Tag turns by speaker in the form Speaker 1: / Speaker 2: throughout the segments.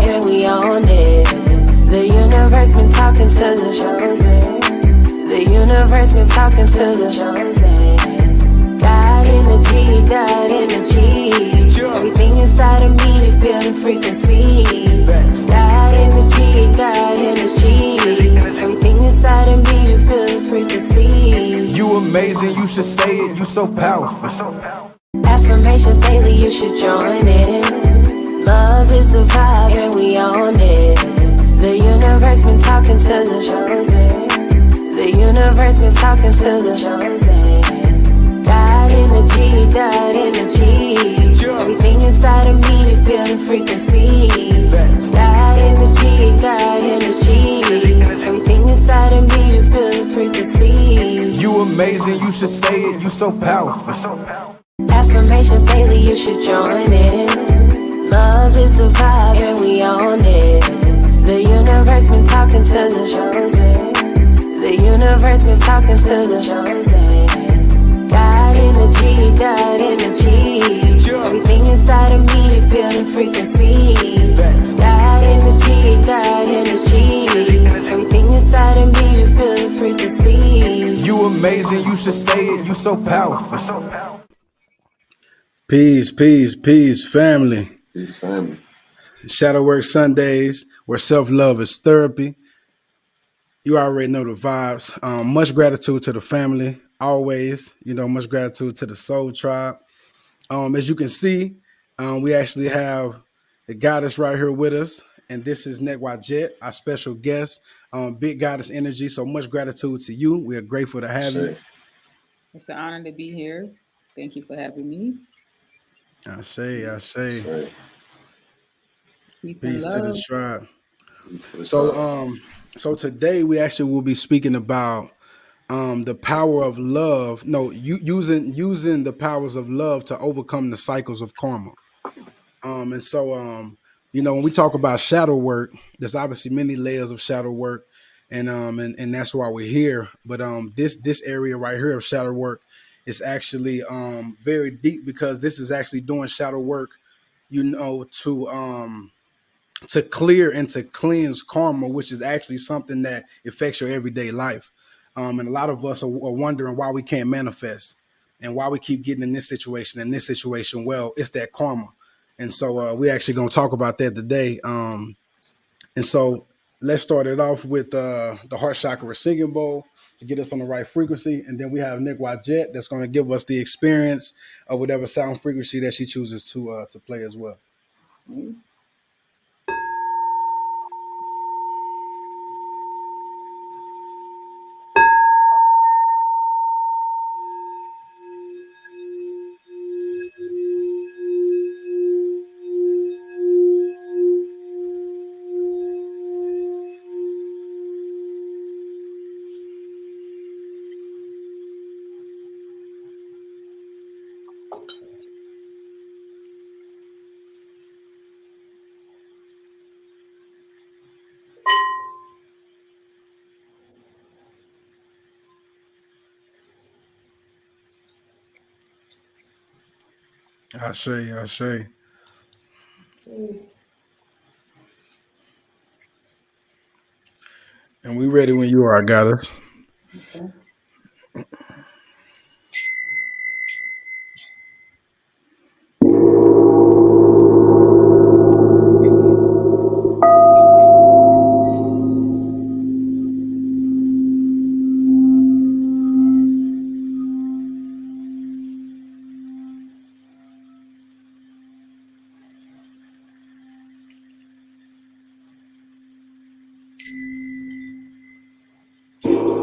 Speaker 1: and we own it. The universe been talking to the chosen. The universe been talking to the chosen. God energy, God energy. Everything inside of me, they feel the frequency. God energy, God energy. Everything inside of me, you feel the frequency.
Speaker 2: You amazing, you should say it, you so powerful.
Speaker 1: Affirmations daily, you should join in. Love is the vibe and we own it. The universe been talking to the chosen. The universe been talking to the chosen. God energy, God energy. Everything inside of me, you feel the frequency. God energy, God energy. Everything inside of me, you feel the frequency.
Speaker 2: You amazing, you should say it, you so powerful.
Speaker 1: Affirmations daily, you should join in. Love is the vibe and we own it. The universe been talking to the chosen. The universe been talking to the chosen. God energy, God energy. Everything inside of me, you feel the frequency. God energy, God energy. Everything inside of me, you feel the frequency.
Speaker 2: You amazing, you should say it, you so powerful.
Speaker 3: Peace, peace, peace, family.
Speaker 4: Peace, family.
Speaker 3: Shadow Work Sundays, where self-love is therapy. You already know the vibes. Much gratitude to the family, always. Much gratitude to the Soul Tribe. As you can see, we actually have the goddess right here with us, and this is Jet, our special guest. Big goddess energy. So much gratitude to you. We are grateful to have you.
Speaker 5: It's an honor to be here. Thank you for having me.
Speaker 3: I say. Peace to the tribe. So today we actually will be speaking about the power of love. No, using the powers of love to overcome the cycles of karma. When we talk about shadow work, there's obviously many layers of shadow work, and that's why we're here. But this area right here of shadow work is actually very deep, because this is actually doing shadow work, to clear and to cleanse karma, which is actually something that affects your everyday life. And a lot of us are wondering why we can't manifest and why we keep getting in this situation and this situation. Well, it's that karma. And so we're actually going to talk about that today. And so let's start it off with the heart chakra singing bowl to get us on the right frequency. And then we have Jet that's going to give us the experience of whatever sound frequency that she chooses to play as well.
Speaker 5: Mm-hmm.
Speaker 3: I say. And we ready when you are, goddess.
Speaker 5: Okay.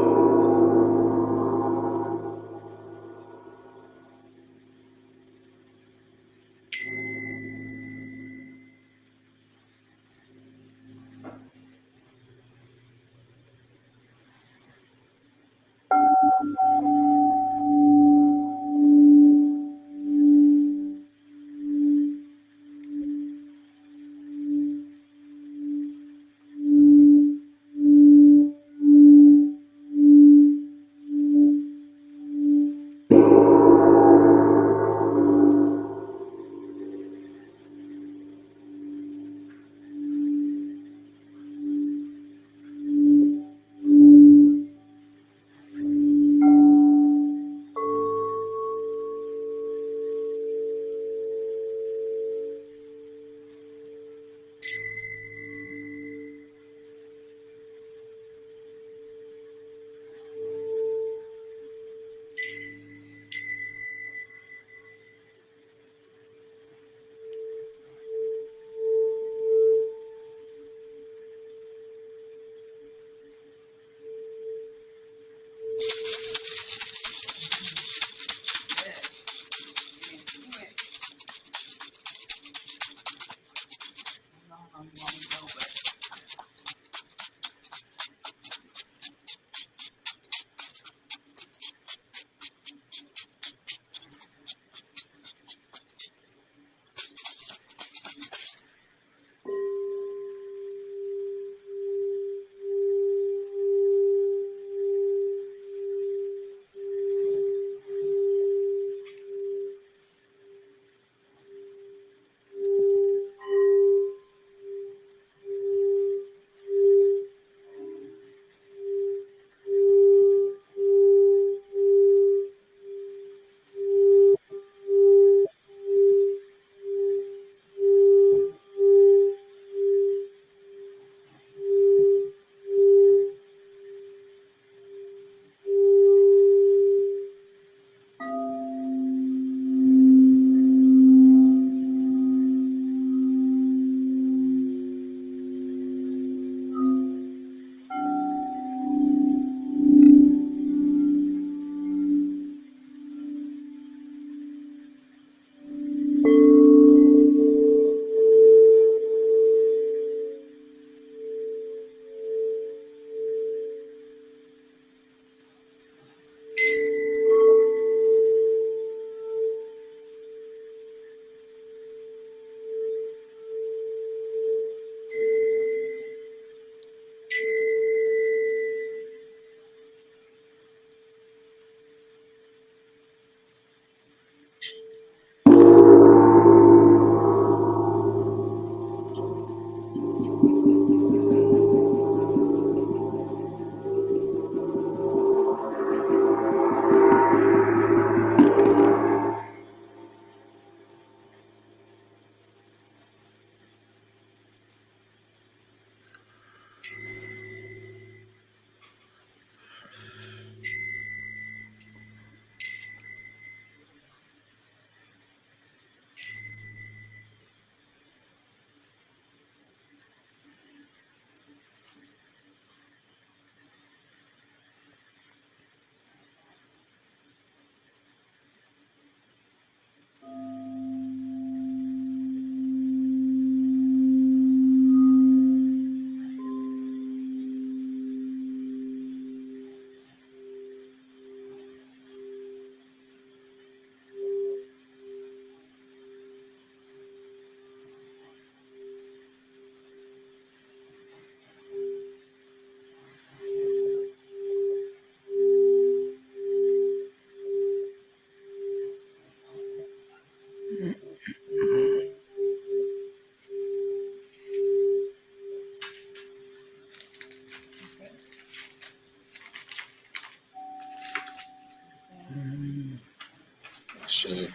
Speaker 4: Shit.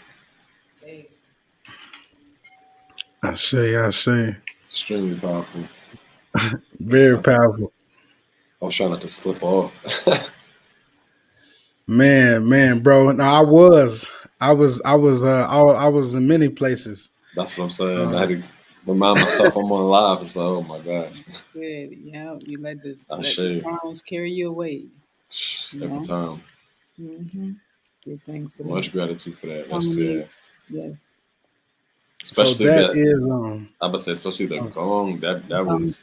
Speaker 3: I say.
Speaker 4: Extremely powerful.
Speaker 3: Very powerful.
Speaker 4: I was trying not to slip off.
Speaker 3: Man, bro. No, I was in many places.
Speaker 4: That's what I'm saying. I had to remind myself I'm on live. It's like, oh my gosh.
Speaker 5: Good. Yeah, you let the
Speaker 4: share.
Speaker 5: songs carry you away.
Speaker 4: Every time.
Speaker 5: Mm-hmm. Good things for
Speaker 4: Much
Speaker 5: that.
Speaker 4: gratitude for that. That's it.
Speaker 5: Yes.
Speaker 4: Especially
Speaker 3: so that
Speaker 4: that
Speaker 3: is
Speaker 4: I would say, especially the gong. That was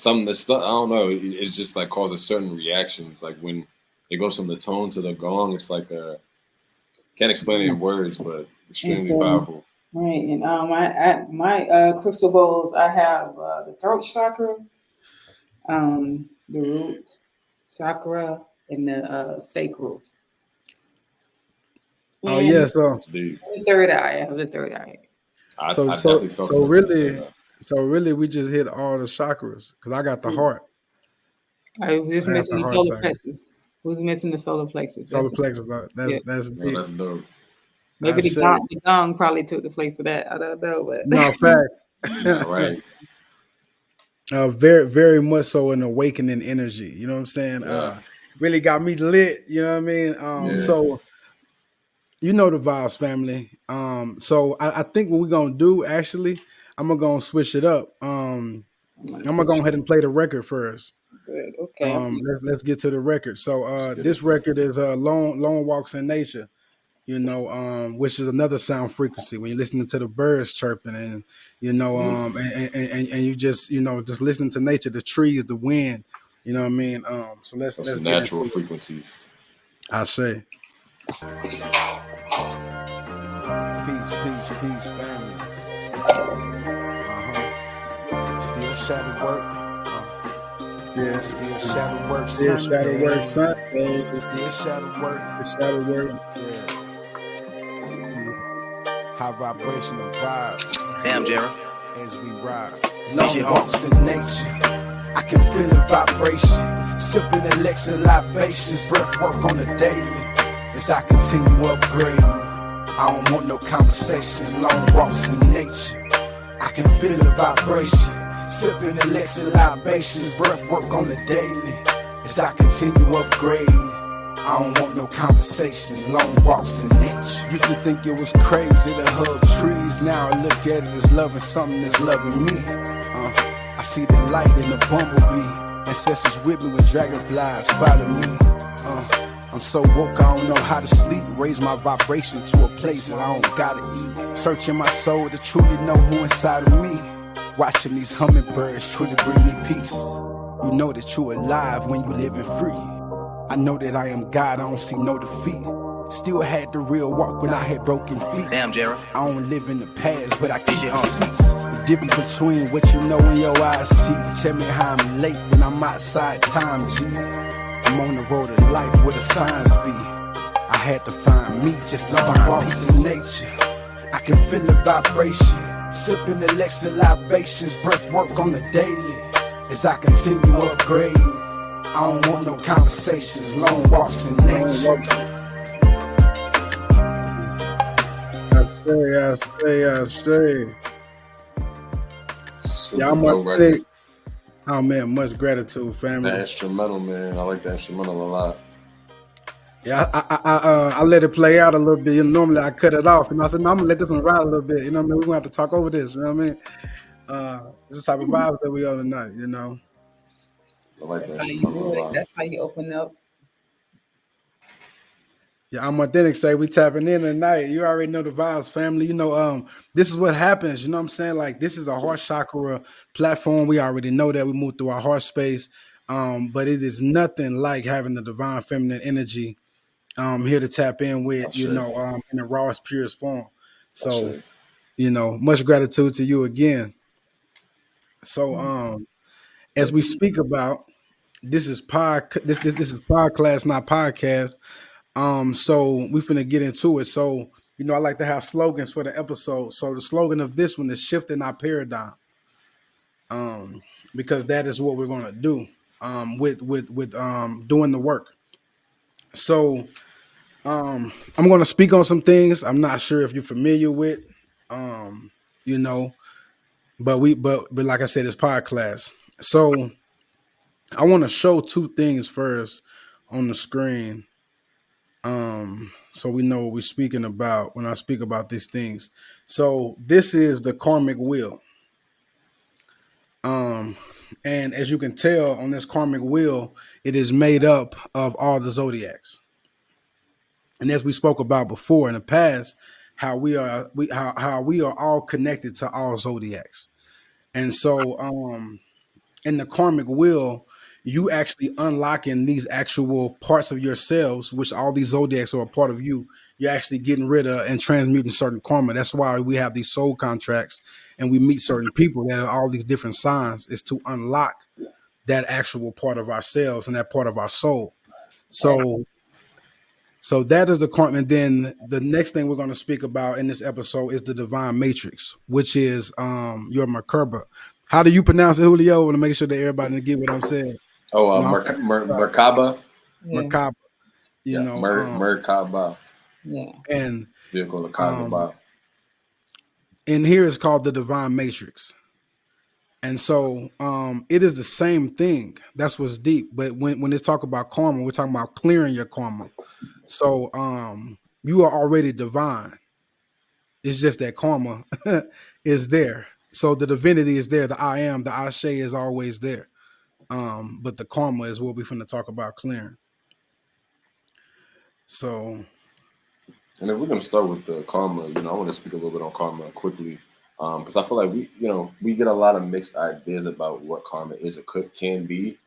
Speaker 4: something that's, I don't know. It just like causes certain reactions. Like when it goes from the tone to the gong, it's like can't explain it in words, but extremely powerful.
Speaker 5: Right, and my crystal bowls, I have the throat chakra, the root chakra, and the sacral.
Speaker 3: Oh yeah, so
Speaker 5: the third eye. I have the third eye.
Speaker 3: So really, we just hit all the chakras because I got the heart.
Speaker 5: I was just missing the solar plexus. Who's missing the solar plexus?
Speaker 3: Solar plexus. That's deep.
Speaker 4: That's dope.
Speaker 5: Maybe the gong probably took the place of that. I don't know, but
Speaker 3: no fact.
Speaker 4: Right.
Speaker 3: Very, very much so an awakening energy. You know what I'm saying?
Speaker 4: Yeah.
Speaker 3: Really got me lit. You know what I mean? So you know the vibes, family. So I think what we're gonna do, actually, I'm gonna switch it up. I'm gonna go ahead and play the record first.
Speaker 5: Good. Okay.
Speaker 3: Let's get to the record. So this record is Long Walks in Nature. You know, which is another sound frequency when you're listening to the birds chirping and, you know, and you just, you know, just listening to nature, the trees, the wind, you know what I mean? So let's get
Speaker 4: natural frequencies.
Speaker 3: I say. Peace, family. Still shadow work. Still shadow work. Still shadow work. Still shadow work. Yeah. High vibrational vibes.
Speaker 6: Damn, Jared.
Speaker 3: As we rise. Long walks in nature. I can feel the vibration. Sipping elixir libations. Breath work on the daily. As I continue upgrading. I don't want no conversations. Long walks in nature. I can feel the vibration. Sipping elixir libations. Breath work on the daily. As I continue upgrading. I don't want no conversations, long walks in nature. Used to think it was crazy to hug trees. Now I look at it as loving something that's loving me. I see the light in the bumblebee. Ancestors with me when dragonflies follow me. I'm so woke, I don't know how to sleep. Raise my vibration to a place that I don't gotta eat. Searching my soul to truly know who inside of me. Watching these hummingbirds truly bring me peace. You know that you're alive when you living free. I know that I am God, I don't see no defeat. Still had the real walk when I had broken feet.
Speaker 6: Damn, Jared.
Speaker 3: I don't live in the past, but I keep receipts. The difference between what you know and your eyes see. Tell me how I'm late when I'm outside time, G. I'm on the road of life where the signs be. I had to find me just to find peace in nature. I can feel the vibration.
Speaker 2: Sipping elixir libations, breath work on the daily. As I continue upgrading, I don't want no conversations, long walks in nature.
Speaker 3: I say. Yeah, I'm authentic. Oh man, much gratitude, family.
Speaker 4: The instrumental, man. I like the instrumental a lot.
Speaker 3: Yeah, I let it play out a little bit. You know, normally I cut it off, and I said, no, I'm gonna let this one ride a little bit. You know what I mean? We're gonna have to talk over this. You know what I mean? This is the type of vibes that we on tonight. You know.
Speaker 4: I like that
Speaker 5: That's how you
Speaker 4: instrumental
Speaker 5: do
Speaker 4: a
Speaker 5: it.
Speaker 4: lot.
Speaker 5: That's how you open up.
Speaker 3: Yeah, I'm authentic. Say we tapping in tonight. You already know the vibes, family. You know, this is what happens. You know what I'm saying? Like this is a heart chakra platform. We already know that we move through our heart space. But it is nothing like having the divine feminine energy here to tap in with, you know, in the rawest, purest form. So, you know, much gratitude to you again. So, as we speak about, this is this is podcast, not podcast. So we finna get into it. So, you know, I like to have slogans for the episode. So the slogan of this one is shifting our paradigm. Because that is what we're gonna do. With doing the work. So I'm gonna speak on some things I'm not sure if you're familiar with. You know, but like I said, it's podcast. So I want to show two things first on the screen. So we know what we're speaking about when I speak about these things. So this is the karmic wheel. And as you can tell on this karmic wheel, it is made up of all the zodiacs. And as we spoke about before in the past, how we are all connected to all zodiacs. And so in the karmic wheel, you actually unlocking these actual parts of yourselves, which all these zodiacs are a part of you. You're actually getting rid of and transmuting certain karma. That's why we have these soul contracts and we meet certain people that are all these different signs, is to unlock that actual part of ourselves and that part of our soul. So that is the karma. And then the next thing we're going to speak about in this episode is the divine matrix, which is your Merkaba. How do you pronounce it, Julio? I want to make sure that everybody can get what I'm saying.
Speaker 4: Oh, Merkaba.
Speaker 5: Yeah.
Speaker 3: Merkaba. You know,
Speaker 4: Merkaba.
Speaker 5: Yeah.
Speaker 3: And
Speaker 4: Vehicle of Kaba.
Speaker 3: and here is called the divine matrix. And so it is the same thing. That's what's deep. But when it's talk about karma, we're talking about clearing your karma. So you are already divine. It's just that karma is there. So the divinity is there. The I am, the Ashe is always there. But the karma is what we're going to talk about clearing. So,
Speaker 4: and if we're gonna start with the karma, you know, I want to speak a little bit on karma quickly, because I feel like we get a lot of mixed ideas about what karma is or can be,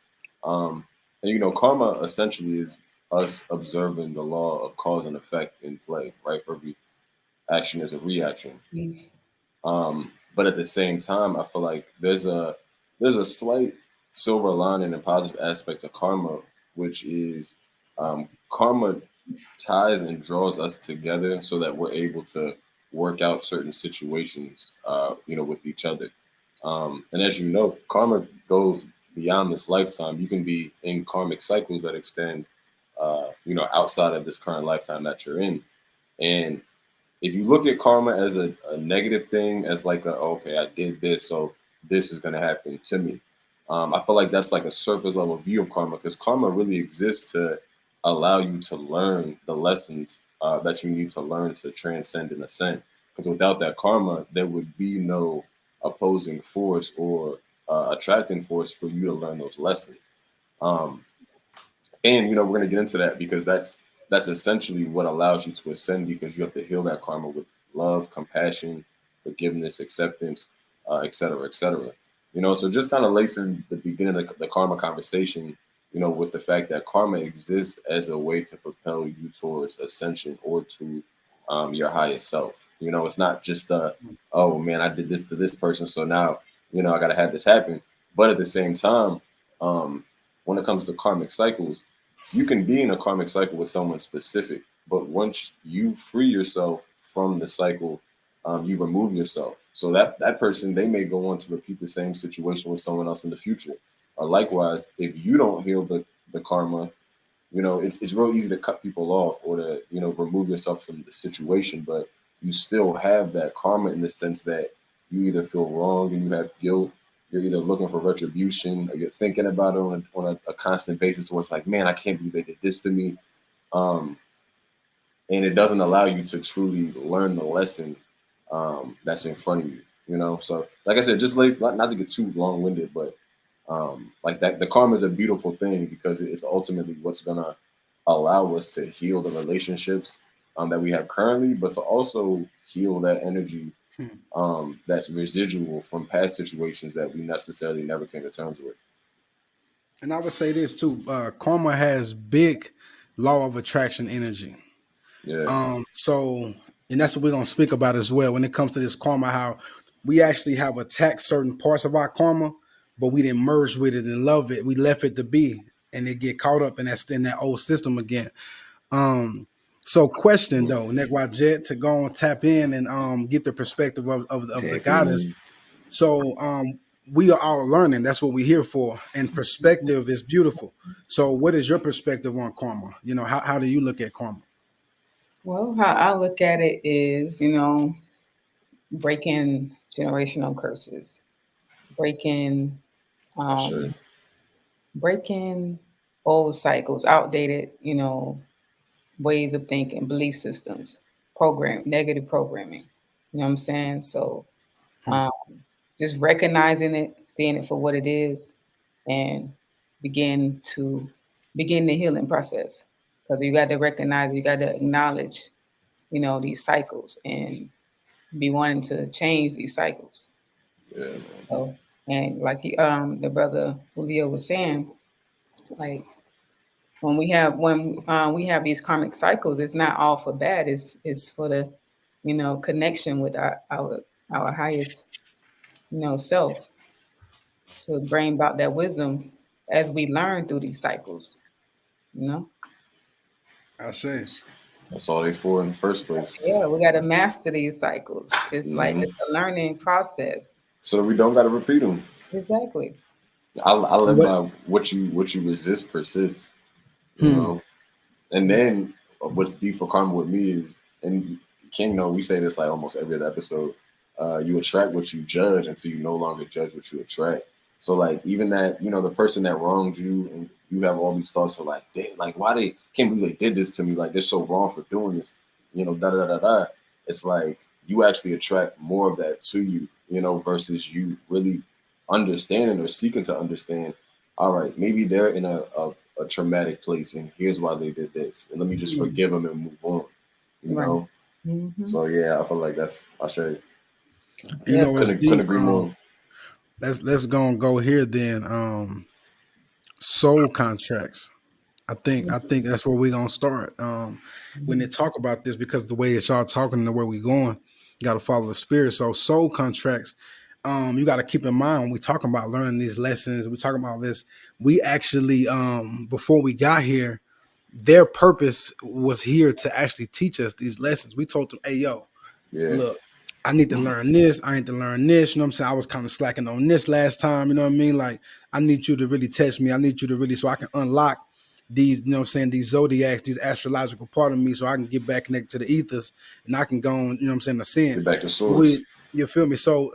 Speaker 4: and you know, karma essentially is us observing the law of cause and effect in play, right? For every action is a reaction.
Speaker 5: Yes.
Speaker 4: But at the same time, I feel like there's a slight silver lining and positive aspects of karma, which is karma ties and draws us together so that we're able to work out certain situations, you know, with each other. And as you know, karma goes beyond this lifetime. You can be in karmic cycles that extend, you know, outside of this current lifetime that you're in. And if you look at karma as a negative thing, as like, okay, I did this, so this is going to happen to me. I feel like that's like a surface level view of karma, because karma really exists to allow you to learn the lessons that you need to learn to transcend and ascend. Because without that karma, there would be no opposing force or attracting force for you to learn those lessons. And you know, we're going to get into that because that's essentially what allows you to ascend, because you have to heal that karma with love, compassion, forgiveness, acceptance, et cetera, et cetera. You know, so just kind of lacing the beginning of the karma conversation, you know, with the fact that karma exists as a way to propel you towards ascension or to your highest self. You know, it's not just oh man, I did this to this person, so now, you know, I gotta have this happen. But at the same time, when it comes to karmic cycles, you can be in a karmic cycle with someone specific, but once you free yourself from the cycle, you remove yourself. So that person, they may go on to repeat the same situation with someone else in the future. Or likewise, if you don't heal the karma, it's real easy to cut people off or to, remove yourself from the situation, but you still have that karma in the sense that you either feel wrong and you have guilt, you're either looking for retribution or you're thinking about it on a constant basis where it's like, man, I can't believe they did this to me. Um, and it doesn't allow you to truly learn the lesson that's in front of you, So, like I said, just not to get too long winded, but like that, the karma is a beautiful thing because it's ultimately what's gonna allow us to heal the relationships that we have currently, but to also heal that energy that's residual from past situations that we necessarily never came to terms with.
Speaker 3: And I would say this too: karma has big law of attraction energy.
Speaker 4: Yeah,
Speaker 3: So, and that's what we're gonna speak about as well when it comes to this karma. How we actually have attacked certain parts of our karma, but we didn't merge with it and love it. We left it to be, and it get caught up in that old system again. So question though, Nekwa Jet, to go and tap in and get the perspective of the goddess. So we are all learning. That's what we're here for. And perspective is beautiful. So what is your perspective on karma? How do you look at karma?
Speaker 5: Well, how I look at it is, breaking generational curses, breaking
Speaker 4: sure.
Speaker 5: breaking old cycles, outdated, ways of thinking, belief systems, negative programming. You know what I'm saying? So just recognizing it, seeing it for what it is, and begin the healing process. Because you got to recognize, you got to acknowledge, these cycles and be wanting to change these cycles.
Speaker 4: Yeah, man.
Speaker 5: So, and like the brother Julio was saying, like when we have these karmic cycles, it's not all for bad. It's for the connection with our highest self to bring about that wisdom as we learn through these cycles.
Speaker 3: I say.
Speaker 4: That's all they for in the first place.
Speaker 5: Yeah, we got to master these cycles. It's like it's a learning process.
Speaker 4: So we don't got to repeat them.
Speaker 5: Exactly.
Speaker 4: I live by what you resist persists, And then what's deep for karma with me is, and King, we say this like almost every other episode. You attract what you judge until you no longer judge what you attract. So like even that, the person that wronged you and you have all these thoughts of like, like why they can't believe they did this to me? Like they're so wrong for doing this, da da da da. It's like you actually attract more of that to you, versus you really understanding or seeking to understand. All right, maybe they're in a traumatic place, and here's why they did this, and let me just forgive them and move on.
Speaker 5: Right. Mm-hmm.
Speaker 4: So yeah, I feel like I should.
Speaker 3: Couldn't
Speaker 4: agree more.
Speaker 3: Let's go here then. Soul contracts. I think that's where we're gonna start. When they talk about this, because the way it's y'all talking and the way we're going, you got to follow the spirit. So soul contracts. You got to keep in mind when we talking about learning these lessons. We talking about this. We actually, before we got here, their purpose was here to actually teach us these lessons. We told them, "Hey, yo, look, I need to learn this. I need to learn this." You know what I'm saying? I was kind of slacking on this last time. You know what I mean? Like, I need you to really test me. I need you to really, so I can unlock these, these zodiacs, these astrological part of me, so I can get back connected to the ethers and I can go on, ascend.
Speaker 4: Get back to source.
Speaker 3: You feel me? So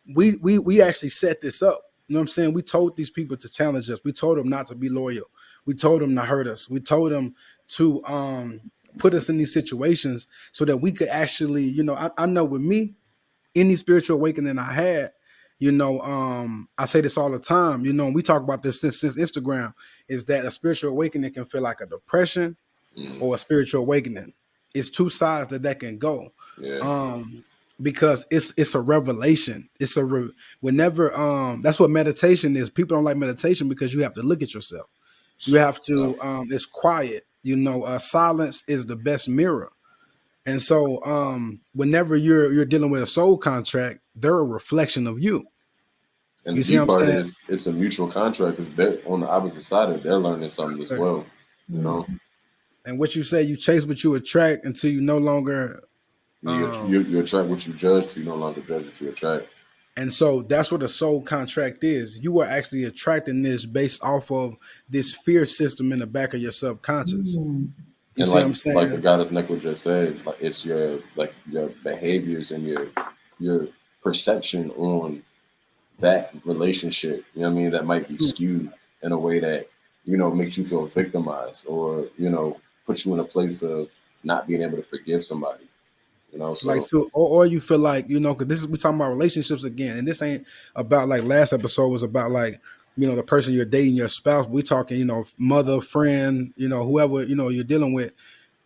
Speaker 3: we actually set this up. You know what I'm saying? We told these people to challenge us. We told them not to be loyal. We told them to hurt us. We told them to put us in these situations so that we could actually, I know with me, any spiritual awakening I had, I say this all the time, we talk about this since Instagram, is that a spiritual awakening can feel like a depression or a spiritual awakening. It's two sides that can go.
Speaker 4: Yeah.
Speaker 3: Because it's a revelation. It's whenever that's what meditation is. People don't like meditation because you have to look at yourself. You have to it's quiet. Silence is the best mirror. And so whenever you're dealing with a soul contract, they're a reflection of you.
Speaker 4: And the deep part is it's a mutual contract because they're on the opposite side of it. They're learning something as well.
Speaker 3: And what you say, you chase what you attract until you no longer
Speaker 4: You attract what you judge, so you no longer judge what you attract.
Speaker 3: And so that's what a soul contract is. You are actually attracting this based off of this fear system in the back of your subconscious.
Speaker 5: Mm.
Speaker 3: You
Speaker 4: And
Speaker 3: see what I'm
Speaker 4: like the
Speaker 3: saying?
Speaker 4: goddess Neko just said, like it's your behaviors and your perception on that relationship. You know what I mean? That might be skewed in a way that makes you feel victimized, or puts you in a place of not being able to forgive somebody.
Speaker 3: Like
Speaker 4: So
Speaker 3: to, or you feel like, because this is, we're talking about relationships again, and this ain't about, like last episode was about, like, the person you're dating, your spouse. We talking, mother, friend, whoever, you're dealing with.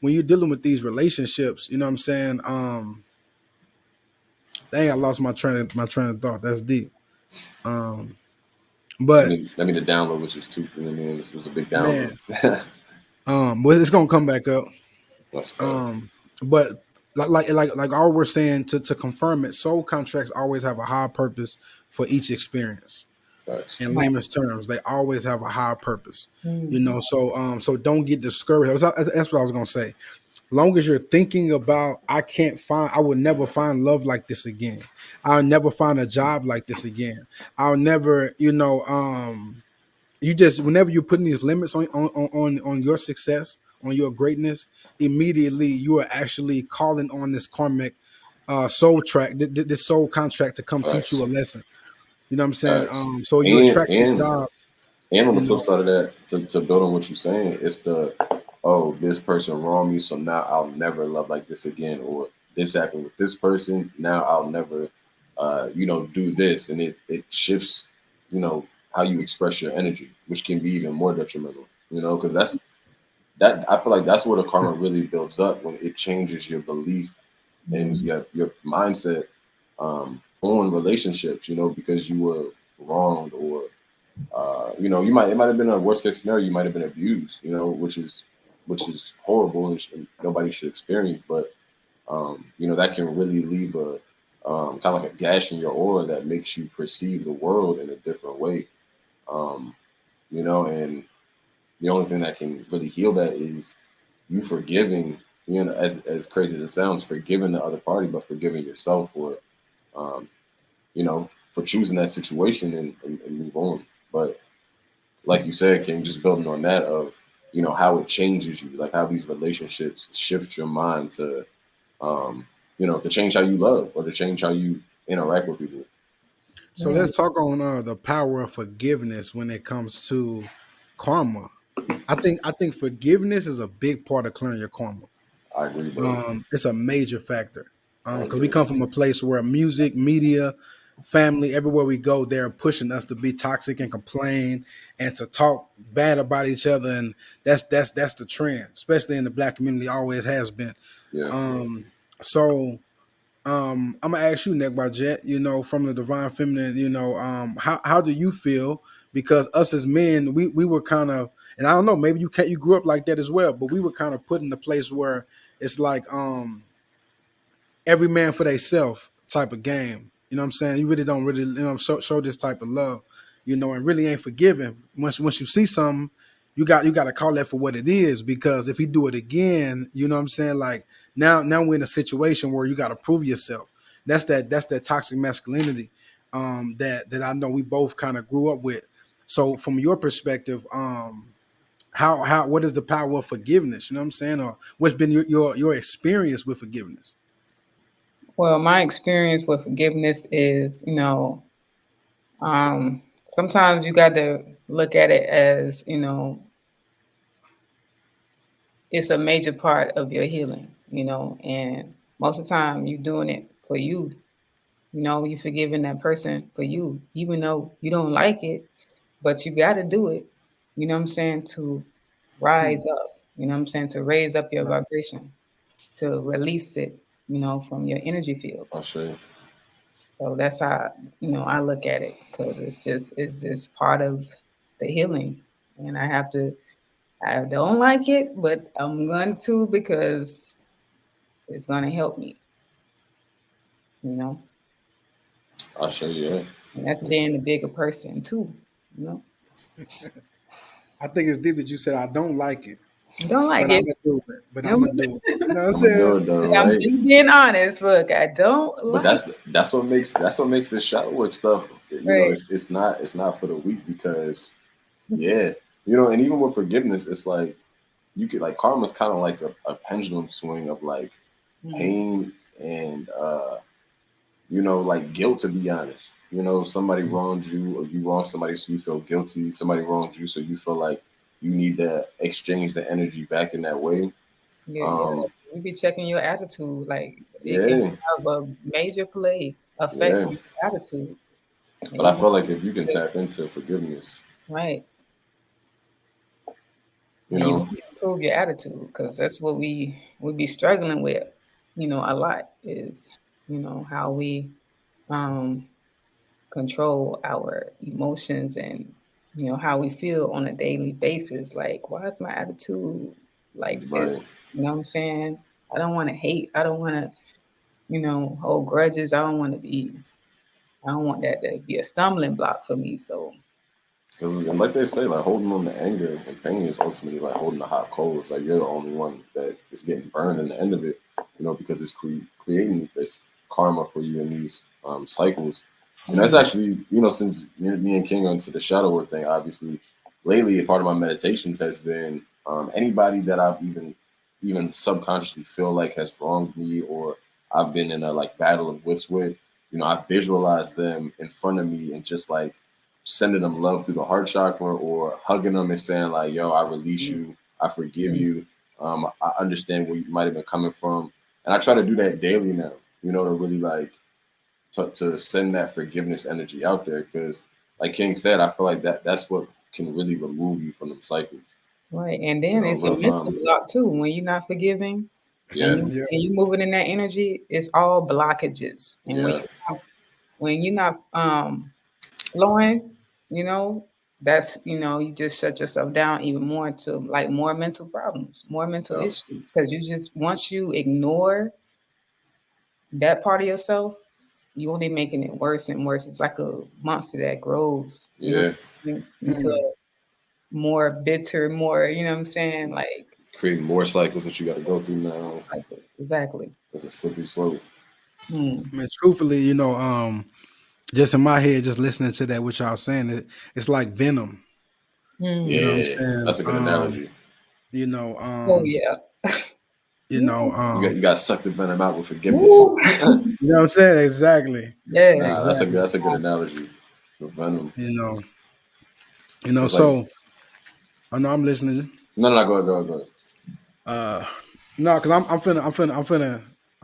Speaker 3: When you're dealing with these relationships, you know what I'm saying? Dang, I lost my train of thought. That's deep. Um, but
Speaker 4: the download was just too. You know what I mean? It was a big download.
Speaker 3: man, but it's gonna come back up.
Speaker 4: That's a fact.
Speaker 3: But like all we're saying, to confirm it, soul contracts always have a higher purpose for each experience.
Speaker 4: Facts.
Speaker 3: In
Speaker 5: Right.
Speaker 3: layman's terms, they always have a higher purpose.
Speaker 5: Mm.
Speaker 3: So don't get discouraged. That's what I was gonna say. Long as you're thinking about, I will never find love like this again. I'll never find a job like this again. I'll never, you just, whenever you're putting these limits on your success, on your greatness, immediately you are actually calling on this karmic soul track, this soul contract to come teach you
Speaker 4: Facts.
Speaker 3: a lesson. You know what I'm saying?
Speaker 4: Facts.
Speaker 3: So you
Speaker 4: And
Speaker 3: attract these
Speaker 4: and
Speaker 3: jobs.
Speaker 4: and on
Speaker 3: You
Speaker 4: the flip
Speaker 3: know,
Speaker 4: side of that, to build on what you're saying, it's this person wronged me, so now I'll never love like this again, or this happened with this person, now I'll never, do this, and it shifts, how you express your energy, which can be even more detrimental, because that I feel like that's where the karma really builds up when it changes your belief and
Speaker 5: Mm.
Speaker 4: your mindset on relationships, because you were wronged, or it might have been a worst case scenario. You might have been abused, which is horrible and nobody should experience. But that can really leave a kind of like a gash in your aura that makes you perceive the world in a different way. Um, and the only thing that can really heal that is you forgiving. As crazy as it sounds, forgiving the other party, but forgiving yourself for um, for choosing that situation and move on. But like you said, King, just building on that of, how it changes you, like how these relationships shift your mind to, to change how you love or to change how you interact with people.
Speaker 3: so let's talk on the power of forgiveness when it comes to karma. I think forgiveness is a big part of clearing your karma.
Speaker 4: I agree, bro.
Speaker 3: It's a major factor
Speaker 4: I
Speaker 3: because we
Speaker 4: agree.
Speaker 3: come from a place where music, media, family, everywhere we go, they're pushing us to be toxic and complain and to talk bad about each other, and that's the trend, especially in the black community, always has been.
Speaker 4: Yeah.
Speaker 3: So I'm gonna ask you, Nick by Jet, from the Divine Feminine, how do you feel? Because us as men, we were kind of, and I don't know, maybe you grew up like that as well, but we were kind of put in a place where it's like every man for theyself type of game. You know what I'm saying? You really don't really, show this type of love, and really ain't forgiving. Once you see something, you got to call that for what it is, because if he do it again, you know what I'm saying? Like now we're in a situation where you got to prove yourself. That's that toxic masculinity that I know we both kind of grew up with. So from your perspective, how what is the power of forgiveness? You know what I'm saying? Or what's been your experience with forgiveness?
Speaker 5: Well, my experience with forgiveness is, um, sometimes you got to look at it as, it's a major part of your healing, and most of the time you're doing it for you. You forgiving that person for you, even though you don't like it, but you got to do it, what I'm saying, to rise up, what I'm saying, to raise up your vibration, to release it, from your energy field.
Speaker 4: I'll show you.
Speaker 5: So that's how, I look at it, because it's just part of the healing. And I don't like it, but I'm going to, because it's going to help me, you know,
Speaker 4: I'll show you. Yeah.
Speaker 5: and that's being the bigger person too, you know.
Speaker 3: I think it's deep that you said I don't like it.
Speaker 5: You don't like
Speaker 3: but I'm
Speaker 5: it.
Speaker 3: gonna do it. But I'm
Speaker 5: I'm
Speaker 3: gonna do it. You know what I'm
Speaker 4: I'm gonna do
Speaker 3: saying?
Speaker 4: it though,
Speaker 5: I'm
Speaker 4: right?
Speaker 5: just being honest. Look, I don't
Speaker 4: But
Speaker 5: like
Speaker 4: that's what makes this shadow work stuff. You know,
Speaker 5: right.
Speaker 4: it's not for the weak because yeah, you know, and even with forgiveness, it's like you could like karma's kind of like a pendulum swing of like
Speaker 5: Mm,
Speaker 4: pain and you know, like guilt, to be honest. You know, somebody wronged you or you wronged somebody, so you feel guilty. Somebody wronged you, so you feel like you need to exchange the energy back in that way.
Speaker 5: yeah,
Speaker 4: Um,
Speaker 5: you be checking your attitude. Like it can
Speaker 4: yeah,
Speaker 5: have a major play effect
Speaker 4: yeah.
Speaker 5: on your attitude. And
Speaker 4: But
Speaker 5: you
Speaker 4: I
Speaker 5: want
Speaker 4: feel like if you can
Speaker 5: to just
Speaker 4: tap into forgiveness,
Speaker 5: right.
Speaker 4: you
Speaker 5: And you
Speaker 4: know,
Speaker 5: want to improve your attitude because that's what we be struggling with, a lot is, how we um control our emotions and how we feel on a daily basis. Like, why is my attitude like
Speaker 4: right.
Speaker 5: this? You know what I'm saying? I don't want to hate. I don't want to, hold grudges. I don't want that to be a stumbling block for me. So
Speaker 4: Because and like they say, like holding on to anger and pain is ultimately like holding the hot coals. Like you're the only one that is getting burned in the end of it, you know, because it's creating this karma for you in these cycles. And that's
Speaker 5: mm,
Speaker 4: actually, you know, since me and King are into the shadow work thing, obviously, lately a part of my meditations has been anybody that I've even subconsciously feel like has wronged me or I've been in a like battle of wits with, you know, I visualize them in front of me and just like sending them love through the heart chakra or hugging them and saying like, "Yo, I release
Speaker 5: mm,
Speaker 4: you, I forgive
Speaker 5: mm,
Speaker 4: you, I understand where you might have been coming from," and I try to do that daily now. You know, to really like to send that forgiveness energy out there because, like King said, I feel like that's what can really remove you from them cycles.
Speaker 5: right. And
Speaker 4: You
Speaker 5: then
Speaker 4: know,
Speaker 5: it's a
Speaker 4: real
Speaker 5: mental
Speaker 4: time.
Speaker 5: block too. When you're not forgiving and
Speaker 4: Yeah,
Speaker 5: you
Speaker 3: Yeah.
Speaker 5: and you moving in that energy, it's all blockages. And
Speaker 4: yeah,
Speaker 5: when you're not flowing, you know, that's you just shut yourself down even more to like more mental problems, more mental
Speaker 4: yeah,
Speaker 5: issues. Because you just once you ignore that part of yourself, you only making it worse and worse. It's like a monster that grows,
Speaker 4: yeah.
Speaker 5: into
Speaker 3: Mm.
Speaker 5: more bitter, more, you know what I'm saying?
Speaker 4: Creating more cycles that you got to go through now.
Speaker 5: Like exactly.
Speaker 4: It's a slippery slope.
Speaker 5: Hmm.
Speaker 3: I mean, truthfully, just in my head, just listening to that, what y'all saying, it's like venom. You know
Speaker 5: Hmm.
Speaker 3: what I'm
Speaker 4: Yeah,
Speaker 3: saying?
Speaker 4: that's a good analogy.
Speaker 3: You know,
Speaker 5: Oh yeah.
Speaker 3: you
Speaker 5: Yeah.
Speaker 3: know,
Speaker 4: You got to suck the venom out with forgiveness.
Speaker 5: Woo.
Speaker 3: you know what I'm saying? Exactly.
Speaker 5: Yes.
Speaker 4: Nah,
Speaker 3: Exactly.
Speaker 4: that's a good analogy. The venom.
Speaker 3: You know,
Speaker 4: It's like
Speaker 3: so I know I'm listening.
Speaker 4: no, no, no, go ahead, go ahead, go ahead.
Speaker 3: Uh no, because I'm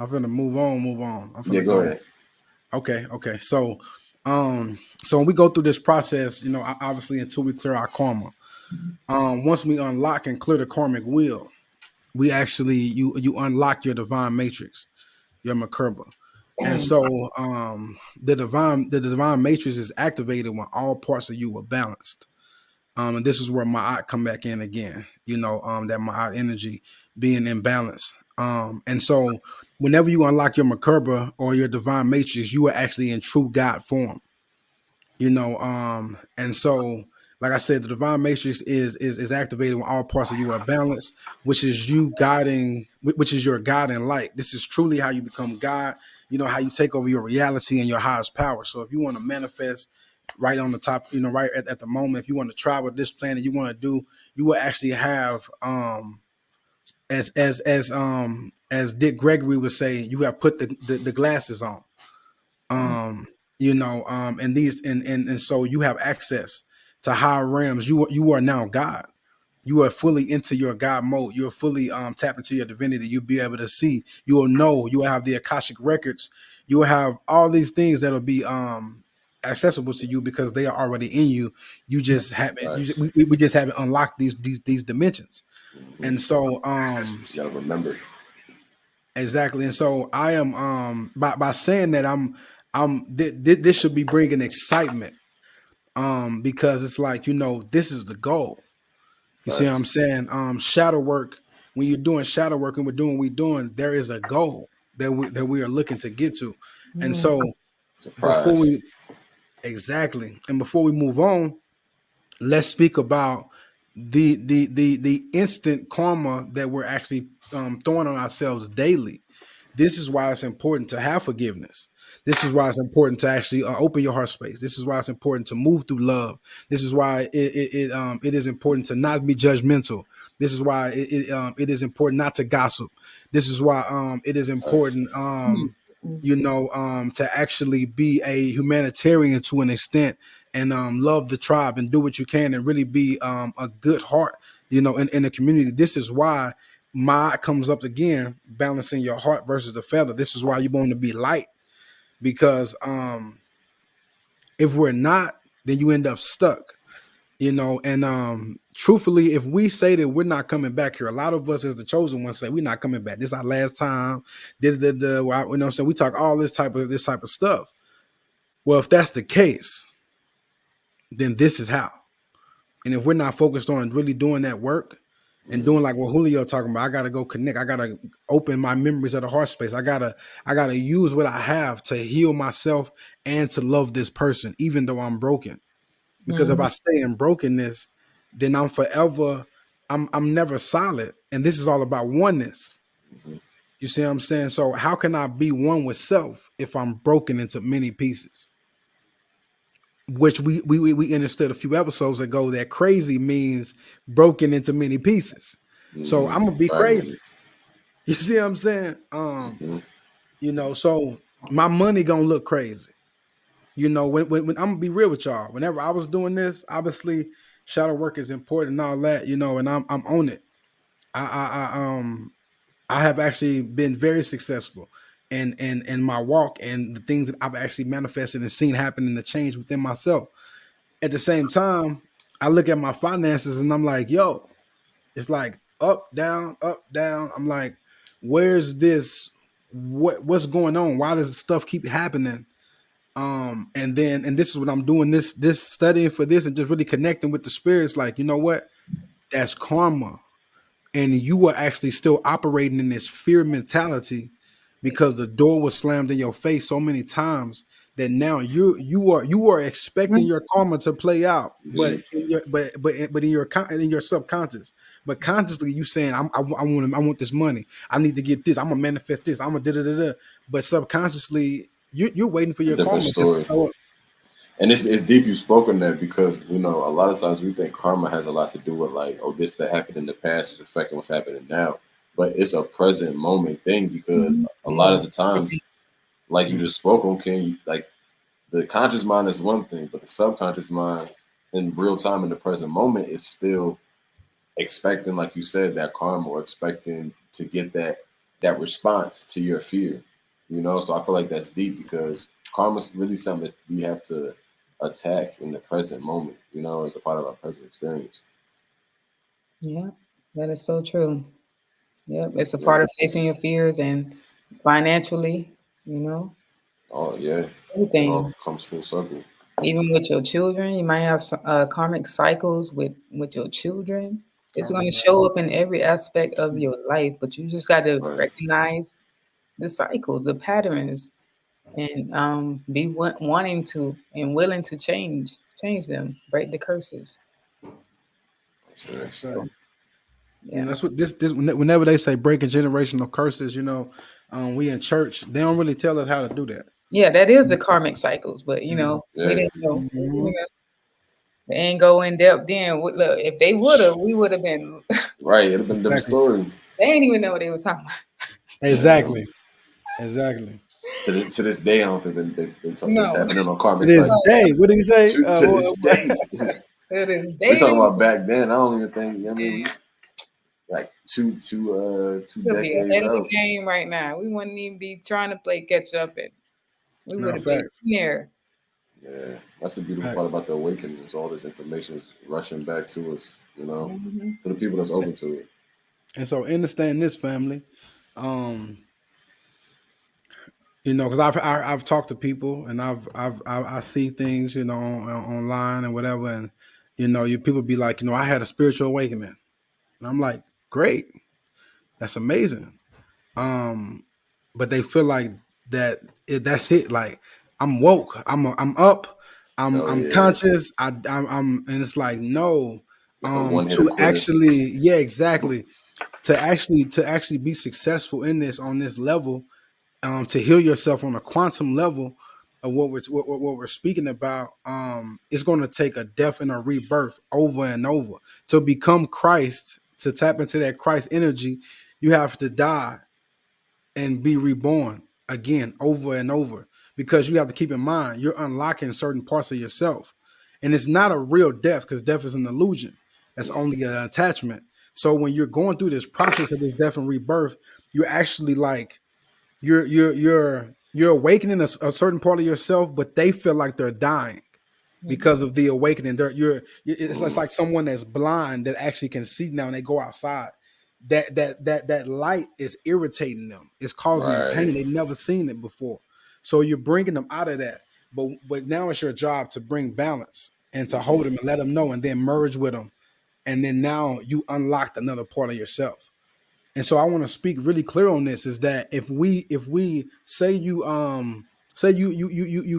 Speaker 3: finna move on. I'm
Speaker 4: Yeah,
Speaker 3: finna
Speaker 4: go
Speaker 3: go.
Speaker 4: ahead.
Speaker 3: Okay. So when we go through this process, obviously until we clear our karma, once we unlock and clear the karmic wheel, we actually you unlock your divine matrix, your Makerba. And
Speaker 5: Mm.
Speaker 3: so the divine matrix is activated when all parts of you are balanced. And this is where my come back in again, that my energy being in balance. And so whenever you unlock your Makerba or your divine matrix, you are actually in true God form. And so like I said, the divine matrix is activated when all parts of you are balanced, which is you guiding, which is your guiding light. This is truly how you become God, how you take over your reality and your highest power. So if you want to manifest right on the top, right at the moment, if you want to travel this planet, you want to do, you will actually have as Dick Gregory would say, you have put the glasses on. And these and so you have access to higher realms. You are now God. You are fully into your God mode. You're fully tapped into your divinity. You'll be able to see. You will know. You will have the Akashic records. You will have all these things that'll be accessible to you because they are already in you. You just haven't.
Speaker 4: Facts.
Speaker 3: We just haven't unlocked these dimensions.
Speaker 4: Mm-hmm.
Speaker 3: And so
Speaker 4: You gotta remember.
Speaker 3: exactly. And so I am by saying that this should be bringing excitement because it's like this is the goal. You see what I'm
Speaker 4: Facts.
Speaker 3: saying? Shadow work, when you're doing shadow work and we're doing what we're doing, there is a goal that we are looking to get to. And
Speaker 5: Mm.
Speaker 3: so before
Speaker 4: Surprise.
Speaker 3: we exactly, and before we move on, let's speak about the instant karma that we're actually throwing on ourselves daily. This is why it's important to have forgiveness. This is why it's important to actually open your heart space. This is why it's important to move through love. This is why it is important to not be judgmental. This is why it is important not to gossip. This is why it is important to actually be a humanitarian to an extent, and love the tribe and do what you can and really be a good heart, in the community. This is why my comes up again, balancing your heart versus the feather. This is why you want to be light, because if we're not, then you end up stuck, and truthfully, if we say that we're not coming back here, a lot of us as the chosen ones say we're not coming back. This is our last time. What I'm saying? We talk all this type of stuff. Well, if that's the case, then this is how. And if we're not focused on really doing that work and doing like what Julio talking about, I gotta go connect. I gotta open my memories of the heart space. I gotta use what I have to heal myself and to love this person, even though I'm broken. Because if I stay in brokenness, then I'm forever, I'm never solid. And this is all about oneness. You see what I'm saying? So how can I be one with self if I'm broken into many pieces? Which we understood a few episodes ago that crazy means broken into many pieces. So I'm gonna be crazy. You see what I'm saying? So my money gonna look crazy. When I'm gonna be real with y'all. Whenever I was doing this, obviously shadow work is important and all that, and I'm on it. I have actually been very successful in my walk and the things that I've actually manifested and seen happen in the change within myself. At the same time, I look at my finances and I'm like, yo, it's like up, down, up, down. I'm like, where's this? What's going on? Why does stuff keep happening? And this is what I'm doing, this studying for this and just really connecting with the spirits. Like, you know what? That's karma. And you are actually still operating in this fear mentality because the door was slammed in your face so many times that now you are expecting your karma to play out, but in your subconscious, but consciously you saying I want this money, I need to get this, I'm gonna manifest this, I'm gonna da. But subconsciously you're waiting for your karma just to show up.
Speaker 4: And it's deep you spoke on that, because a lot of times we think karma has a lot to do with like, oh, this that happened in the past is affecting what's happening now, but it's a present moment thing, because a lot of the times, like you just spoke on, King, like the conscious mind is one thing, but the subconscious mind in real time in the present moment is still expecting, like you said, that karma, or expecting to get that response to your fear. So I feel like that's deep, because karma is really something that we have to attack in the present moment, as a part of our present experience.
Speaker 5: Yeah, that is so true. Yep, it's a part of facing your fears, and financially,
Speaker 4: Oh yeah,
Speaker 5: everything.
Speaker 4: It all comes full circle.
Speaker 5: Even with your children, you might have some karmic cycles with your children. It's going to show up in every aspect of your life, but you just got to recognize the cycles, the patterns, and be wanting to and willing to change them, break the curses.
Speaker 3: That's right. Yeah, that's what this whenever they say breaking generational curses, we in church, they don't really tell us how to do that.
Speaker 5: Yeah, that is the karmic cycles, but we didn't know. They ain't go in depth then. Look, if they would have, we would have been
Speaker 4: right. It'd have been a different story.
Speaker 5: They ain't even know what they was talking about.
Speaker 3: Exactly.
Speaker 4: To this day, I don't think they talking what's happening on karmic.
Speaker 3: To this day, what did he say?
Speaker 4: To this day. We're talking about back then. I don't even think. Like two decades
Speaker 5: out of the game right now. We wouldn't even be trying to play catch up. We would have been there.
Speaker 4: Yeah, that's the beautiful part about the awakening. Is all this information is rushing back to us, to the people that's open to it.
Speaker 3: And so, understand this, family. Because I've talked to people and I see things, online and whatever, and you people be like, I had a spiritual awakening, and I'm like, great, that's amazing. But they feel like that's it. Like I'm woke, I'm up, I'm conscious. I'm and it's like, no,
Speaker 4: like a one hitter
Speaker 3: To
Speaker 4: quitter.
Speaker 3: actually, yeah, exactly. To actually be successful in this on this level, to heal yourself on a quantum level of what we're speaking about, it's going to take a death and a rebirth over and over to become Christ. To tap into that Christ energy, you have to die and be reborn again over and over, because you have to keep in mind you're unlocking certain parts of yourself, and it's not a real death, because death is an illusion. That's only an attachment. So when you're going through this process of this death and rebirth, you're actually like you're awakening a certain part of yourself, but they feel like they're dying because of the awakening. It's like someone that's blind that actually can see now, and they go outside. That light is irritating them. It's causing them
Speaker 4: Right.
Speaker 3: pain. They've never seen it before. So you're bringing them out of that. But now it's your job to bring balance and to hold them and let them know, and then merge with them. And then now you unlocked another part of yourself. And so I want to speak really clear on this, is that if we say you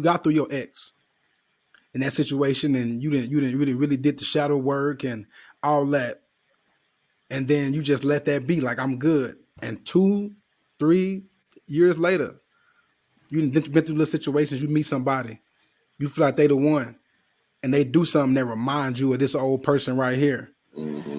Speaker 3: got through your ex in that situation, and you didn't really did the shadow work and all that, and then you just let that be like, I'm good. And 2-3 years later, you've been through the situations, you meet somebody, you feel like they the one, and they do something that reminds you of this old person right here.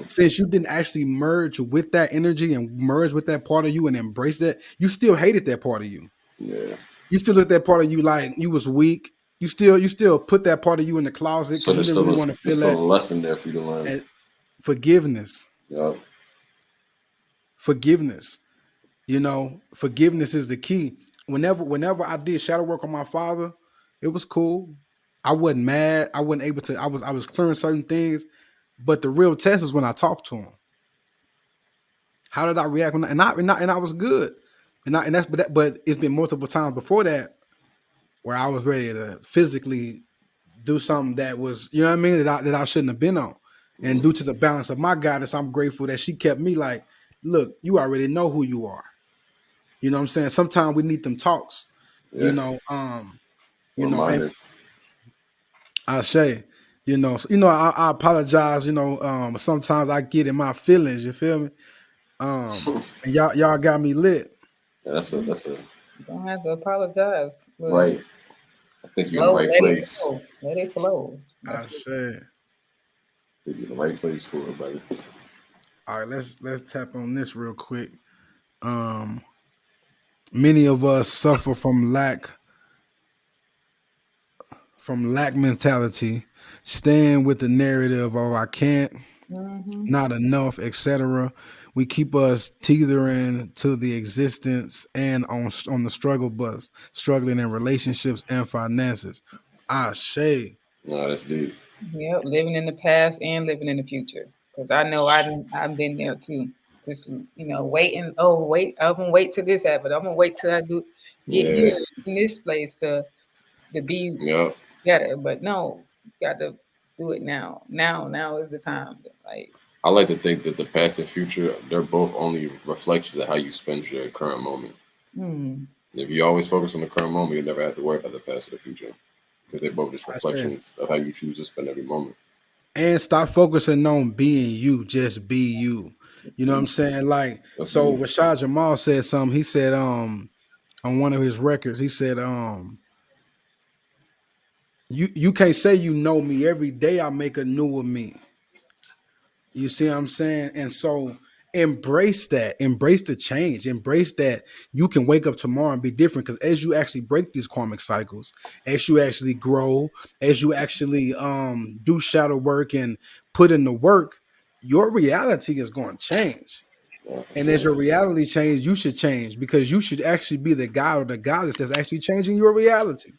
Speaker 3: Since you didn't actually merge with that energy and merge with that part of you and embrace that, you still hated that part of you.
Speaker 4: Yeah.
Speaker 3: You still looked at that part of you like you was weak. You still put that part of you in the closet
Speaker 4: So
Speaker 3: because you didn't really want to
Speaker 4: there's
Speaker 3: feel
Speaker 4: still a
Speaker 3: that.
Speaker 4: lesson there for you to learn.
Speaker 3: And forgiveness,
Speaker 4: Yeah.
Speaker 3: forgiveness. Forgiveness is the key. Whenever I did shadow work on my father, it was cool. I wasn't mad. I wasn't able to. I was clearing certain things, but the real test is when I talked to him. How did I react when I was good, but it's been multiple times before that where I was ready to physically do something that was, you know what I mean, that I shouldn't have been on. And due to the balance of my goddess, I'm grateful that she kept me like, look, you already know who you are. You know what I'm saying? Sometimes we need them talks. You
Speaker 4: Yeah.
Speaker 3: know, and
Speaker 4: Reminder.
Speaker 3: I say, I apologize. Sometimes I get in my feelings. You feel me? And y'all got me lit.
Speaker 4: Yeah, that's a
Speaker 5: You don't have to apologize. Look,
Speaker 4: right. I think you're in the
Speaker 5: flow,
Speaker 4: right
Speaker 5: let it
Speaker 4: place.
Speaker 5: flow. Let it flow.
Speaker 3: I
Speaker 5: That's what,
Speaker 3: say.
Speaker 4: I think you're in the right place for it, buddy.
Speaker 3: All right, let's tap on this real quick. Um, Many of us suffer from lack mentality, staying with the narrative of I can't, not enough, etc. We keep us teetering to the existence and on the struggle bus, struggling in relationships and finances. I say,
Speaker 4: No, that's deep.
Speaker 5: yep, living in the past and living in the future. Because I know I've been there too. Just waiting. Oh, wait, I'm gonna wait till this happens. I'm gonna wait till I get
Speaker 4: Yeah.
Speaker 5: here in this place to be
Speaker 4: Yep.
Speaker 5: better. But no, you got to do it now. Now is the time. Like,
Speaker 4: I like to think that the past and future, they're both only reflections of how you spend your current moment.
Speaker 5: hmm,
Speaker 4: If you always focus on the current moment, you never have to worry about the past or the future because they're both just
Speaker 3: I say,
Speaker 4: reflections of how you choose to spend every moment.
Speaker 3: and stop focusing on being you. Just be you. You know what I'm saying? Like,
Speaker 4: That's
Speaker 3: so
Speaker 4: deep.
Speaker 3: Rashad Jamal said something. He said, on one of his records, he said, you can't say you know me. Every day I make a newer me. You see what I'm saying? And so embrace that, embrace the change, embrace that you can wake up tomorrow and be different. Because as you actually break these karmic cycles, as you actually grow, as you actually do shadow work and put in the work, your reality is going to change.
Speaker 4: Yeah, for
Speaker 3: And as
Speaker 4: sure.
Speaker 3: your reality change, you should change, because you should actually be the guy or the goddess that's actually changing your reality.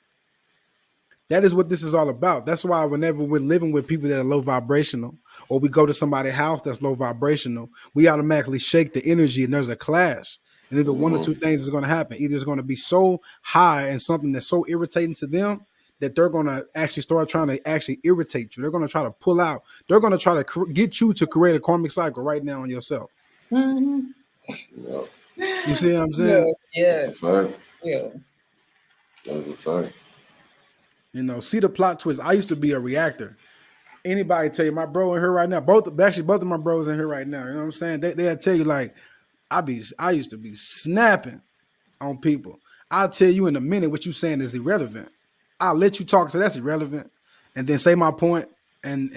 Speaker 3: That is what this is all about. That's why whenever we're living with people that are low vibrational, or we go to somebody's house that's low vibrational, we automatically shake the energy and there's a clash. And either one or
Speaker 4: Hmm.
Speaker 3: two things is going to happen. Either it's going to be so high and something that's so irritating to them that they're going to actually start trying to actually irritate you. They're going to try to pull out. They're going to try to get you to create a karmic cycle right now on yourself.
Speaker 5: hmm,
Speaker 4: Yep.
Speaker 3: You see what I'm saying?
Speaker 5: yeah,
Speaker 4: That's
Speaker 5: yeah,
Speaker 4: a fact.
Speaker 5: yeah.
Speaker 4: That's a fact.
Speaker 3: See the plot twist. I used to be a reactor. Anybody tell you, my bro in here right now, both of my bros in here right now. You know what I'm saying? They'll tell you like I used to be snapping on people. I'll tell you in a minute what you saying is irrelevant. I'll let you talk, so that's irrelevant, and then say my point, and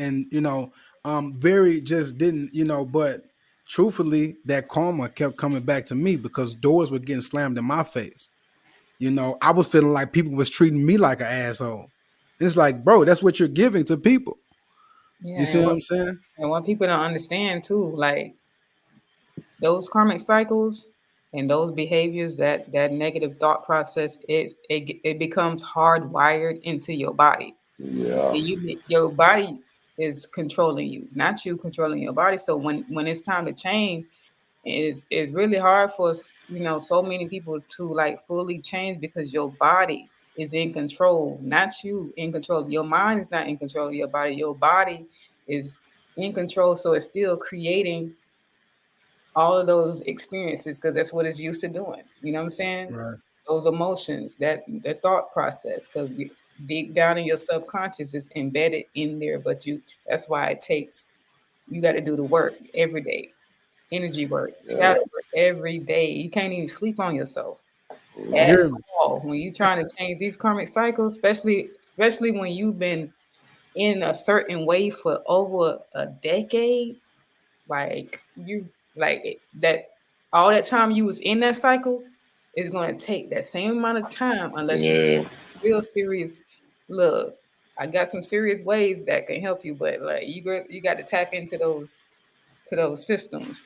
Speaker 3: very just didn't, but truthfully, that karma kept coming back to me because doors were getting slammed in my face. I was feeling like people was treating me like an asshole. It's like, bro, that's what you're giving to people.
Speaker 5: Yeah,
Speaker 3: You see what I'm saying?
Speaker 5: and what people don't understand too, like those karmic cycles and those behaviors, that negative thought process, it becomes hardwired into your body.
Speaker 4: Yeah.
Speaker 5: Your body is controlling you, not you controlling your body. So when it's time to change, it's really hard for so many people to like fully change because your body is in control, not you in control. Your mind is not in control of your body. Your body is in control, so it's still creating all of those experiences because that's what it's used to doing. You know what I'm saying?
Speaker 3: Right.
Speaker 5: Those emotions, that the thought process, because deep down in your subconscious is embedded in there. But that's why you got to do the work every day, energy work,
Speaker 4: Yeah.
Speaker 5: shadow work every day. You can't even sleep on yourself
Speaker 3: You
Speaker 5: at
Speaker 3: hear me?
Speaker 5: all when you're trying to change these karmic cycles, especially when you've been in a certain way for over a decade. Like you that all that time you was in that cycle is going to take that same amount of time unless you
Speaker 4: Yeah.
Speaker 5: real serious. Look, I got some serious ways that can help you, but like you got to tap into those systems.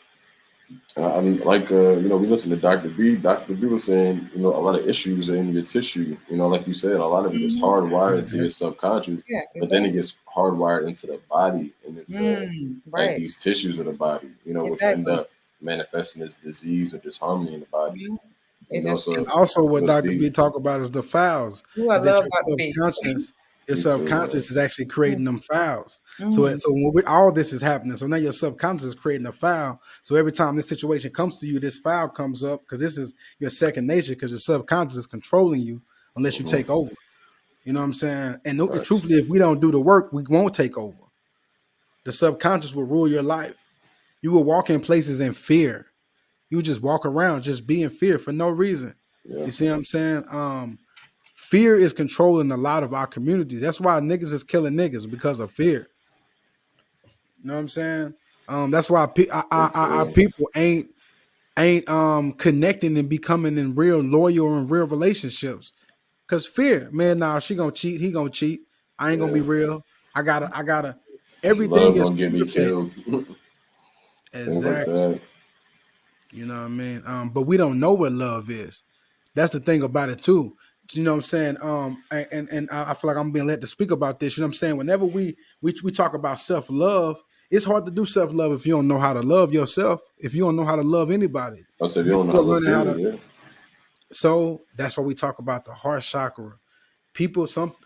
Speaker 4: I mean, like we listen to Dr. B. Dr. B was saying, a lot of issues are in your tissue. Like you said, a lot of it is
Speaker 5: Mhm.
Speaker 4: hardwired into your subconscious,
Speaker 5: Yeah,
Speaker 4: but then it
Speaker 5: exactly.
Speaker 4: gets hardwired into the body and into like
Speaker 5: Right,
Speaker 4: these tissues of the body, which end
Speaker 5: exactly.
Speaker 4: up manifesting as disease or disharmony in the body.
Speaker 5: Mhm. It just
Speaker 3: And
Speaker 4: So
Speaker 3: also,
Speaker 4: it
Speaker 3: what
Speaker 4: was
Speaker 3: Dr. B
Speaker 4: deep.
Speaker 3: talk about is the fouls.
Speaker 5: ooh, I
Speaker 3: Is that
Speaker 5: love Dr.
Speaker 3: your
Speaker 5: B.
Speaker 3: subconscious, your
Speaker 4: Me too, man.
Speaker 3: subconscious is actually creating them fouls. So,
Speaker 5: Mhm.
Speaker 3: so when all this is happening, so now your subconscious is creating a foul. So every time this situation comes to you, this foul comes up because this is your second nature because your subconscious is controlling you unless you
Speaker 4: Hmm.
Speaker 3: take over. You know what I'm saying? And
Speaker 4: Right.
Speaker 3: truthfully, if we don't do the work, we won't take over. The subconscious will rule your life. You will walk in places in fear. You just walk around just be in fear for no reason.
Speaker 4: Yeah.
Speaker 3: You see what I'm saying? Fear is controlling a lot of our communities. That's why niggas is killing niggas because of fear. You know what I'm saying? That's why our
Speaker 4: Okay.
Speaker 3: people ain't connecting and becoming in real loyal and real relationships. Cause fear, man, nah, she gonna cheat, he gonna cheat. I ain't gonna be
Speaker 4: Yeah.
Speaker 3: real. I gotta. Everything
Speaker 4: Love
Speaker 3: is
Speaker 4: gonna get me
Speaker 3: fear based.
Speaker 4: killed. Things like
Speaker 3: Exactly.
Speaker 4: that.
Speaker 3: You know what I mean? But we don't know what love is. That's the thing about it too. You know what I'm saying? And I feel like I'm being led to speak about this. You know what I'm saying? Whenever we talk about self love, it's hard to do self love if you don't know how to love yourself. If you don't know how to love anybody,
Speaker 4: I said, you
Speaker 3: you
Speaker 4: don't know how
Speaker 3: still
Speaker 4: to look,
Speaker 3: learning how to.
Speaker 4: period. Yeah.
Speaker 3: So that's why we talk about the heart chakra. I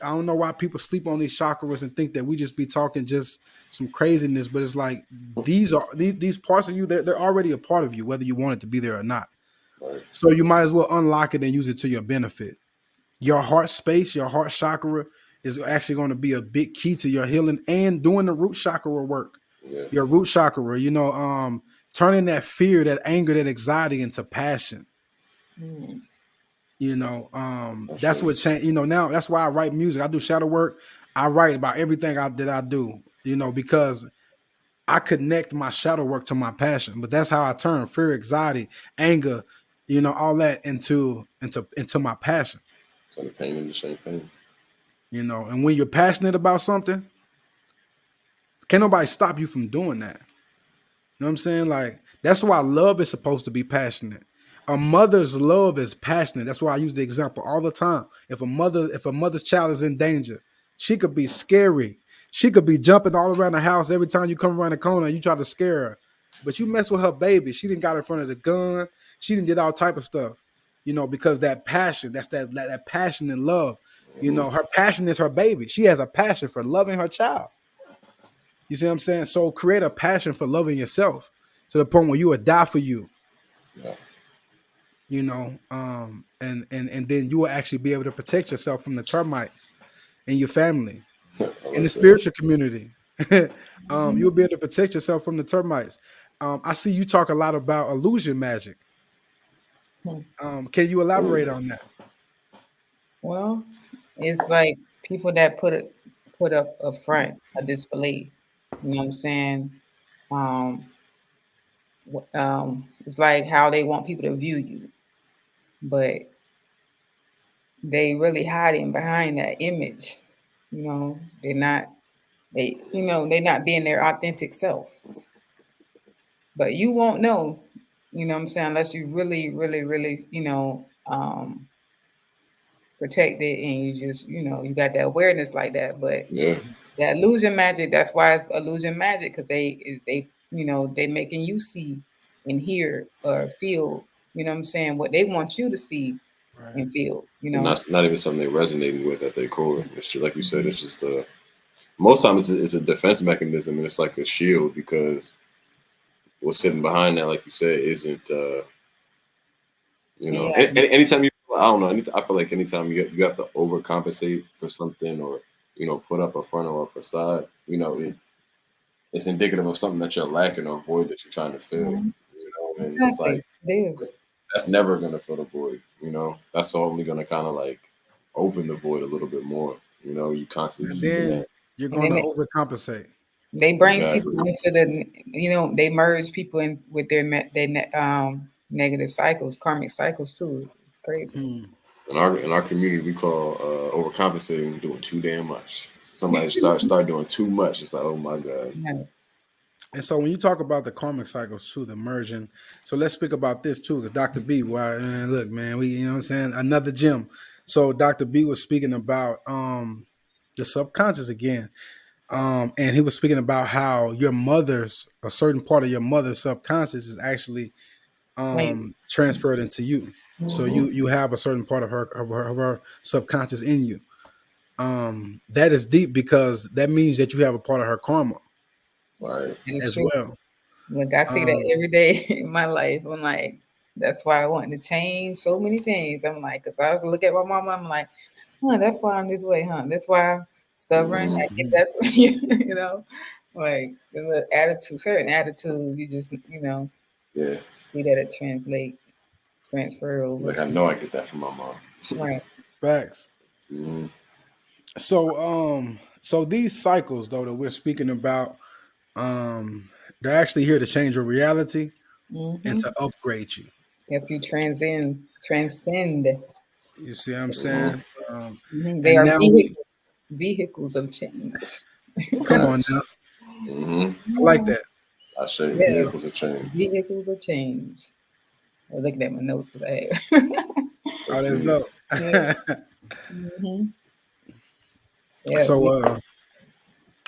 Speaker 3: don't know why people sleep on these chakras and think that we just be talking just some craziness, but it's like these parts of you, they're already a part of you, whether you want it to be there or not.
Speaker 4: Right.
Speaker 3: So you might as well unlock it and use it to your benefit. Your heart space, your heart chakra is actually going to be a big key to your healing and doing the root chakra work.
Speaker 4: Yeah.
Speaker 3: Your root chakra, turning that fear, that anger, that anxiety into passion.
Speaker 5: Mm.
Speaker 4: That's
Speaker 3: That's
Speaker 4: true.
Speaker 3: what changed. Now that's why I write music. I do shadow work. I write about everything that I do. Because I connect my shadow work to my passion. But that's how I turn fear, anxiety, anger, all that into my passion.
Speaker 4: So the pain and the same pain.
Speaker 3: And when you're passionate about something, can't nobody stop you from doing that. You know what I'm saying? Like, that's why love is supposed to be passionate. A mother's love is passionate. That's why I use the example all the time. If a mother's child is in danger, she could be scary. She could be jumping all around the house every time you come around the corner and you try to scare her. But you mess with her baby. She didn't got in front of the gun. She didn't did all type of stuff. Because that passion, that's that passion and love.
Speaker 4: Hmm.
Speaker 3: Her passion is her baby. She has a passion for loving her child. You see what I'm saying? So create a passion for loving yourself to the point where you would die for you,
Speaker 4: Yeah.
Speaker 3: and then you will actually be able to protect yourself from the termites and your family
Speaker 4: I
Speaker 3: and the
Speaker 4: like that.
Speaker 3: spiritual community.
Speaker 5: Mhm.
Speaker 3: You'll be able to protect yourself from the termites. I see you talk a lot about illusion magic.
Speaker 5: Hmm.
Speaker 3: Can you elaborate on that?
Speaker 5: Well, it's like people that put up a front, a display. You know what I'm saying? Um, it's like how they want people to view you, but they really hiding behind that image. You know, they're not being their authentic self. But you won't know, you know what I'm saying, unless you really, really, really, protect it and you just, you got that awareness like that. But
Speaker 4: Yeah.
Speaker 5: that illusion magic, that's why it's illusion magic, because they making you see and hear or feel, you know what I'm saying, what they want you to see
Speaker 3: Right.
Speaker 5: and feel,
Speaker 4: And not even something they're resonating with at their core. It's just like you said. It's just most times it's a defense mechanism, and it's like a shield because what's sitting behind that, like you said, isn't
Speaker 5: Yeah.
Speaker 4: anytime you, I don't know. I feel like anytime you have to overcompensate for something, or put up a front or a facade, it's indicative of something that you're lacking or void that you're trying to fill.
Speaker 5: Mhm.
Speaker 4: And it's
Speaker 5: Exactly.
Speaker 4: like
Speaker 5: It is.
Speaker 4: that's never gonna fill the void. That's only gonna kind of like open the void a little bit more. You constantly
Speaker 3: And
Speaker 4: seeking
Speaker 3: then
Speaker 4: that.
Speaker 3: you're
Speaker 5: And
Speaker 3: going
Speaker 5: then
Speaker 3: to overcompensate.
Speaker 5: they bring
Speaker 4: Exactly.
Speaker 5: people into they merge people in with negative cycles, karmic cycles too. It's crazy.
Speaker 3: Hmm.
Speaker 4: In our community, we call overcompensating doing too damn much. Somebody start doing too much. It's like, oh my god.
Speaker 5: Yeah.
Speaker 3: And so when you talk about the karmic cycles too, the merging, so let's speak about this too, because Dr. B, why look, man, we you know what I'm saying, another gem. So Dr. B was speaking about the subconscious again. And he was speaking about how a certain part of your mother's subconscious is actually
Speaker 5: Like,
Speaker 3: transferred into you. So
Speaker 5: mhm.
Speaker 3: you have a certain part of her subconscious in you. That is deep because that means that you have a part of her karma
Speaker 4: Right.
Speaker 5: It is
Speaker 3: as
Speaker 5: true.
Speaker 3: well.
Speaker 5: Look, I see that
Speaker 3: Um,
Speaker 5: every day in my life. I'm like, that's why I want to change so many things. I'm like, because I was look at my mama, I'm like, that's why I'm this way, huh? That's why I'm stubborn. I get
Speaker 4: Hmm.
Speaker 5: that from you, like the attitude, certain attitudes, you just,
Speaker 4: Yeah.
Speaker 5: see that it transfer over
Speaker 4: Like I
Speaker 5: to
Speaker 4: know I get that from my mom.
Speaker 5: right.
Speaker 3: Facts.
Speaker 4: Hmm.
Speaker 3: So these cycles though that we're speaking about, um, they're actually here to change your reality and
Speaker 5: Hmm.
Speaker 3: to upgrade you.
Speaker 5: If you transcend,
Speaker 3: You see what I'm
Speaker 4: Hmm.
Speaker 3: saying? Um,
Speaker 5: they
Speaker 3: and
Speaker 5: are
Speaker 3: now we
Speaker 5: vehicles of change.
Speaker 3: come on
Speaker 4: Facts.
Speaker 3: now.
Speaker 4: Hmm.
Speaker 3: I like that.
Speaker 4: I say
Speaker 5: Yeah,
Speaker 4: vehicles of change.
Speaker 5: vehicles of change. I was looking at my notes because I have.
Speaker 3: Oh,
Speaker 4: That's
Speaker 3: that's
Speaker 4: deep.
Speaker 3: dope.
Speaker 5: Yeah. Hmm. Yeah.
Speaker 3: so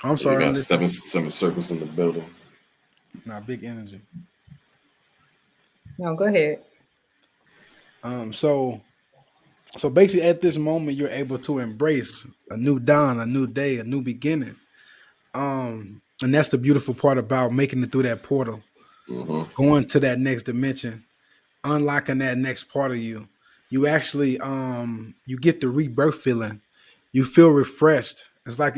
Speaker 3: I'm
Speaker 4: You
Speaker 3: sorry, I'm
Speaker 4: got
Speaker 3: listening.
Speaker 4: seven circles in the building.
Speaker 3: Nah, big energy.
Speaker 5: No, go ahead.
Speaker 3: Um, so so basically at this moment you're able to embrace a new dawn, a new day, a new beginning. And that's the beautiful part about making it through that portal,
Speaker 4: Hmm.
Speaker 3: going to that next dimension, unlocking that next part of you. You actually you get the rebirth feeling. You feel refreshed. It's like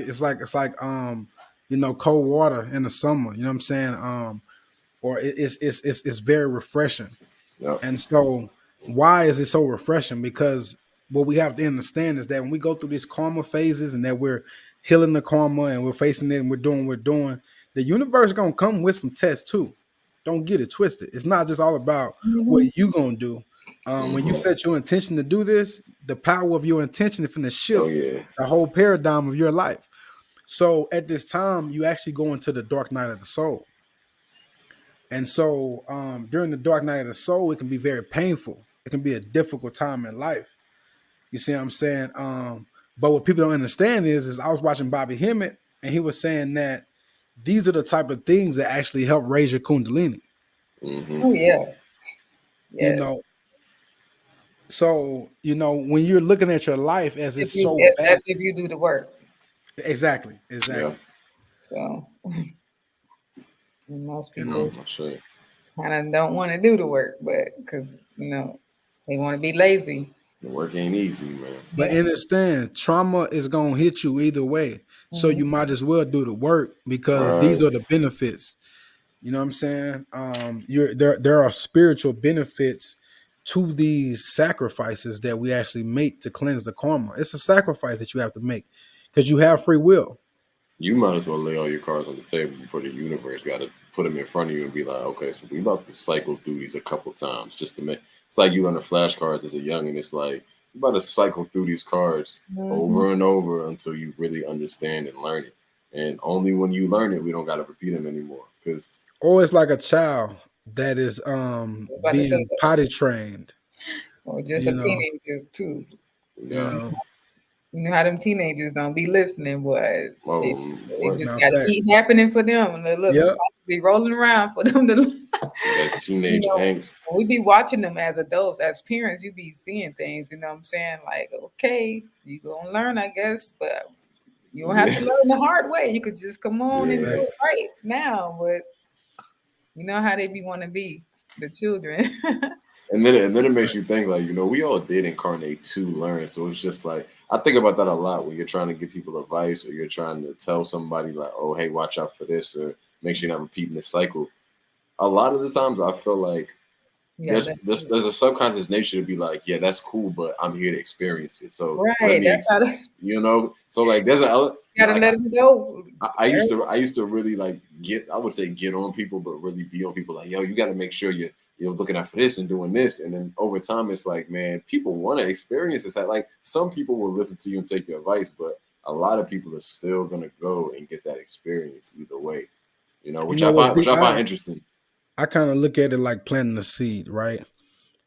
Speaker 3: cold water in the summer, you know what I'm saying? Or it's very refreshing.
Speaker 4: Yep.
Speaker 3: And so, why is it so refreshing? Because what we have to understand is that when we go through these karma phases and that we're healing the karma and we're facing it and we're doing what we're doing, the universe gonna come with some tests too. Don't get it twisted. It's not just all about what
Speaker 5: Hmm.
Speaker 3: you gonna do. When you
Speaker 4: Hmm.
Speaker 3: set your intention to do this, the power of your intention is going to
Speaker 4: Oh
Speaker 3: shift
Speaker 4: yeah.
Speaker 3: the whole paradigm of your life. So at this time, you actually go into the dark night of the soul. And so during the dark night of the soul, it can be very painful. It can be a difficult time in life. You see what I'm saying? But what people don't understand is I was watching Bobby Hemmett, and he was saying that these are the type of things that actually help raise your kundalini.
Speaker 4: Hmm.
Speaker 5: Oh yeah,
Speaker 3: You
Speaker 5: yes.
Speaker 3: know, so when you're looking at your life as
Speaker 5: If
Speaker 3: it's
Speaker 5: you
Speaker 3: so
Speaker 5: if,
Speaker 3: bad,
Speaker 5: that's if you do the work.
Speaker 3: exactly,
Speaker 4: Yeah.
Speaker 3: exactly.
Speaker 5: So and most
Speaker 3: You
Speaker 5: people
Speaker 4: I say.
Speaker 5: kind of don't want to do the work, but because they want to be lazy.
Speaker 4: The work ain't easy, man.
Speaker 3: But understand, trauma is gonna hit you either way. So
Speaker 5: Mhm.
Speaker 3: you might as well do the work because these
Speaker 4: Right.
Speaker 3: are the benefits. You know what I'm saying? You're there are spiritual benefits to these sacrifices that we actually make to cleanse the karma. It's a sacrifice that you have to make because you have free will.
Speaker 4: You might as well lay all your cards on the table before the universe got to put them in front of you and be like, okay, so we about to cycle through these a couple times just to make. It's like you learn the flashcards as a young, and it's like you about to cycle through these cards
Speaker 5: Mhm.
Speaker 4: over and over until you really understand and learn it. And only when you learn it, we don't got to repeat them anymore. Because
Speaker 3: Or it's like a child that is
Speaker 5: I was about to say
Speaker 3: being
Speaker 5: that.
Speaker 3: potty trained.
Speaker 5: Or just a
Speaker 3: You know,
Speaker 5: teenager too.
Speaker 3: you
Speaker 4: yeah,
Speaker 3: know.
Speaker 5: You know how them teenagers don't be listening, boy.
Speaker 4: oh,
Speaker 5: They
Speaker 4: what
Speaker 5: just
Speaker 3: Now
Speaker 5: got to
Speaker 3: facts.
Speaker 5: keep happening for them. And look, them
Speaker 3: Yep.
Speaker 5: clocks be rolling around for them to,
Speaker 4: that
Speaker 5: you
Speaker 4: teenage
Speaker 5: know,
Speaker 4: angst?
Speaker 5: we be watching them as adults, as parents. You be seeing things, you know what I'm saying? Like, okay, you gonna learn, I guess, but you don't have to
Speaker 4: Yeah,
Speaker 5: learn the hard way. You could just come on and do
Speaker 4: yeah.
Speaker 3: Exactly.
Speaker 5: it right now. But you know how they be want to be, the children.
Speaker 4: And then it makes you think like, we all did incarnate to learn. So it's just like I think about that a lot when you're trying to give people advice or you're trying to tell somebody like, oh hey, watch out for this or make sure you're not repeating this cycle. A lot of the times I feel like
Speaker 5: Yeah,
Speaker 4: there's
Speaker 5: that's
Speaker 4: there's, there's a subconscious nature to be like, yeah, that's cool, but I'm here to experience it. So let
Speaker 5: right.
Speaker 4: me
Speaker 5: That's how
Speaker 4: so like there's
Speaker 5: you gotta
Speaker 4: like
Speaker 5: let them go.
Speaker 4: I used to really like I would say get on people, but really be on people like, yo, you got to make sure you're looking out for this and doing this, and then over time it's like, man, people want to experience this. Like some people will listen to you and take your advice, but a lot of people are still gonna go and get that experience either way,
Speaker 3: You
Speaker 4: which
Speaker 3: know
Speaker 4: I
Speaker 3: what's
Speaker 4: find
Speaker 3: deep? I,
Speaker 4: interesting.
Speaker 3: I kind of look at it like planting a seed, right?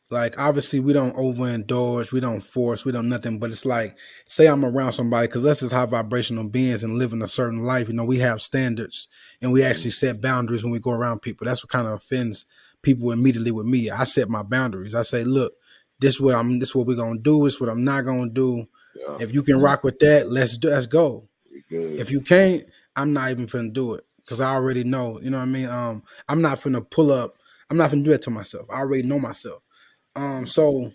Speaker 3: Like obviously we don't overindulge, we don't force, we don't nothing. But it's like, say I'm around somebody because us is high vibrational beings and living a certain life. We have standards and we
Speaker 4: Mm,
Speaker 3: actually set boundaries when we go around people. That's what kind of offends people immediately with me. I set my boundaries. I say, look, this what we're gonna do, this what I'm not gonna do.
Speaker 4: yeah,
Speaker 3: If you can rock with that, let's go.
Speaker 4: we good.
Speaker 3: If you can't, I'm not even finna do it. Cause I already know, you know what I mean? I'm not finna pull up, I'm not finna do it to myself. I already know myself. So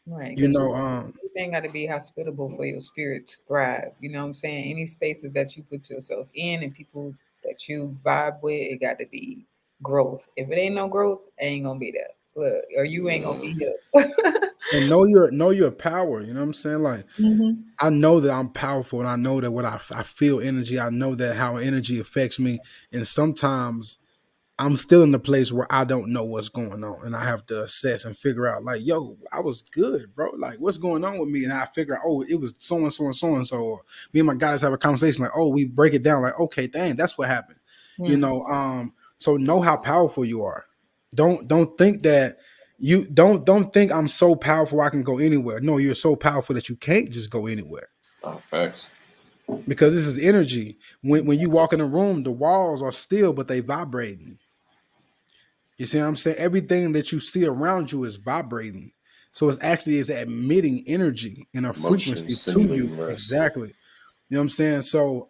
Speaker 5: Right,
Speaker 3: you
Speaker 5: because
Speaker 3: know,
Speaker 5: everything got to be hospitable for your spirit to thrive. You know what I'm saying? Any spaces that you put yourself in and people that you vibe with, it got to be growth. If it ain't no growth, it ain't gonna be there. Look, or you ain't gonna
Speaker 4: Mm,
Speaker 5: be here.
Speaker 3: and know your power. You know what I'm saying? Like
Speaker 5: Hmm.
Speaker 3: I know that I'm powerful, and I know that what I feel energy. I know that how energy affects me, and sometimes I'm still in the place where I don't know what's going on, and I have to assess and figure out, like, yo, I was good, bro. Like, what's going on with me? And I figure out, oh, it was so and so and so and so. Or me and my guys have a conversation, like, oh, we break it down, like, okay, dang, that's what happened. You
Speaker 5: Hmm.
Speaker 3: know, so know how powerful you are. Don't think that don't think I'm so powerful I can go anywhere. No, you're so powerful that you can't just go anywhere
Speaker 4: facts.
Speaker 3: because this is energy. When you walk in a room, the walls are still, but they vibrating. You see what I'm saying? Everything that you see around you is vibrating. So it's actually is emitting energy and a
Speaker 4: Motion
Speaker 3: frequency to you.
Speaker 4: simulating rest.
Speaker 3: Exactly. You know what I'm saying? So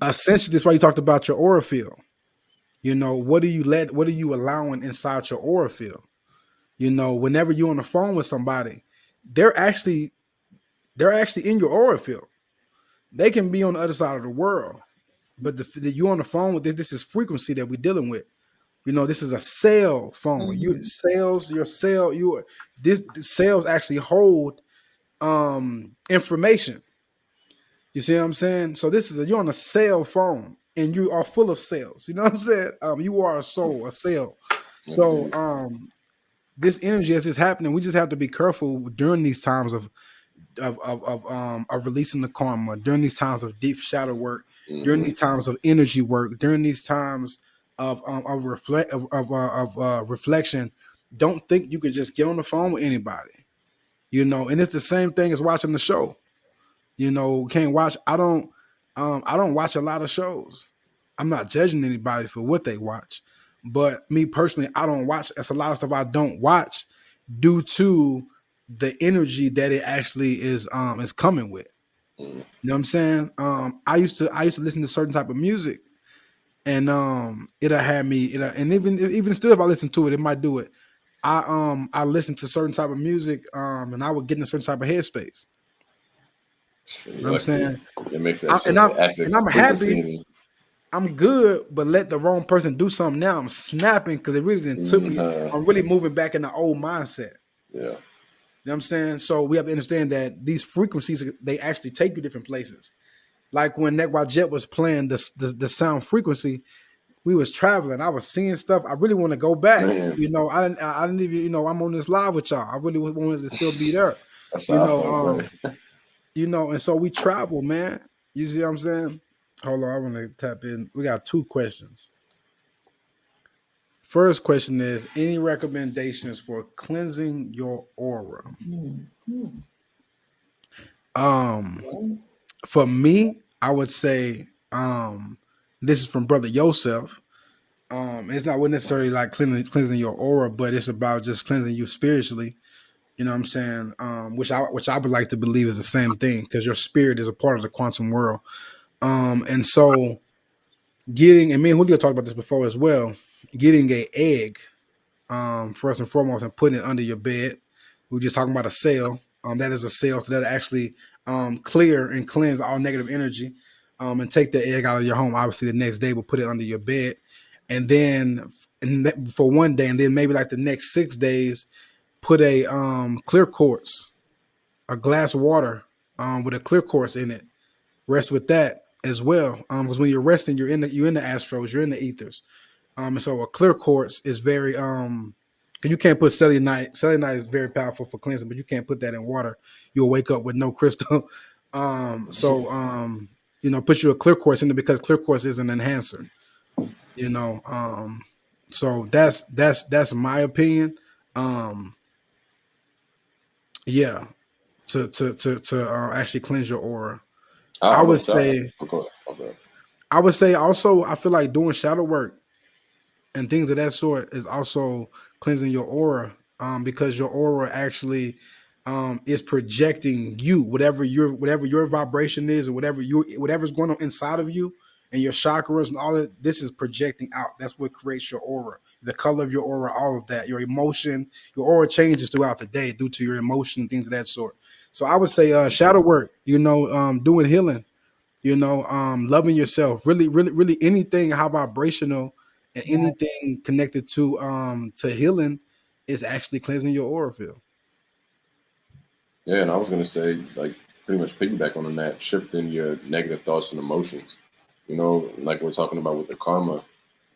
Speaker 3: essentially that's why you talked about your aura field. What are you allowing inside your aura field? Whenever you're on the phone with somebody, they're actually they're actually in your aura field. They can be on the other side of the world, but you on the phone with this is frequency that we're dealing with. This is a cell phone. You
Speaker 5: Hmm.
Speaker 3: cells, your cell, the cells actually hold information. You see what I'm saying? So you're on a cell phone and you are full of cells. You know what I'm saying? You are a soul, a cell. So
Speaker 4: Indeed.
Speaker 3: this energy as it's happening, we just have to be careful during these times of releasing the karma, during these times of deep shadow work, during
Speaker 4: Hmm.
Speaker 3: these times of energy work, during these times of reflection. Don't think you can just get on the phone with anybody. And it's the same thing as watching the show. Can't watch. I don't watch a lot of shows. I'm not judging anybody for what they watch, but me personally, I don't watch. That's a lot of stuff I don't watch due to the energy that it actually is coming with.
Speaker 4: Mm,
Speaker 3: You know what I'm saying? I used to listen to certain type of music, and it'll have me. And even still, if I listen to it, it might do it. I listen to certain type of music, and I would get in a certain type of headspace. You know what I'm
Speaker 4: Like
Speaker 3: saying?
Speaker 4: it makes that
Speaker 3: I,
Speaker 4: shit the active
Speaker 3: I'm
Speaker 4: frequency
Speaker 3: happy,
Speaker 4: and
Speaker 3: I'm good, but let the wrong person do something. Now I'm snapping because it really didn't took me. I'm really moving back in the old mindset.
Speaker 4: yeah.
Speaker 3: You know what I'm saying? So we have to understand that these frequencies, they actually take you different places. Like when Nekwa Jet was playing the sound frequency, we was traveling. I was seeing stuff. I really want to go back.
Speaker 4: Man,
Speaker 3: You know, I didn't even, I'm on this live with y'all. I really wanted to still be there.
Speaker 4: that's
Speaker 3: You
Speaker 4: how I
Speaker 3: know,
Speaker 4: felt, man.
Speaker 3: and so we travel, man. You see what I'm saying? Hold on, I want to tap in. We got 2 questions. First question is, any recommendations for cleansing your aura? For me, I would say, this is from Brother Yosef. It's not necessarily like cleansing your aura, but it's about just cleansing you spiritually. You know what I'm saying? Which I would like to believe is the same thing, because your spirit is a part of the quantum world. And so and me and Julio talked about this before as well, getting a egg, first and foremost, and putting it under your bed. We were just talking about a cell. That is a cell, so that actually clear and cleanse all negative energy, and take the egg out of your home. Obviously, the next day we'll put it under your bed, and then for one day, and then maybe like the next 6 days, put a clear quartz, a glass of water, with a clear quartz in it. Rest with that as well, because when you're resting, you're in the astros, you're in the ethers. And so a clear quartz is very because you can't put selenite. Selenite is very powerful for cleansing, but you can't put that in water. You'll wake up with no crystal. Put you a clear quartz in it, because clear quartz is an enhancer. You know, so that's my opinion. Yeah, to actually cleanse your aura. I
Speaker 4: I'm
Speaker 3: would
Speaker 4: a sorry.
Speaker 3: say
Speaker 4: Okay.
Speaker 3: also, I feel like doing shadow work and things of that sort is also cleansing your aura, because your aura actually is projecting you, whatever your vibration is, or whatever's going on inside of you, and your chakras and all that. This is projecting out. That's what creates your aura, the color of your aura, all of that. Your emotion, your aura changes throughout the day due to your emotion and things of that sort. So I would say shadow work, doing healing, loving yourself, really anything high vibrational and anything connected to healing is actually cleansing your aura field.
Speaker 4: Yeah, and I was gonna say, like, pretty much piggyback on that, shifting your negative thoughts and emotions. Like we're talking about with the karma,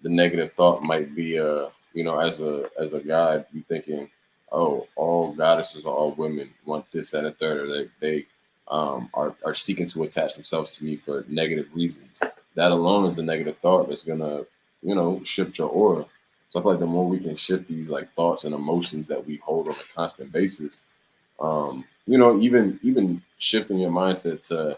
Speaker 4: the negative thought might be, as a guy, be thinking, oh, all goddesses or all women want this, that, and a third, or they are seeking to attach themselves to me for negative reasons. That alone is a negative thought that's gonna, shift your aura. So I feel like the more we can shift these like thoughts and emotions that we hold on a constant basis, even shifting your mindset to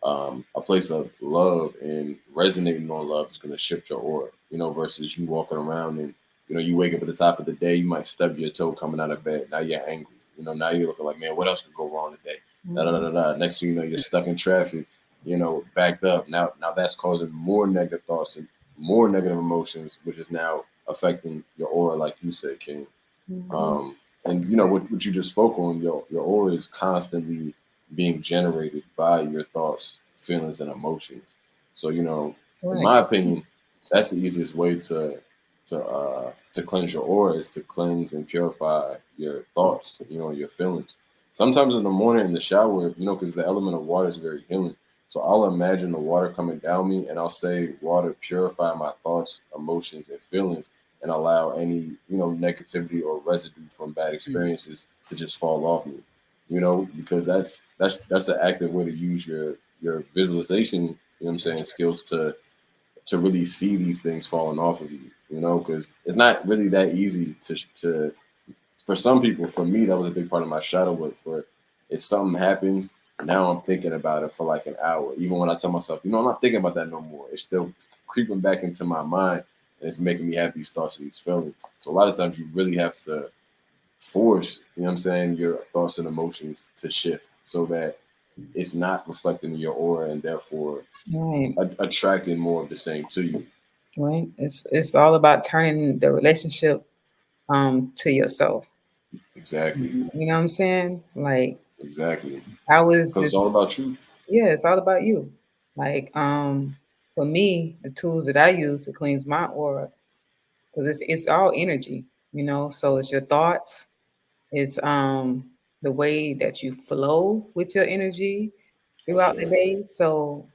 Speaker 4: a place of love and resonating on love is going to shift your aura, versus you walking around and, you wake up at the top of the day, you might stub your toe coming out of bed. Now you're angry. Now you're looking like, man, what else could go wrong today? Da, da, da, da. Next thing you know, you're stuck in traffic, backed up. Now that's causing more negative thoughts and more negative emotions, which is now affecting your aura, like you said, King. And what you just spoke on, your aura is constantly being generated by your thoughts, feelings, and emotions. So, in my opinion, that's the easiest way to cleanse your aura, is to cleanse and purify your thoughts, your feelings. Sometimes in the morning in the shower, because the element of water is very healing. So I'll imagine the water coming down me, and I'll say, water, purify my thoughts, emotions, and feelings, and allow any, negativity or residue from bad experiences to just fall off me. Because that's an active way to use your visualization, what I'm saying, skills to really see these things falling off of you, because it's not really that easy to for some people. For me, that was a big part of my shadow work. For if something happens, now I'm thinking about it for like an hour. Even when I tell myself, I'm not thinking about that no more. It's creeping back into my mind, and it's making me have these thoughts and these feelings. So a lot of times you really have to force, what I'm saying, your thoughts and emotions to shift so that it's not reflecting in your aura, and therefore attracting more of the same to you.
Speaker 5: Right. It's all about turning the relationship to yourself.
Speaker 4: Exactly.
Speaker 5: You know what I'm saying? Like
Speaker 4: Exactly.
Speaker 5: I was
Speaker 4: Because it's
Speaker 5: just
Speaker 4: all about you.
Speaker 5: yeah, it's all about you. Like for me, the tools that I use to cleanse my aura, because it's all energy, you know. So it's your thoughts, it's the way that you flow with your energy
Speaker 4: That's
Speaker 5: throughout the
Speaker 4: right.
Speaker 5: day. So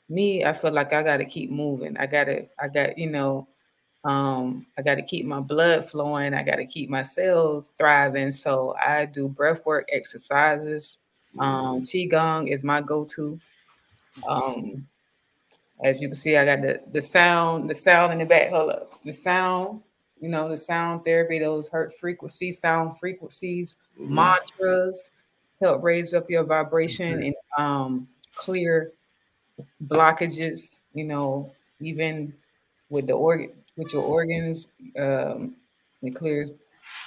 Speaker 5: me, I feel like I gotta keep moving. I got to keep my blood flowing. I got to keep my cells thriving. So I do breath work exercises. Qigong is my go-to. Um, as you can see, I got the sound in the back. Hold up, the sound. You know, the sound therapy, those sound frequencies,
Speaker 4: Mm-hmm.
Speaker 5: mantras help raise up your vibration and clear blockages, you know, even with with your organs, it clears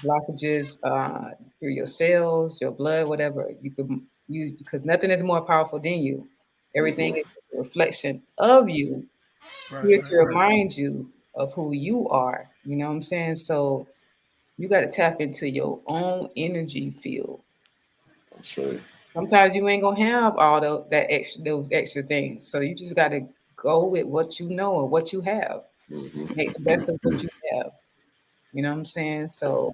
Speaker 5: blockages through your cells, your blood, whatever. Because nothing is more powerful than you. Everything
Speaker 4: Mm-hmm.
Speaker 5: is a reflection of you,
Speaker 3: Right,
Speaker 5: here to
Speaker 3: right, right.
Speaker 5: remind you of who you are. You know what I'm saying? So you got to tap into your own energy field.
Speaker 4: That's right.
Speaker 5: Sometimes you ain't gonna have all those extra things. So you just gotta go with what you know and what you have. Make the best of what you have. You know what I'm saying? So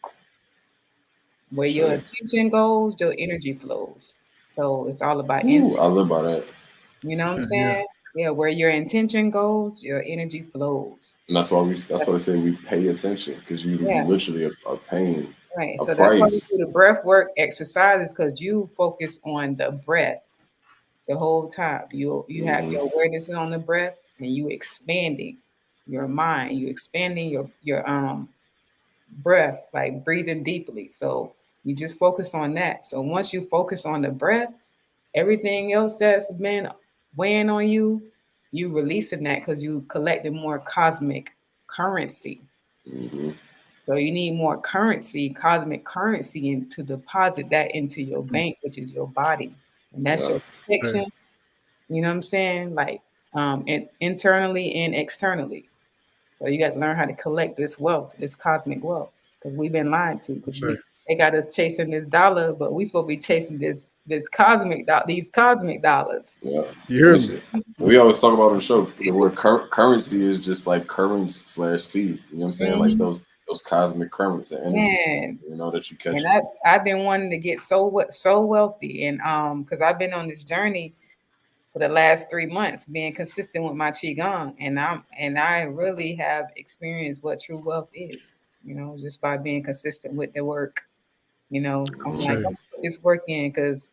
Speaker 5: where
Speaker 4: That's
Speaker 5: your
Speaker 4: right.
Speaker 5: attention goes, your energy flows. So it's all about
Speaker 4: Ooh, I live by that.
Speaker 5: you know what I'm
Speaker 3: Yeah,
Speaker 5: saying? Yeah, where your intention goes, your energy flows.
Speaker 4: And that's why they say we pay attention because you
Speaker 5: Yeah,
Speaker 4: literally are paying
Speaker 5: right.
Speaker 4: a
Speaker 5: So that's why we
Speaker 4: price.
Speaker 5: do the breath work exercises because you focus on the breath the whole time. You have
Speaker 4: Mm-hmm.
Speaker 5: your awareness on the breath and you expanding your mind. You expanding your breath, like breathing deeply. So you just focus on that. So once you focus on the breath, everything else that's been weighing on you, you releasing that because you collected more cosmic currency.
Speaker 4: Mm-hmm.
Speaker 5: So you need more currency, cosmic currency, and to deposit that into your bank, which is your body, and that's
Speaker 4: Yeah.
Speaker 5: your
Speaker 3: sure.
Speaker 5: protection. You know what I'm saying? Like internally and externally. So you got to learn how to collect this wealth, this cosmic wealth, because we've been lied to. Because
Speaker 3: Sure.
Speaker 5: they got us chasing this dollar, but we supposed to be chasing these cosmic dollars.
Speaker 3: You
Speaker 4: And
Speaker 3: hear
Speaker 4: it's,
Speaker 3: me?
Speaker 4: we always talk about on the show the word currency is just like currents slash seed. You know what I'm saying? Like
Speaker 5: Mhm.
Speaker 4: those cosmic currents of energy.
Speaker 5: Man,
Speaker 4: You know that you
Speaker 5: and
Speaker 4: catching.
Speaker 5: I've been wanting to get so wealthy, and because I've been on this journey for the last 3 months, being consistent with my qigong, and I really have experienced what true wealth is. You know, just by being consistent with the work. You know, I'm like,
Speaker 3: Sure.
Speaker 5: I'm put this work in because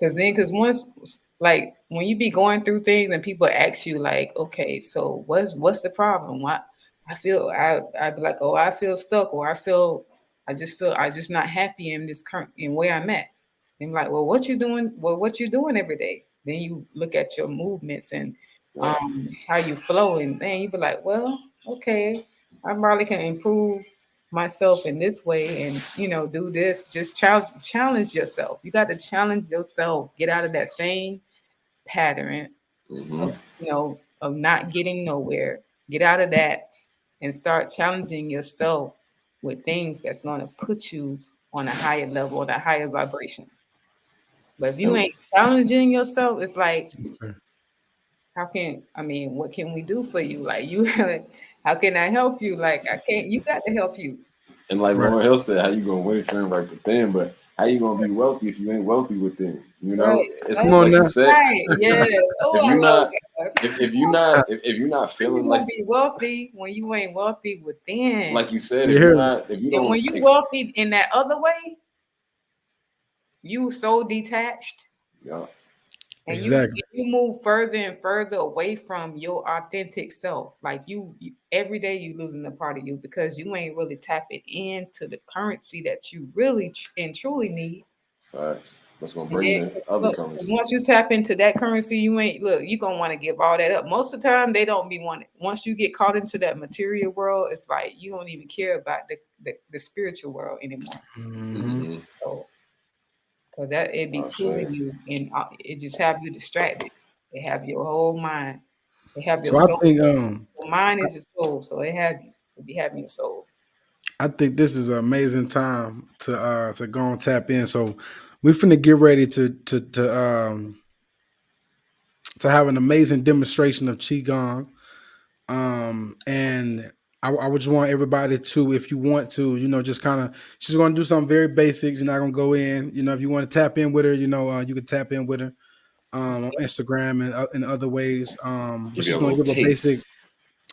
Speaker 5: once like when you be going through things and people ask you like, okay, so what's the problem? Why I'd be like, oh, I feel stuck, or I just not happy in this current in where I'm at. And like, well, what you doing? Well, what you doing every day? Then you look at your movements and
Speaker 4: Yeah.
Speaker 5: how you flow, and then you be like, well, okay, I probably can improve myself in this way and do this. Just challenge yourself. You got to challenge yourself, get out of that same pattern
Speaker 4: Mm-hmm.
Speaker 5: of not getting nowhere. Get out of that and start challenging yourself with things that's going to put you on a higher level, on a higher vibration. But if you
Speaker 4: And,
Speaker 5: ain't challenging yourself, it's like,
Speaker 3: Sure.
Speaker 5: what can we do for you? Like you how can I help you? Like I can't, you got to help you.
Speaker 4: and like
Speaker 3: Right.
Speaker 4: Lauren Hill said, how you gonna win from right within, but how you gonna be wealthy if you ain't wealthy within? You know,
Speaker 5: Right.
Speaker 4: it's
Speaker 3: Come
Speaker 5: That's
Speaker 3: on
Speaker 4: like you
Speaker 3: now.
Speaker 4: said,
Speaker 5: right. Yeah. Oh,
Speaker 4: if
Speaker 5: I
Speaker 4: you're
Speaker 5: love
Speaker 4: not
Speaker 5: that.
Speaker 4: if you're not
Speaker 5: How you
Speaker 4: feeling
Speaker 5: gonna be wealthy when you ain't wealthy within?
Speaker 4: like you said,
Speaker 3: You hear me?
Speaker 4: if you
Speaker 5: And
Speaker 4: don't
Speaker 5: when you wealthy in that other way, you so detached
Speaker 4: yeah,
Speaker 5: and you
Speaker 3: Exactly.
Speaker 5: you move further and further away from your authentic self. Like you every day you losing a part of you because you ain't really tapping into the currency that you really and truly need.
Speaker 4: facts. That's gonna
Speaker 5: And
Speaker 4: bring
Speaker 5: then
Speaker 4: you the other
Speaker 5: look, 'cause
Speaker 4: currency.
Speaker 5: once you tap into that currency, you gonna want to give all that up. Most of the time, they don't be wanting. Once you get caught into that material world, it's like you don't even care about the spiritual world anymore.
Speaker 3: Hmm.
Speaker 4: Mm-hmm.
Speaker 5: So, because that it be
Speaker 4: Oh
Speaker 5: pulling
Speaker 4: shit.
Speaker 5: you and it just have you distracted. They have your whole mind. They have your
Speaker 3: So I
Speaker 5: soul.
Speaker 3: think
Speaker 5: Your mind is your soul, so it be having your soul.
Speaker 3: I think this is an amazing time to go and tap in. So we finna get ready to have an amazing demonstration of qigong. And I would just want everybody to, if you want to, just kind of, she's going to do something very basic. She's not going to go in. If you want to tap in with her, you can tap in with her on Instagram and in other ways. But
Speaker 4: Give you
Speaker 3: she's
Speaker 4: a
Speaker 3: going
Speaker 4: little
Speaker 3: to give a basic.
Speaker 4: taste.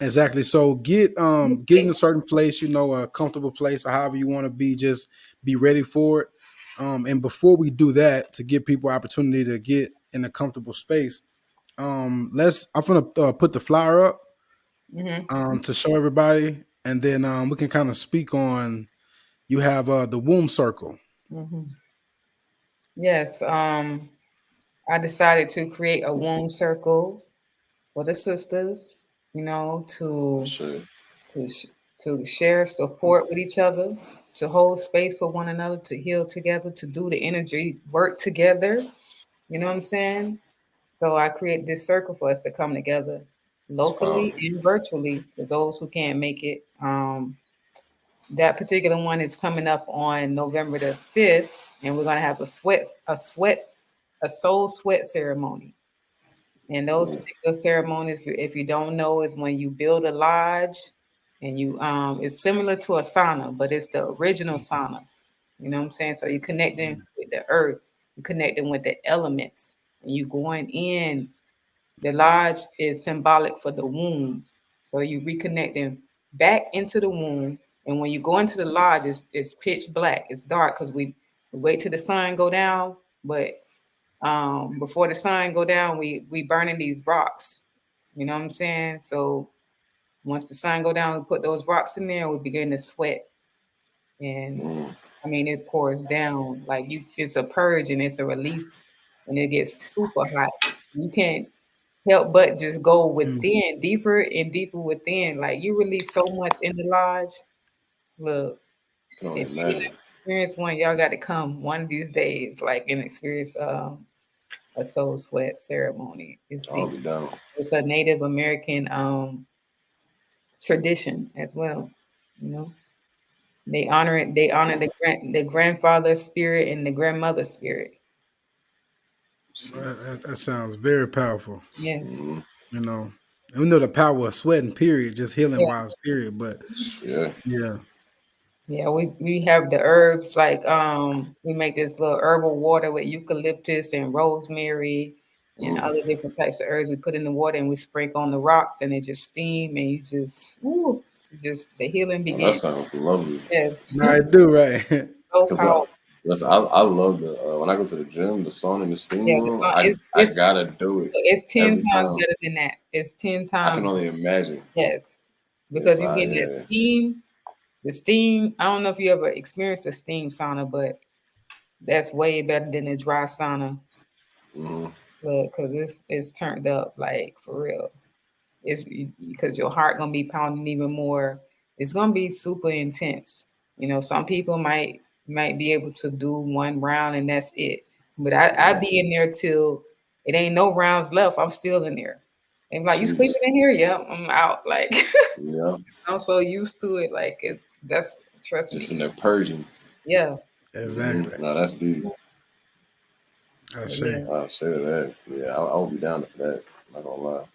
Speaker 3: Exactly. So get in a certain place, a comfortable place, or however you want to be. Just be ready for it. And before we do that, to give people opportunity to get in a comfortable space, I'm gonna put the flyer up
Speaker 5: Mm-hmm.
Speaker 3: to show everybody, and then we can kind of speak on. You have the womb circle.
Speaker 5: Mm-hmm. Yes. I decided to create a womb circle for the sisters,
Speaker 4: For
Speaker 5: to
Speaker 4: sure.
Speaker 5: to sh- to share support with each other, to hold space for one another, to heal together, to do the energy work together. You know what I'm saying? So I create this circle for us to come together
Speaker 4: It's
Speaker 5: locally
Speaker 4: powerful.
Speaker 5: and virtually for those who can't make it. That particular one is coming up on November the 5th, and we're gonna have a soul sweat ceremony. And those
Speaker 4: Mm,
Speaker 5: particular ceremonies, if you don't know, is when you build a lodge, and it's similar to a sauna, but it's the original sauna. You know what I'm saying? So you're connecting with the earth, you're connecting with the elements, and you going in. The lodge is symbolic for the womb. So you reconnecting back into the womb. And when you go into the lodge, it's pitch black. It's dark because we wait till the sun go down. But before the sun go down, we burning these rocks. You know what I'm saying? So once the sun go down, we put those rocks in there. We begin to sweat, and
Speaker 4: mm,
Speaker 5: I mean it pours down like you. It's a purge and it's a release, and it gets super hot. You can't help but just go
Speaker 3: Mm.
Speaker 5: within, deeper and deeper within. Like you release so much in the lodge. Look,
Speaker 4: I can only
Speaker 5: if you
Speaker 4: imagine.
Speaker 5: experience one, y'all got to come one of these days, like and experience a soul sweat ceremony. It's
Speaker 4: I'll
Speaker 5: deep.
Speaker 4: be down.
Speaker 5: It's a Native American tradition as well. You know, they honor it. They honor the grandfather's spirit and the grandmother's spirit.
Speaker 3: That sounds very powerful.
Speaker 5: Yes.
Speaker 4: Mm,
Speaker 3: You know, and we know the power of sweating. Period. Just healing
Speaker 5: Yeah.
Speaker 3: wise. Period. But
Speaker 4: yeah.
Speaker 3: yeah.
Speaker 5: Yeah, we have the herbs like we make this little herbal water with eucalyptus and rosemary and
Speaker 4: Mm.
Speaker 5: other different types of herbs. We put in the water and we sprinkle on the rocks and it just steam and you just just the healing
Speaker 4: Oh, that
Speaker 5: begins.
Speaker 4: sounds lovely.
Speaker 5: Yes,
Speaker 3: No, I do right.
Speaker 5: so
Speaker 4: Cause
Speaker 5: powerful.
Speaker 4: listen, I love the when I go to the gym, the sauna and the steam
Speaker 5: Yeah,
Speaker 4: room.
Speaker 5: it's
Speaker 4: I gotta do it
Speaker 5: it's 10
Speaker 4: every
Speaker 5: times
Speaker 4: time.
Speaker 5: better than that. It's 10
Speaker 4: I can
Speaker 5: times
Speaker 4: only imagine.
Speaker 5: yes,
Speaker 4: Yes,
Speaker 5: because you
Speaker 4: I
Speaker 5: get that
Speaker 4: yeah.
Speaker 5: steam. The steam. I don't know if you ever experienced a steam sauna, but that's way better than a dry sauna.
Speaker 4: Mm-hmm.
Speaker 5: Because it's turned up like for real. It's because your heart gonna be pounding even more. It's gonna be super intense. Some people might be able to do one round and that's it. But I
Speaker 4: Mm-hmm.
Speaker 5: be in there till it ain't no rounds left. I'm still in there. And like, you
Speaker 4: Jeez.
Speaker 5: sleeping in here? Yeah, I'm out. Like
Speaker 4: Yeah.
Speaker 5: I'm so used to it. Like that's trust
Speaker 4: Just in
Speaker 5: me.
Speaker 4: there purging.
Speaker 5: Yeah.
Speaker 3: Exactly.
Speaker 4: Mm-hmm. No, that's deep.
Speaker 3: I
Speaker 5: But
Speaker 3: say.
Speaker 5: yeah.
Speaker 4: I'll share that. Yeah, I'll be down for that. Not gonna lie.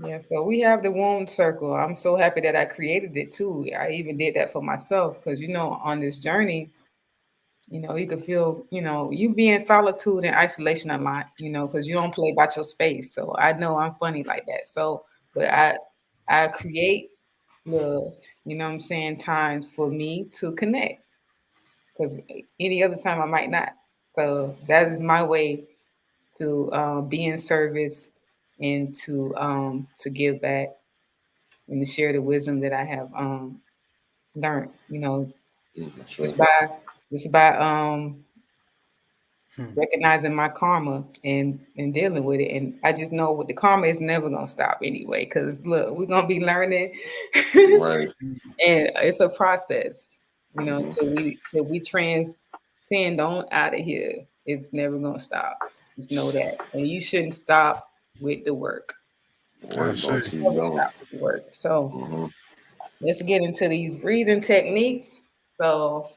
Speaker 5: Yeah, so we have the wound circle. I'm so happy that I created it too. I even did that for myself because on this journey, you could feel, you be in solitude and isolation a lot, because you don't play about your space. So I know I'm funny like that. So, but I create the, what I'm saying, times for me to connect because any other time I might not. So that is my way to be in service and to give back and to share the wisdom that I have learned,
Speaker 4: Mm, for
Speaker 5: just
Speaker 4: sure.
Speaker 5: by just by
Speaker 3: Hmm.
Speaker 5: recognizing my karma and dealing with it. And I just know what the karma is never gonna stop anyway. Cause look, we're gonna be learning and
Speaker 4: Right.
Speaker 5: it's a process,
Speaker 4: Mm-hmm.
Speaker 5: till we transcend on out of here. It's never gonna stop. Just know that. And you shouldn't stop with the work.
Speaker 3: I
Speaker 4: Work
Speaker 3: say.
Speaker 4: gonna keep
Speaker 5: Never
Speaker 4: going.
Speaker 5: stop with the work. So
Speaker 4: Mm-hmm.
Speaker 5: let's get into these breathing techniques. So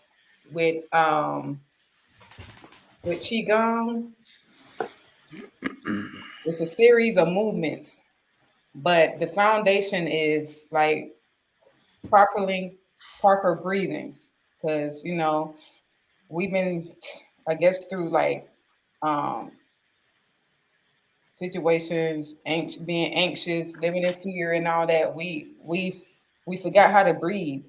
Speaker 5: with qigong, it's a series of movements, but the foundation is like properly proper breathing, because we've been, I guess, through like um situations, being anxious, living in fear, and all that. We forgot how to breathe,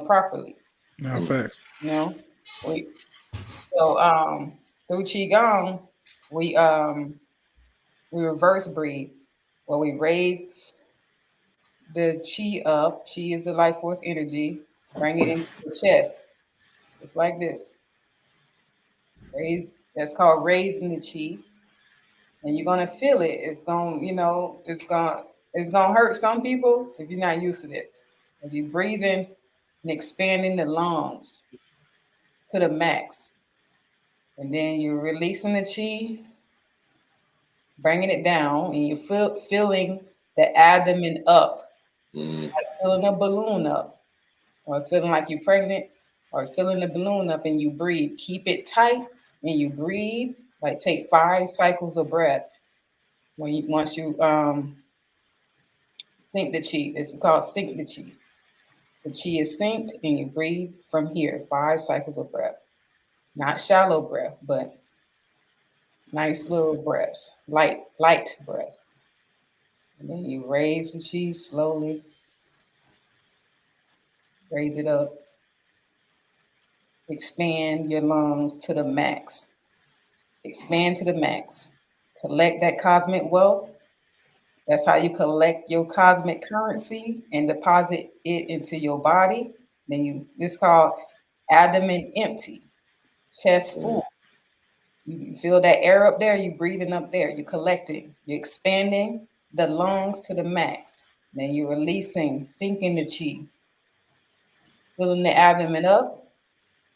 Speaker 5: properly.
Speaker 3: No facts.
Speaker 5: You know, we so through qigong, we we reverse breathe, where we raise the chi up. Chi is the life force energy. Bring it into the chest, just like this. Raise. That's called raising the chi, and you're gonna feel it. It's gonna, it's gonna hurt some people if you're not used to it. As you breathing and expanding the lungs to the max, and then you're releasing the chi, bringing it down, and you're feeling the abdomen up,
Speaker 4: Mm.
Speaker 5: like filling a balloon up, or feeling like you're pregnant, or filling the balloon up, and you breathe. Keep it tight, and you breathe. Like take 5 cycles of breath once you sink the chi. It's called sink the chi. The chi is synced, and you breathe from here. 5 cycles of breath, not shallow breath, but nice little breaths, light breath. And then you raise the chi slowly, raise it up, expand your lungs to the max. Expand to the max. Collect that cosmic wealth. That's how you collect your cosmic currency and deposit it into your body. This is called abdomen empty, chest full. You feel that air up there, you breathing up there, you're collecting, you're expanding the lungs to the max. Then you're releasing, sinking the chi, filling the abdomen up,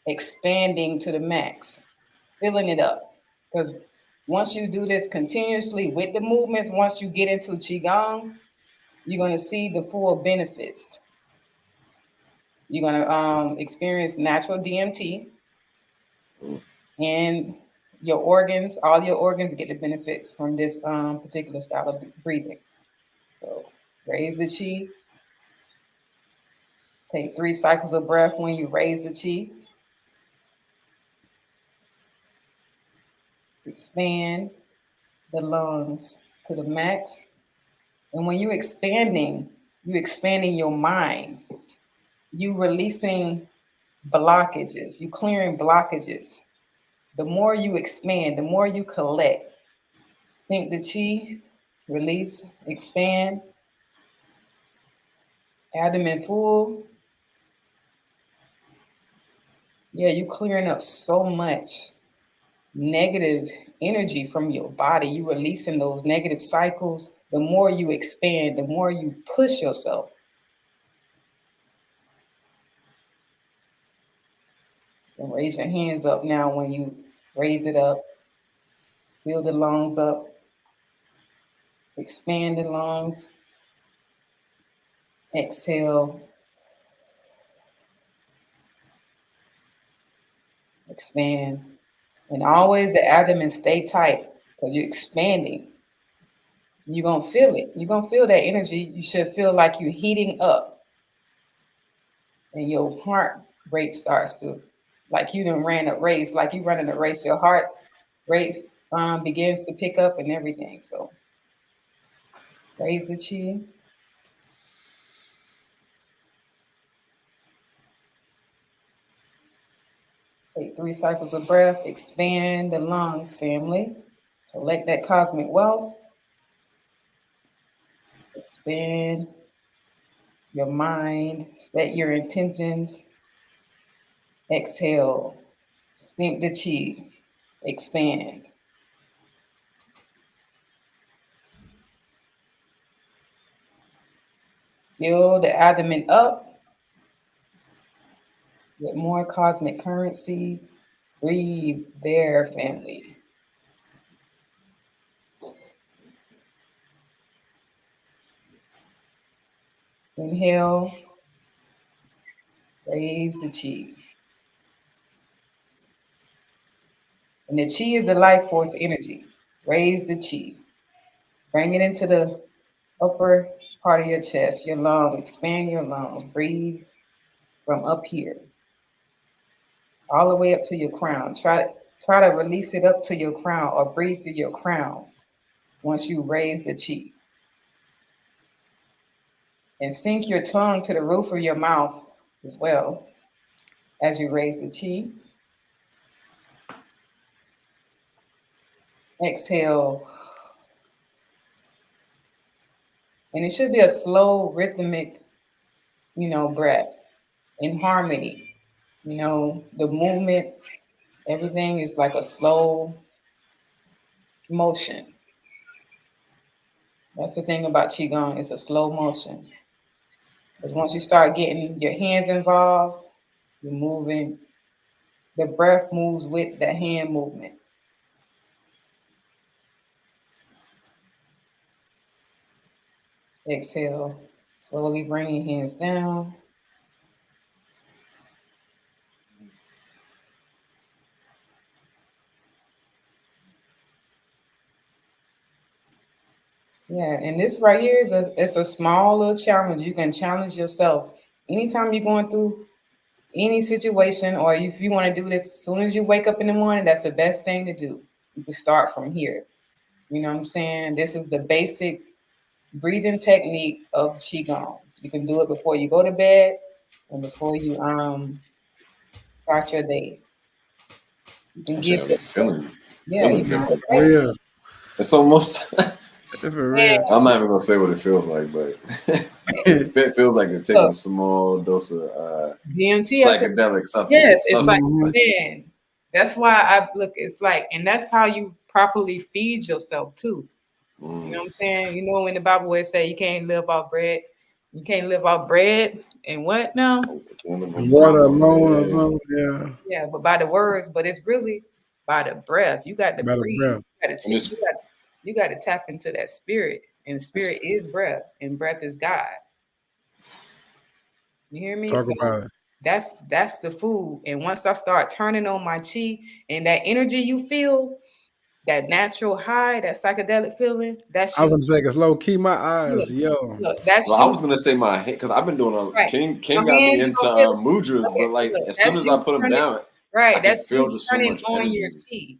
Speaker 5: expanding to the max, filling it up. Because once you do this continuously with the movements, once you get into qigong, you're going to see the full benefits. You're going to experience natural DMT, and your organs, all your organs get the benefits from this particular style of breathing. So raise the chi. Take 3 cycles of breath when you raise the chi. Expand the lungs to the max. And when you're expanding your mind. You releasing blockages. You clearing blockages. The more you expand, the more you collect. Sink the chi, release, expand. Abdomen full. Yeah, you clearing up so much negative energy from your body. You releasing those negative cycles. The more you expand, the more you push yourself. And raise your hands up now when you raise it up. Fill the lungs up. Expand the lungs. Exhale. Expand. And always the abdomen stay tight because you're expanding. You're going to feel it. You're going to feel that energy. You should feel like you're heating up. And your heart rate starts to, like you done ran a race, like you running a race, your heart rate begins to pick up and everything. So raise the chi. Take 3 cycles of breath. Expand the lungs, family. Collect that cosmic wealth. Expand your mind. Set your intentions. Exhale. Sink the chi. Expand. Fill the abdomen up with more cosmic currency. Breathe there, family. Inhale, Raise the chi. And the chi is the life force energy. Raise the chi. Bring it into the upper part of your chest, your lungs. Expand your lungs. Breathe from up here all the way up to your crown. Try to release it up to your crown or breathe through your crown once you raise the chi. And sink your tongue to the roof of your mouth as well as you raise the chi. Exhale. And it should be a slow, rhythmic, breath in harmony. The movement, everything is like a slow motion. That's the thing about Qigong, it's a slow motion. Because once you start getting your hands involved, you're moving, the breath moves with the hand movement. Exhale, slowly bring your hands down. Yeah, and this right here it's a small little challenge. You can challenge yourself. Anytime you're going through any situation, or if you want to do this as soon as you wake up in the morning, that's the best thing to do. You can start from here. You know what I'm saying? This is the basic breathing technique of Qigong. You can do it before you go to bed and before you start your day. You can give it
Speaker 4: feeling
Speaker 3: Oh,
Speaker 4: different.
Speaker 3: yeah.
Speaker 4: It's almost
Speaker 3: For real.
Speaker 4: I'm not even gonna say what it feels like, but it feels like it's taking a small dose of
Speaker 5: DMT
Speaker 4: psychedelic something.
Speaker 5: Yes, it's like,
Speaker 3: Mhm.
Speaker 5: man, that's why I look, it's like, and that's how you properly feed yourself too. You know what I'm saying? In the Bible where it say you can't live off bread. You can't live off bread and what now?
Speaker 3: Water alone or something. Yeah.
Speaker 5: Yeah, but by the words, but it's really by the breath. You got to
Speaker 3: By the
Speaker 5: breathe.
Speaker 3: breath.
Speaker 5: You got to tap into that spirit, and spirit is breath, and breath is God. You hear me?
Speaker 3: Talk about it.
Speaker 5: That's the food. And once I start turning on my chi and that energy you feel, that natural high, that psychedelic feeling, that's
Speaker 3: I was
Speaker 5: you.
Speaker 3: gonna say, cause low key my eyes,
Speaker 5: Look, that's
Speaker 4: Well,
Speaker 5: you.
Speaker 4: I was gonna say my hand because I've been doing
Speaker 5: Right.
Speaker 4: King
Speaker 5: My
Speaker 4: got me
Speaker 5: hands, you
Speaker 4: into
Speaker 5: gonna feel it.
Speaker 4: mudras, but like
Speaker 5: Look,
Speaker 4: as soon
Speaker 5: that's
Speaker 4: as
Speaker 5: you
Speaker 4: I put them
Speaker 5: turning,
Speaker 4: down, I
Speaker 5: right.
Speaker 4: can
Speaker 5: That's
Speaker 4: feel
Speaker 5: you
Speaker 4: just so
Speaker 5: turning
Speaker 4: much
Speaker 5: on your
Speaker 4: energy.
Speaker 5: chi.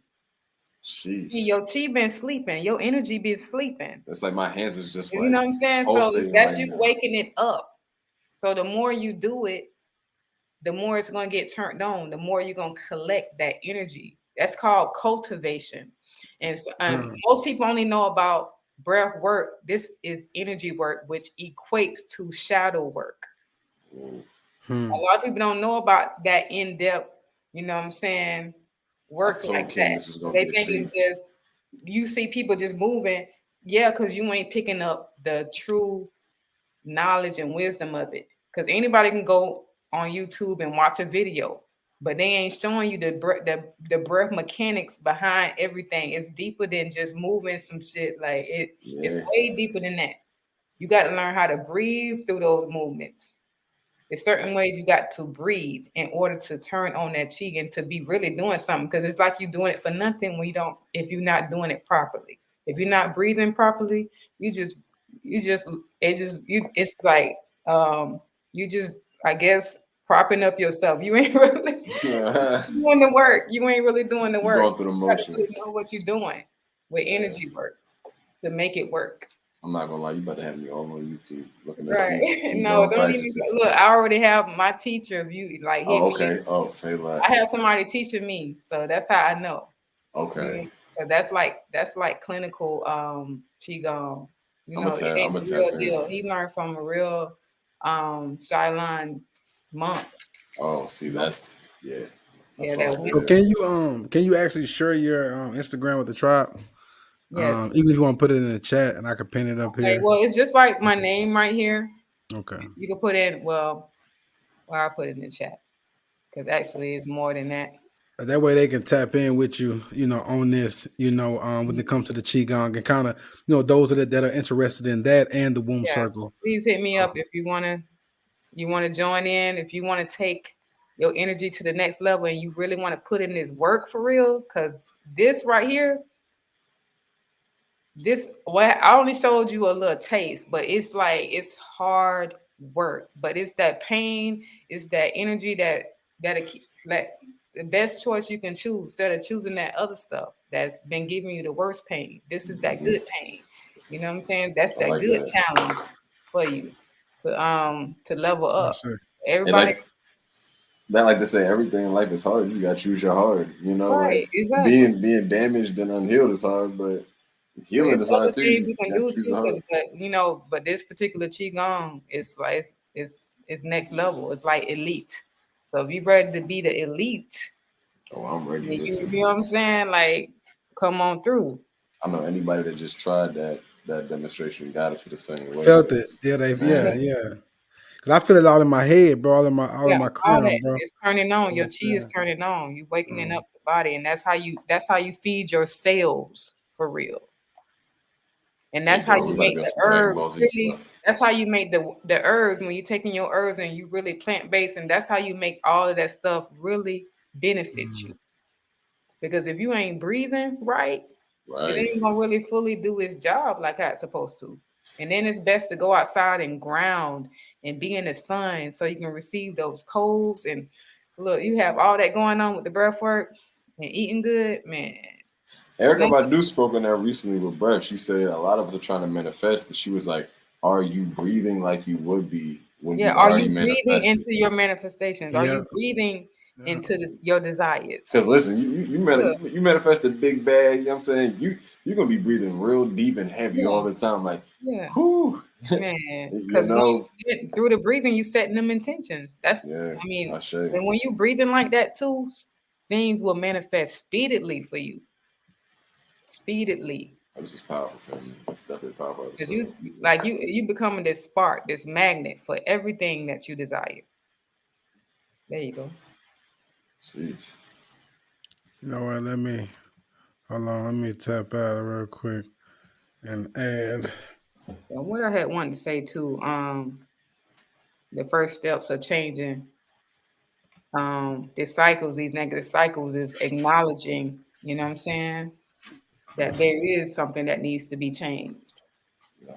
Speaker 4: Sheesh.
Speaker 5: Your chi been sleeping. Your energy been sleeping.
Speaker 4: It's like my hands is just
Speaker 5: You
Speaker 4: like
Speaker 5: know what I'm saying? So
Speaker 4: pulsating
Speaker 5: that's
Speaker 4: right
Speaker 5: you
Speaker 4: now.
Speaker 5: waking it up. So the more you do it, the more it's going to get turned on, the more you're going to collect that energy. That's called cultivation. And so, most people only know about breath work. This is energy work, which equates to shadow work. A lot of people don't know about that in-depth, you know what I'm saying, work like
Speaker 4: King
Speaker 5: that.
Speaker 4: this was gonna
Speaker 5: They
Speaker 4: be a
Speaker 5: think
Speaker 4: treat.
Speaker 5: it's just, you see people just moving. Yeah, because you ain't picking up the true knowledge and wisdom of it. Because anybody can go on YouTube and watch a video, but they ain't showing you the breath mechanics behind everything. It's deeper than just moving some shit. Like it's way deeper than that. You got to learn how to breathe through those movements. There's certain ways you got to breathe in order to turn on that chi and to be really doing something. Because it's like you're doing it for nothing when if you're not doing it properly. If you're not breathing properly, it's like you just, I guess, propping up yourself. You ain't really doing the work. You ain't really doing the work.
Speaker 4: Going through the
Speaker 5: You got to
Speaker 4: motions.
Speaker 5: really know what you're doing with energy work to make it work.
Speaker 4: I'm not gonna lie, you about to have me all on YouTube looking at
Speaker 5: Right. No, don't even look. I already have my teacher of you like hit me.
Speaker 4: Oh, say less.
Speaker 5: I have somebody teaching me, so that's how I know.
Speaker 4: Okay.
Speaker 5: So that's like clinical qigong. It ain't the real deal. He learned from a real Shaolin monk.
Speaker 4: Oh, see, that's yeah.
Speaker 3: So can you actually share your Instagram with the tribe?
Speaker 5: Yes.
Speaker 3: Even if you want to put it in the chat and I can pin it up here.
Speaker 5: Well, it's just like my name right here.
Speaker 3: Okay.
Speaker 5: You can put in, well, I'll put it in the chat because actually it's more than that.
Speaker 3: That way they can tap in with you, on this, when it comes to the Qigong and kind of, those that are interested in that and the womb circle.
Speaker 5: Please hit me up if you want to, You want to join in? If you want to take your energy to the next level and you really want to put in this work for real, because this right here, I only showed you a little taste, but it's like it's hard work. But it's that pain, it's that energy that like the best choice you can choose instead of choosing that other stuff that's been giving you the worst pain. This is that good pain. You know what I'm saying? That's
Speaker 4: I
Speaker 5: that
Speaker 4: like
Speaker 5: good
Speaker 4: that.
Speaker 5: challenge for you to level
Speaker 3: I
Speaker 5: up.
Speaker 3: see.
Speaker 4: And
Speaker 5: Everybody,
Speaker 4: like that, like to say, everything in life is hard. You gotta choose your hard. You know,
Speaker 5: right?
Speaker 4: like
Speaker 5: Exactly.
Speaker 4: being damaged and unhealed is hard, but healing
Speaker 5: There's
Speaker 4: is hard
Speaker 5: other
Speaker 4: too.
Speaker 5: things
Speaker 4: You
Speaker 5: you can
Speaker 4: gotta
Speaker 5: do
Speaker 4: choose
Speaker 5: too,
Speaker 4: the hard.
Speaker 5: but this particular qigong is like it's next level. It's like elite. So if you're ready to be the elite,
Speaker 4: Oh, I'm ready.
Speaker 5: you
Speaker 4: Listen,
Speaker 5: know what I'm saying? Like, come on through.
Speaker 4: I know anybody that just tried that demonstration got it for the same way.
Speaker 3: Felt it.
Speaker 4: 'Cause,
Speaker 3: Yeah,
Speaker 4: man,
Speaker 3: yeah. Cause I feel it all in my head, bro, all in
Speaker 5: Yeah,
Speaker 3: my
Speaker 5: all that
Speaker 3: crown, bro.
Speaker 5: is turning on. Your
Speaker 3: Yeah,
Speaker 5: chi is
Speaker 3: yeah.
Speaker 5: turning on. You wakening up the body, and that's how you feed your cells for real. And
Speaker 4: hey,
Speaker 5: that's how
Speaker 4: bro,
Speaker 5: you
Speaker 4: we about to
Speaker 5: make
Speaker 4: be on
Speaker 5: the
Speaker 4: some Dragon
Speaker 5: herbs
Speaker 4: Ball Z
Speaker 5: really.
Speaker 4: stuff.
Speaker 5: That's how you make the herbs when you're taking your herbs and you really plant based, and that's how you make all of that stuff really benefit you. Because if you ain't breathing right, it
Speaker 4: Right.
Speaker 5: ain't gonna really fully do its job like how it's supposed to. And then it's best to go outside and ground and be in the sun so you can receive those colds. And look, you have all that going on with the breath work and eating good, man.
Speaker 4: Erica
Speaker 5: Thank
Speaker 4: Badu spoke on that recently with Breath. She said a lot of us are trying to manifest, but she was like, "Are you breathing like you would be when
Speaker 5: Yeah,
Speaker 4: you
Speaker 5: are
Speaker 4: already
Speaker 5: you breathing
Speaker 4: manifested?"
Speaker 5: into your manifestations? Are
Speaker 3: Yeah.
Speaker 5: you breathing
Speaker 3: Yeah.
Speaker 5: into your desires?
Speaker 4: Because listen,
Speaker 5: Yeah,
Speaker 4: you manifest a big bag. You know what I'm saying? You're gonna be breathing real deep and heavy
Speaker 5: yeah,
Speaker 4: all the time. Like,
Speaker 5: yeah,
Speaker 4: whew,
Speaker 5: man.
Speaker 4: you
Speaker 5: Because when
Speaker 4: know?
Speaker 5: you get through the breathing, you setting them intentions.
Speaker 4: Yeah,
Speaker 5: I mean,
Speaker 4: I say
Speaker 5: and when you breathing like that too, things will manifest speedily for you. Speedily.
Speaker 4: this is powerful, family. This is definitely a powerful
Speaker 5: Because
Speaker 4: episode.
Speaker 5: you becoming this spark, this magnet for everything that you desire. There you go.
Speaker 4: Jeez.
Speaker 3: You know what? Hold on. Let me tap out real quick and add.
Speaker 5: So what I had wanted to say too, the first steps of changing these negative cycles is acknowledging, you know what I'm saying, that there is something that needs to be changed.
Speaker 4: Yeah.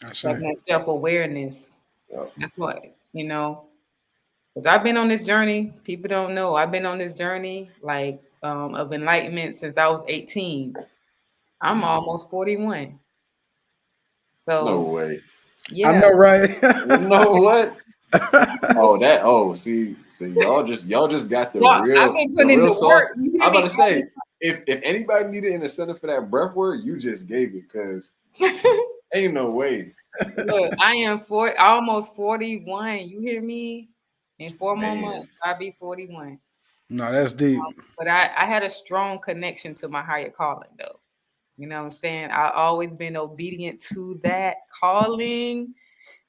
Speaker 3: I say.
Speaker 5: Having that self-awareness.
Speaker 4: Yeah.
Speaker 5: That's what, because I've been on this journey. People don't know. I've been on this journey like of enlightenment since I was 18. I'm almost 41.
Speaker 4: No
Speaker 5: So
Speaker 4: way.
Speaker 3: I
Speaker 5: yeah.
Speaker 3: know, right?
Speaker 4: No what? See, y'all just got
Speaker 5: Well, I've been
Speaker 4: the
Speaker 5: putting in
Speaker 4: real
Speaker 5: the work.
Speaker 4: sauce.
Speaker 5: You hear
Speaker 4: I'm about
Speaker 5: me?
Speaker 4: to say, if anybody needed an incentive for that breath word, you just gave it, cause ain't no way,
Speaker 5: Look, I am almost 41. You hear me? In 4 more
Speaker 4: man.
Speaker 5: months, I'll be 41.
Speaker 3: No, that's deep.
Speaker 5: But I had a strong connection to my higher calling, though. You know what I'm saying? I always been obedient to that calling.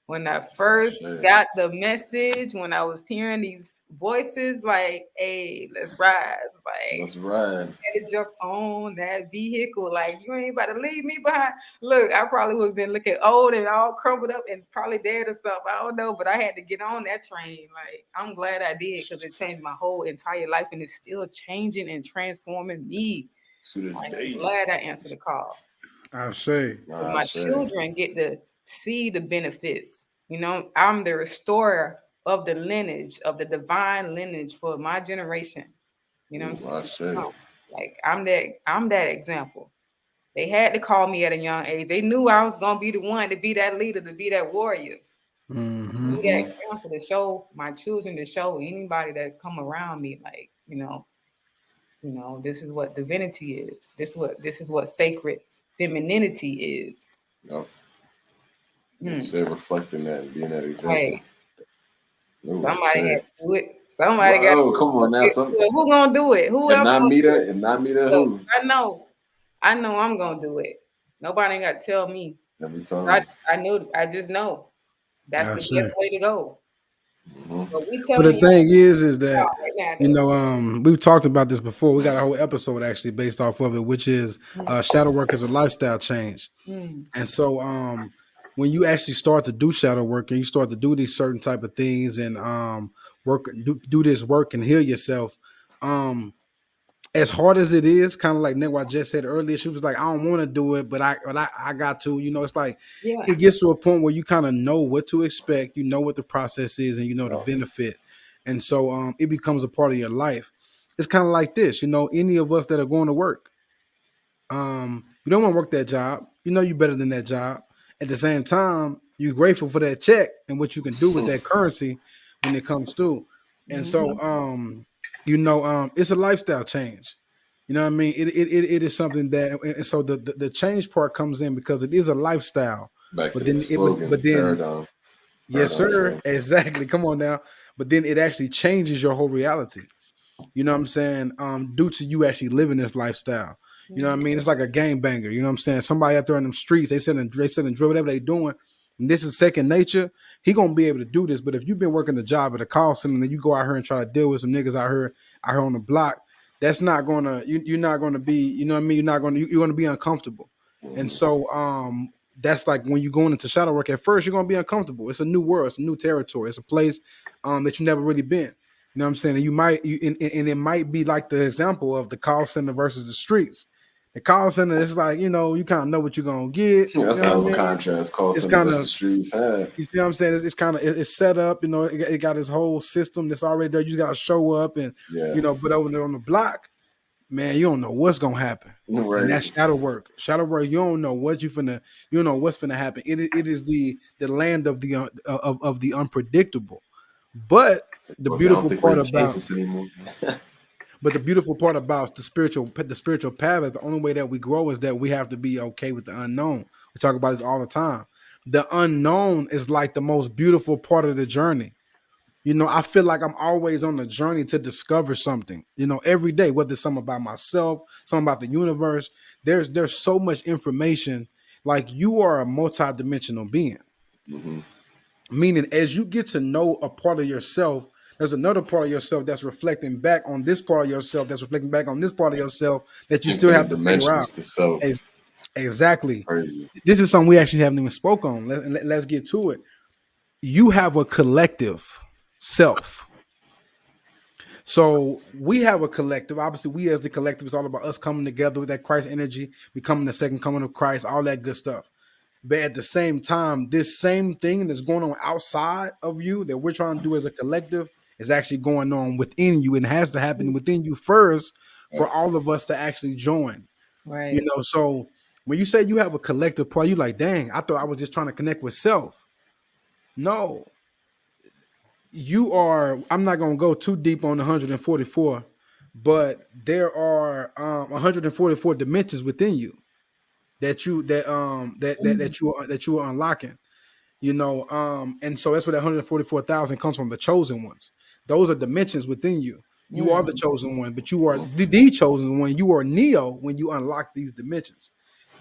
Speaker 5: When I first
Speaker 4: Shit.
Speaker 5: got the message, when I was hearing these voices, like, "Hey, let's ride!" Like,
Speaker 4: That's right.
Speaker 5: had to jump on that vehicle. Like, you ain't about to leave me behind. Look, I probably would have been looking old and all crumpled up and probably dead or something. I don't know, but I had to get on that train. Like, I'm glad I did because it changed my whole entire life and it's still changing and transforming me.
Speaker 4: To this
Speaker 5: Like, I'm
Speaker 4: day.
Speaker 5: glad I answered the call.
Speaker 3: I say.
Speaker 5: But
Speaker 4: Nah,
Speaker 5: my
Speaker 4: shit.
Speaker 5: children get to see the benefits. I'm the restorer of the lineage, of the divine lineage for my generation. You know what I'm
Speaker 4: Nah,
Speaker 5: saying?
Speaker 4: shit.
Speaker 5: Like I'm that example. They had to call me at a young age. They knew I was gonna be the one to be that leader, to be that warrior.
Speaker 3: Mm-hmm.
Speaker 5: Be that example to show my children, to show anybody that come around me, like, this is what divinity is. This is what sacred femininity is.
Speaker 4: Yep. You
Speaker 5: Hmm.
Speaker 4: say reflecting that and being that example.
Speaker 5: Hey,
Speaker 4: Ooh,
Speaker 5: somebody had
Speaker 4: shit.
Speaker 5: to do it. Somebody got to
Speaker 4: Whoa,
Speaker 5: do
Speaker 4: come on now.
Speaker 5: it. Who gonna do it? Who
Speaker 4: If
Speaker 5: else
Speaker 4: not
Speaker 5: gonna
Speaker 4: me,
Speaker 5: do it? So
Speaker 4: who?
Speaker 5: I know I'm gonna do it. Nobody ain't got to tell me.
Speaker 4: Every
Speaker 5: I
Speaker 4: time.
Speaker 5: I know. I just know that's
Speaker 3: I
Speaker 5: the
Speaker 3: say.
Speaker 5: best way to go.
Speaker 4: Mm-hmm.
Speaker 5: But we
Speaker 3: But the
Speaker 5: telling y'all
Speaker 3: thing is that
Speaker 5: right now, though.
Speaker 3: we've talked about this before. We got a whole episode actually based off of it, which is shadow work as a lifestyle change.
Speaker 5: Mm.
Speaker 3: And so when you actually start to do shadow work and you start to do these certain type of things and do this work and heal yourself, as hard as it is, kind of like Netwa just said earlier, she was like, I don't want to do it, but I got to, it's like
Speaker 5: Yeah.
Speaker 3: it gets to a point where you kind of know what to expect, you know what the process is, and you know the benefit. And so it becomes a part of your life. It's kind of like this, any of us that are going to work, you don't want to work that job. You know you're better than that job. At the same time, you're grateful for that check and what you can do with that currency when it comes through. And so it's a lifestyle change. You know what I mean? It is something that, and so the change part comes in because it is a lifestyle.
Speaker 4: Back to
Speaker 3: But
Speaker 4: the
Speaker 3: then
Speaker 4: slogan,
Speaker 3: but then
Speaker 4: paradigm.
Speaker 3: yes, sir,
Speaker 4: Shift.
Speaker 3: exactly. Come on now. But then it actually changes your whole reality. You know what I'm saying? Due to you actually living this lifestyle. You know what I mean? It's like a game banger. You know what I'm saying? Somebody out there in them streets, they sit and drill whatever they doing. And this is second nature. He gonna be able to do this. But if you've been working the job at a call center and then you go out here and try to deal with some niggas out here on the block, that's not gonna you're not gonna be, you know what I mean? You're gonna be uncomfortable. And so that's like when you're going into shadow work at first, you're gonna be uncomfortable. It's a new world, it's a new territory, it's a place that you've never really been. You know what I'm saying? And and it might be like the example of the call center versus the streets. The call center is like, you kind of know what you're gonna get.
Speaker 4: That's
Speaker 3: You know
Speaker 4: a
Speaker 3: what I mean?
Speaker 4: contrast. Call
Speaker 3: It's
Speaker 4: center
Speaker 3: kind
Speaker 4: versus
Speaker 3: of,
Speaker 4: streets had.
Speaker 3: you see what I'm saying? It's kind of it's set up. It got this whole system that's already there. You got to show up and but over there on the block, man, you don't know what's gonna happen.
Speaker 4: Right.
Speaker 3: And that's shadow work. Shadow work, you don't know what you don't know what's finna happen. It is the land of the of the unpredictable. But the beautiful part about but the beautiful part about the spiritual path is the only way that we grow is that we have to be okay with the unknown. We talk about this all the time. The unknown is like the most beautiful part of the journey. I feel like I'm always on the journey to discover something, every day, whether it's something about myself, something about the universe. There's so much information. Like you are a multidimensional being.
Speaker 4: Mm-hmm.
Speaker 3: Meaning, as you get to know a part of yourself, there's another part of yourself that's reflecting back on this part of yourself, that's reflecting back on this part of yourself that you still have to figure out. Exactly.
Speaker 4: Crazy.
Speaker 3: This is something we actually haven't even spoke on. Let's get to it. You have a collective self. So we have a collective. Obviously, we as the collective, it's all about us coming together with that Christ energy, becoming the second coming of Christ, all that good stuff. But at the same time, this same thing that's going on outside of you that we're trying to do as a collective is actually going on within you, and it has to happen within you first for all of us to actually join.
Speaker 5: Right.
Speaker 3: So when you say you have a collective part, you're like, dang, I thought I was just trying to connect with self. No, you are. I'm not going to go too deep on 144, but there are 144 dimensions within you that you are unlocking, and so that's where that 144,000 comes from, the chosen ones. Those are dimensions within you. You are the chosen one, but you are the chosen one. You are Neo when you unlock these dimensions.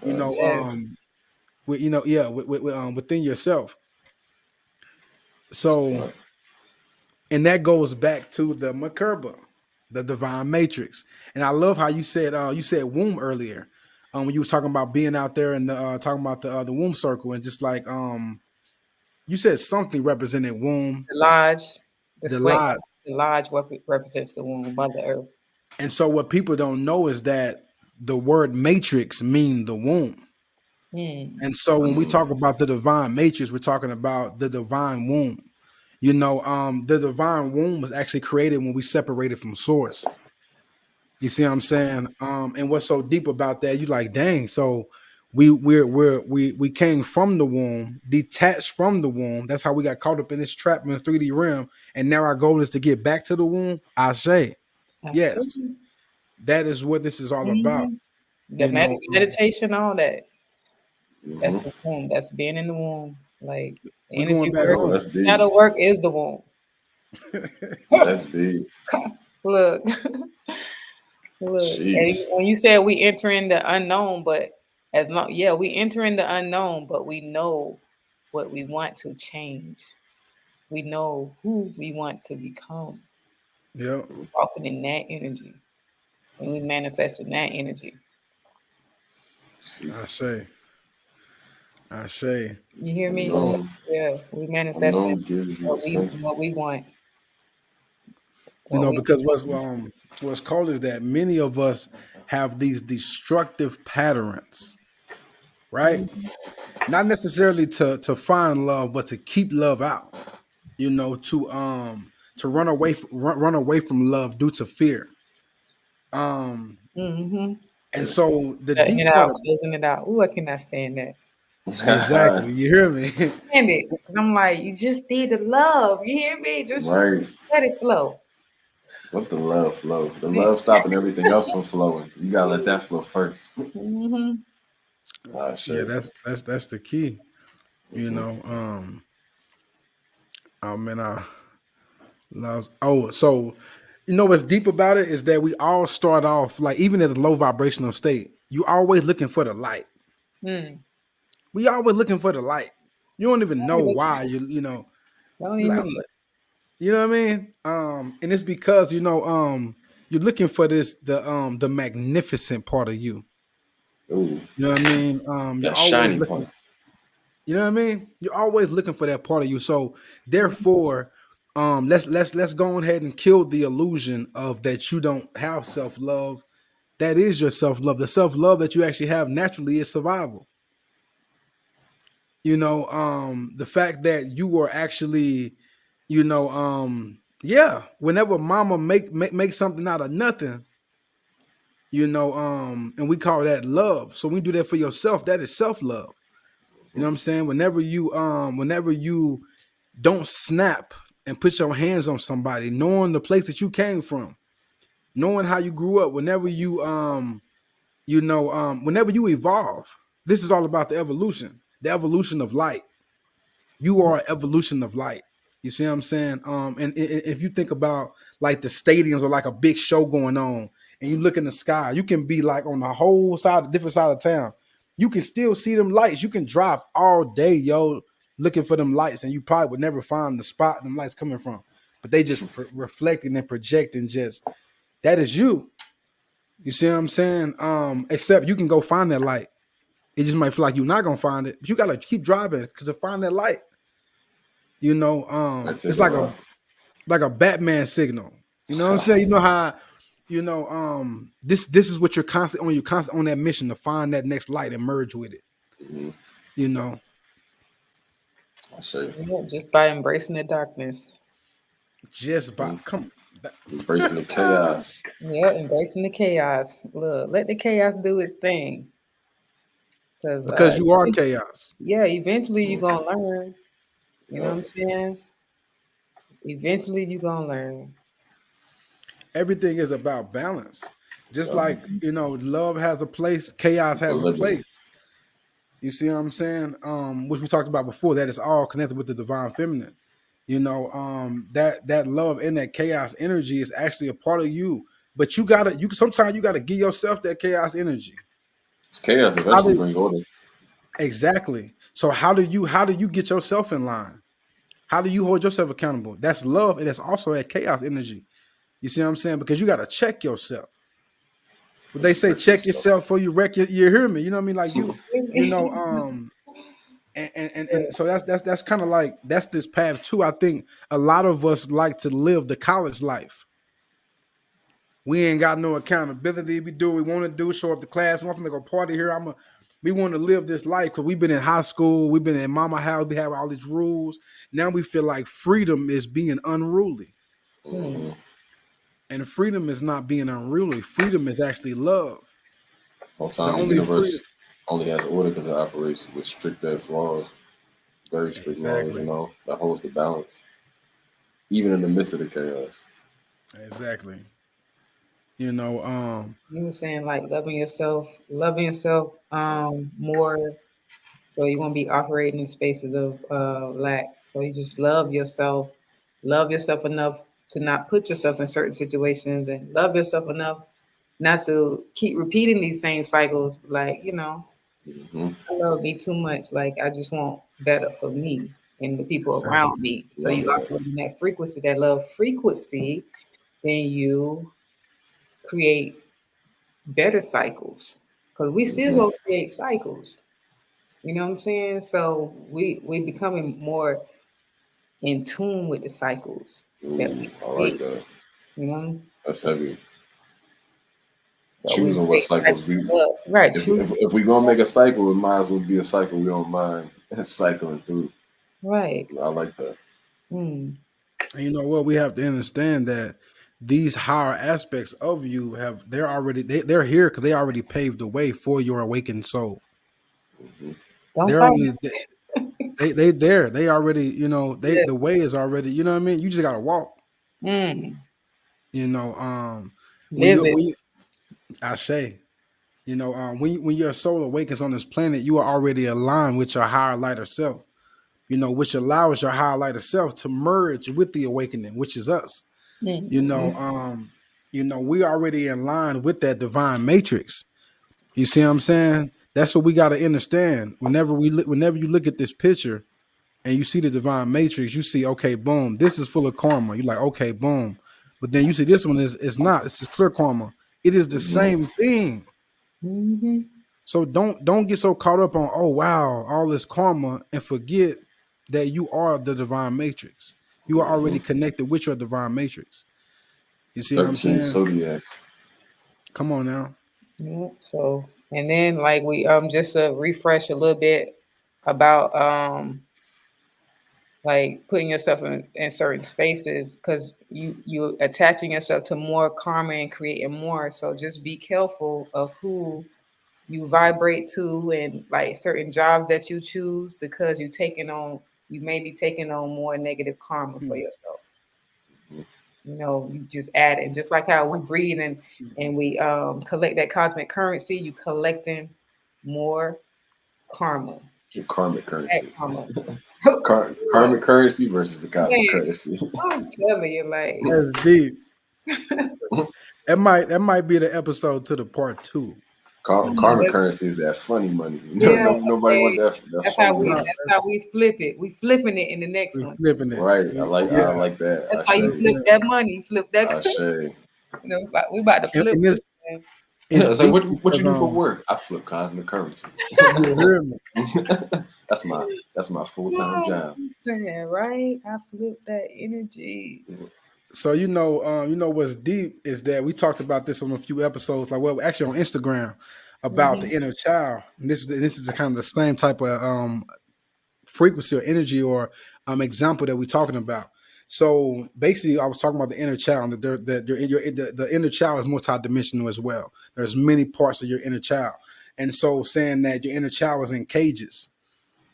Speaker 3: Within yourself. So, and that goes back to the Makerba, the divine matrix. And I love how you said womb earlier. When you was talking about being out there and talking about the womb circle, and just like you said something represented womb.
Speaker 5: The lodge.
Speaker 3: The lodge.
Speaker 5: The lodge represents the womb, Mother Earth.
Speaker 3: And so what people don't know is that the word matrix means the womb. And so when we talk about the divine matrix, we're talking about the divine womb. The divine womb was actually created when we separated from source. You see what I'm saying? And what's so deep about that? You like, dang. So we came from the womb, detached from the womb. That's how we got caught up in this trap in this 3D realm. And now our goal is to get back to the womb. I say, yes, that is what this is all about.
Speaker 5: The meditation, all that. That's the womb. That's being in the womb. Like energy work. Shadow work is the womb.
Speaker 4: That's deep.
Speaker 5: Look. And when you said we enter in the unknown, but we enter in the unknown, but we know what we want to change. We know who we want to become.
Speaker 3: Yeah.
Speaker 5: We're walking in that energy. And we manifest in that energy.
Speaker 3: I say. I say.
Speaker 5: You hear me?
Speaker 4: Unknown,
Speaker 5: Yeah, we manifesting
Speaker 4: unknown gives you a sense.
Speaker 5: what we want,
Speaker 3: You
Speaker 5: what
Speaker 3: know,
Speaker 5: we.
Speaker 3: because what's cold is that many of us have these destructive patterns, right?
Speaker 5: Mhm.
Speaker 3: Not necessarily to find love, but to keep love out. You know, to run away from love due to fear. Um,
Speaker 5: Mhm.
Speaker 3: and so the
Speaker 5: Shutting it
Speaker 3: deep part
Speaker 5: out,
Speaker 3: of
Speaker 5: closing it out. Ooh, I cannot stand that.
Speaker 3: exactly, you hear me?
Speaker 5: Stand it. 'Cause I'm like, you just need the love. You hear me? Just
Speaker 4: Right.
Speaker 5: let it flow.
Speaker 4: Let the love flow. The love stopping everything else from flowing. You gotta let that flow first.
Speaker 5: Mhm.
Speaker 4: Ah,
Speaker 3: Yeah,
Speaker 4: shit.
Speaker 3: that's the key. You
Speaker 4: Mm-hmm.
Speaker 3: know, I mean, loves. Oh, so you know what's deep about it is that we all start off like even at a low vibrational state. You always looking for the light.
Speaker 5: Mm.
Speaker 3: We always looking for the light. You don't even know
Speaker 5: Don't even
Speaker 3: why. You know
Speaker 5: don't
Speaker 3: you like
Speaker 5: even
Speaker 3: I'm
Speaker 5: look.
Speaker 3: you know what I mean. And it's because you're looking for the magnificent part of you.
Speaker 4: Ooh,
Speaker 3: You know what I mean. You're
Speaker 4: that
Speaker 3: always
Speaker 4: shiny
Speaker 3: looking.
Speaker 4: part.
Speaker 3: You know what I mean? You're always looking for that part of you. So therefore, let's go ahead and kill the illusion of that you don't have self love. That is your self love. The self love that you actually have naturally is survival. The fact that you were actually, yeah. Whenever mama make something out of nothing, and we call that love. So when you do that for yourself, that is self love. You know what I'm saying? Whenever you don't snap and put your hands on somebody, knowing the place that you came from, knowing how you grew up, whenever you evolve, this is all about the evolution of light. You are an evolution of light. You see what I'm saying? And if you think about like the stadiums or like a big show going on, and you look in the sky, you can be like on the whole side, different side of town. You can still see them lights. You can drive all day, yo, looking for them lights, and you probably would never find the spot them lights coming from. But they just reflecting and projecting. Just that is you. You see what I'm saying? Except you can go find that light. It just might feel like you're not gonna find it, but you gotta keep driving because to find that light.
Speaker 4: That take
Speaker 3: It's
Speaker 4: a while.
Speaker 3: like a Batman signal. You know what I'm saying? You know how this is what you're constantly on. You're constantly on that mission to find that next light and merge with it.
Speaker 4: Mm-hmm.
Speaker 3: You know,
Speaker 4: I say,
Speaker 5: Yeah, just by embracing the darkness.
Speaker 3: just by
Speaker 4: mm-hmm.
Speaker 3: come
Speaker 4: Embracing the chaos.
Speaker 5: Yeah, embracing the chaos. Look, let the chaos do its thing. Cause
Speaker 3: because you are chaos.
Speaker 5: yeah, eventually you're
Speaker 4: Mm-hmm.
Speaker 5: gonna learn. You know what
Speaker 4: Yep.
Speaker 5: I'm saying? Eventually you're gonna learn.
Speaker 3: Everything is about balance. Just
Speaker 4: Yep.
Speaker 3: like love has a place, chaos has a
Speaker 4: Equilibrium.
Speaker 3: place. You see what I'm saying? Which we talked about before. That is all connected with the divine feminine. That love and that chaos energy is actually a part of you. But you sometimes you gotta give yourself that chaos energy.
Speaker 4: It's chaos
Speaker 3: How
Speaker 4: eventually
Speaker 3: do
Speaker 4: brings order.
Speaker 3: exactly? So how do you get yourself in line? How do you hold yourself accountable? That's love, and that's also that chaos energy. You see what I'm saying? Because you gotta check yourself. What they
Speaker 4: Once you
Speaker 3: say,
Speaker 4: wreck
Speaker 3: check
Speaker 4: yourself.
Speaker 3: yourself before you wreck you hear me. You know what I mean? Like you know, and so that's kind of like that's this path too. I think a lot of us like to live the college life. We ain't got no accountability. We do what we want to do. Show up to class. I'm gonna go party here. We want to live this life because we've been in high school. We've been in mama house. We have all these rules. Now we feel like freedom is being unruly,
Speaker 5: Hmm.
Speaker 4: Mm-hmm.
Speaker 3: and freedom is not being unruly. Freedom is actually love.
Speaker 4: Whole
Speaker 3: The
Speaker 4: time the
Speaker 3: only freedom.
Speaker 4: universe only has order because it operates with strict ass laws, very strict laws,
Speaker 3: Exactly.
Speaker 4: that holds the balance, even in the midst of the chaos.
Speaker 3: Exactly. You know.
Speaker 5: You were saying like loving yourself more, so you won't be operating in spaces of lack. So you just love yourself enough to not put yourself in certain situations, and love yourself enough not to keep repeating these same cycles. Like,
Speaker 4: Mm-hmm.
Speaker 5: I love me too much. Like, I just want better for me and the people
Speaker 3: Exactly.
Speaker 5: around me. So
Speaker 4: Love
Speaker 5: you
Speaker 4: that.
Speaker 5: operate in that frequency, that love frequency, then you create better cycles. Because we still
Speaker 4: Mm-hmm.
Speaker 5: gonna create cycles. You know what I'm saying? So we becoming more in tune with the cycles that we
Speaker 4: I like
Speaker 5: create.
Speaker 4: that.
Speaker 5: You know,
Speaker 4: That's heavy.
Speaker 5: so we
Speaker 4: Choosing what
Speaker 5: create
Speaker 4: cycles we
Speaker 5: cycles up. Right? Choose
Speaker 4: if we gonna make a cycle, it might as well be a cycle we don't mind cycling through.
Speaker 5: right.
Speaker 4: I like that.
Speaker 5: Mm.
Speaker 3: And you know what? We have to understand that these higher aspects of you they're already they're here because they already paved the way for your awakened soul.
Speaker 4: Mm-hmm.
Speaker 5: Don't
Speaker 3: They're
Speaker 5: fight.
Speaker 3: only they there. They already,
Speaker 5: Yeah.
Speaker 3: the way is already, you know what I mean? You just gotta walk.
Speaker 5: Mm.
Speaker 3: You know,
Speaker 5: Live it.
Speaker 3: when you I say, when your soul awakens on this planet, you are already aligned with your higher lighter self, which allows your higher lighter self to merge with the awakening, which is us. You know,
Speaker 5: Mm.
Speaker 3: we already in line with that divine matrix. You see what I'm saying? That's what we got to understand. Whenever you look at this picture and you see the divine matrix, you see, okay, boom, this is full of karma. You're like, okay, boom. But then you see this one is not. This is clear karma. It is the
Speaker 4: Mm-hmm.
Speaker 3: same thing.
Speaker 5: Mm-hmm.
Speaker 3: So don't get so caught up on, oh wow, all this karma, and forget that you are the divine matrix. You are
Speaker 4: Mm-hmm.
Speaker 3: already connected with your divine matrix. You see what I'm
Speaker 4: 13
Speaker 3: saying?
Speaker 4: zodiac.
Speaker 3: Come on now.
Speaker 5: Yeah. So and then like we just to refresh a little bit about like putting yourself in certain spaces because you attaching yourself to more karma and creating more. So just be careful of who you vibrate to and like certain jobs that you choose because you may be taking on more negative karma for yourself. You just add it. Just like how we breathe and we collect that cosmic currency, you collecting more karma.
Speaker 4: Your karmic
Speaker 5: That
Speaker 4: currency.
Speaker 5: karma.
Speaker 4: Karmic currency versus the cosmic
Speaker 5: Man,
Speaker 4: currency.
Speaker 5: I'm telling you, like,
Speaker 3: That's deep. That might be the episode to the part two.
Speaker 4: Karmic currency is that funny money. No,
Speaker 5: yeah,
Speaker 4: no, nobody want
Speaker 5: hey,
Speaker 4: that
Speaker 5: that's how
Speaker 4: funny
Speaker 5: we
Speaker 3: No,
Speaker 4: money.
Speaker 5: that's how we flip it. We flipping it in the next
Speaker 3: we
Speaker 5: one.
Speaker 3: flipping it.
Speaker 4: Right. I
Speaker 3: Yeah.
Speaker 4: like that.
Speaker 5: That's
Speaker 4: I
Speaker 5: how you
Speaker 4: say.
Speaker 5: flip that money. Flip that.
Speaker 4: I say.
Speaker 5: We about to flip
Speaker 3: And
Speaker 5: this,
Speaker 3: this
Speaker 5: man.
Speaker 3: it's
Speaker 4: It's like
Speaker 3: deep
Speaker 4: what
Speaker 3: because
Speaker 4: you do for work? I flip cosmic currency.
Speaker 3: you hear me.
Speaker 4: that's my full-time job.
Speaker 5: I'm saying, right? I flip that energy.
Speaker 3: So what's deep is that we talked about this on a few episodes, like well, actually on Instagram, about the
Speaker 5: Mhm.
Speaker 3: inner child. And this is kind of the same type of frequency or energy or example that we're talking about. So basically, I was talking about the inner child, and the inner child is multidimensional as well. There's many parts of your inner child, and so saying that your inner child is in cages,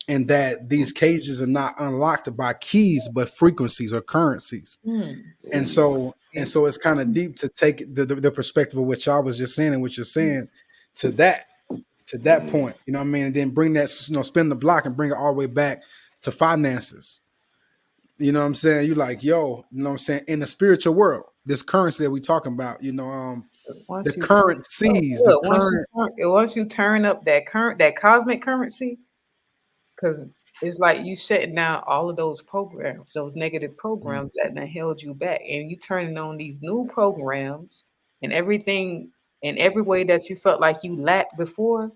Speaker 3: and that these cages are not unlocked by keys but frequencies or currencies.
Speaker 5: Mm.
Speaker 3: And so it's kind of deep to take the perspective of what y'all was just saying and what you're saying to that point, you know what I mean? And then bring that, spin the block and bring it all the way back to finances. You know what I'm saying? You like, yo, you know what I'm saying? In the spiritual world, this currency that we talking about, the
Speaker 5: Once you
Speaker 3: currencies, the
Speaker 5: look,
Speaker 3: current.
Speaker 5: once you turn up that cosmic currency, because it's like you shutting down all of those programs, those negative programs that done held you back, and you turning on these new programs, and everything in every way that you felt like you lacked before,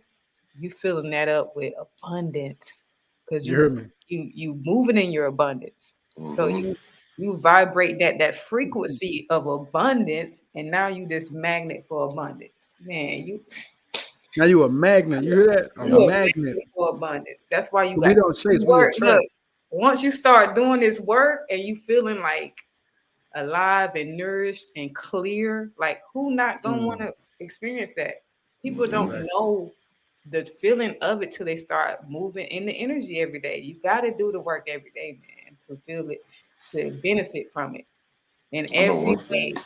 Speaker 5: you filling that up with abundance, because
Speaker 3: You
Speaker 5: you
Speaker 3: heard me?
Speaker 5: you moving in your abundance. So
Speaker 4: Mm-hmm.
Speaker 5: you vibrate that frequency of abundance, and now you this magnet for abundance. Man,
Speaker 3: Now you a magnet. You hear that? A
Speaker 5: you a
Speaker 4: Yep.
Speaker 3: magnet.
Speaker 5: magnet for abundance. That's why you
Speaker 3: We
Speaker 5: got to
Speaker 3: don't
Speaker 5: do
Speaker 3: chase, we
Speaker 5: work. Look,
Speaker 3: attract.
Speaker 5: once you start doing this work and you feeling like alive and nourished and clear, like who not gonna want to experience that? People don't
Speaker 3: Exactly.
Speaker 5: know the feeling of it till they start moving in the energy every day. You got to do the work every day, man, to feel it, to benefit from it in
Speaker 4: I know
Speaker 5: every
Speaker 4: one thing.
Speaker 5: way.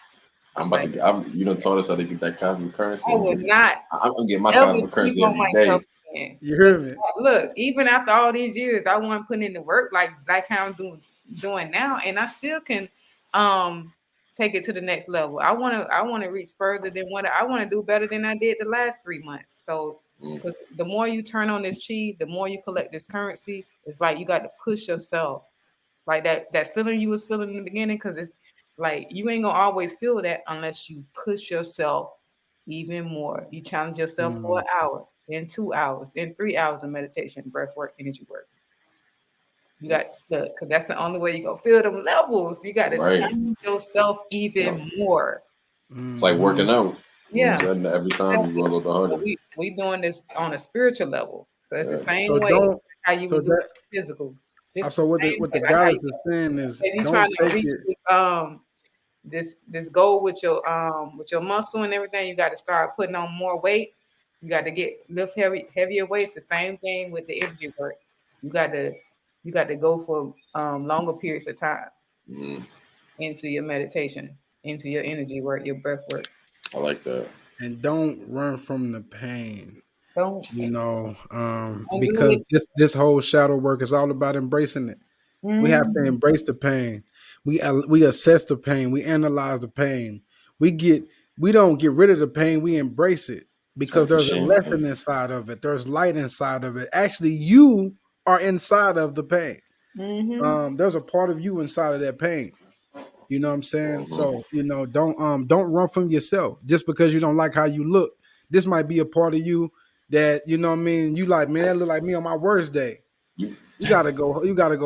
Speaker 4: I'm about to
Speaker 5: Like
Speaker 4: get. You done told us how to get that cosmic currency.
Speaker 5: I would not
Speaker 4: I'm getting my
Speaker 5: ever
Speaker 4: cosmic
Speaker 5: sleep
Speaker 4: currency
Speaker 5: on
Speaker 4: every
Speaker 5: myself
Speaker 4: day.
Speaker 5: again.
Speaker 3: You
Speaker 5: But
Speaker 3: hear me?
Speaker 5: look, even after all these years, I wasn't putting in the work like how I'm doing now, and I still can take it to the next level. I wanna reach further than what I want to do better than I did the last 3 months. So
Speaker 4: Mm.
Speaker 5: because the more you turn on this chi, the more you collect this currency. It's like you got to push yourself, like that feeling you was feeling in the beginning, because it's like you ain't gonna always feel that unless you push yourself even more. You challenge yourself for
Speaker 3: Mm.
Speaker 5: an hour. then 2 hours, then 3 hours of meditation, breath work, energy work. You got because that's the only way you gonna feel them levels. You got to
Speaker 4: Right.
Speaker 5: change yourself even more.
Speaker 4: It's like working out. You know
Speaker 5: Yeah.
Speaker 4: what I'm saying? Every time you go a little bit
Speaker 5: So
Speaker 4: harder.
Speaker 5: we doing this on a spiritual level. So it's the
Speaker 4: Yeah.
Speaker 5: same
Speaker 3: So
Speaker 5: way
Speaker 3: don't.
Speaker 5: how you
Speaker 3: So
Speaker 5: would do
Speaker 3: that.
Speaker 5: physical. This
Speaker 3: So
Speaker 5: the
Speaker 3: what the
Speaker 5: same
Speaker 3: what
Speaker 5: way
Speaker 3: the
Speaker 5: like how
Speaker 3: goddess
Speaker 5: you
Speaker 3: is saying is
Speaker 5: if you
Speaker 3: don't
Speaker 5: trying to
Speaker 3: take
Speaker 5: reach
Speaker 3: it.
Speaker 5: this goal with your muscle and everything, you got to start putting on more weight. You got to lift heavier weights. The same thing with the energy work. You got to go for longer periods of time
Speaker 4: Mm,
Speaker 5: into your meditation, into your energy work, your breath work.
Speaker 4: I like that.
Speaker 3: And don't run from the pain.
Speaker 5: Don't do
Speaker 3: Because
Speaker 5: it.
Speaker 3: this whole shadow work is all about embracing it. We have to
Speaker 5: Mm,
Speaker 3: embrace the pain. We assess the pain. We analyze the pain. We get we don't get rid of the pain. We embrace it because
Speaker 4: Like the
Speaker 3: there's a
Speaker 4: shame.
Speaker 3: lesson inside of it. There's light inside of it. Actually, you are inside of the pain.
Speaker 5: mm-hmm.
Speaker 3: There's a part of you inside of that pain. You know what I'm saying?
Speaker 4: Mm-hmm.
Speaker 3: So, don't run from yourself just because you don't like how you look. This might be a part of you that, you know what I mean, you like, man, that look like me on my worst day.
Speaker 4: You,
Speaker 3: You gotta go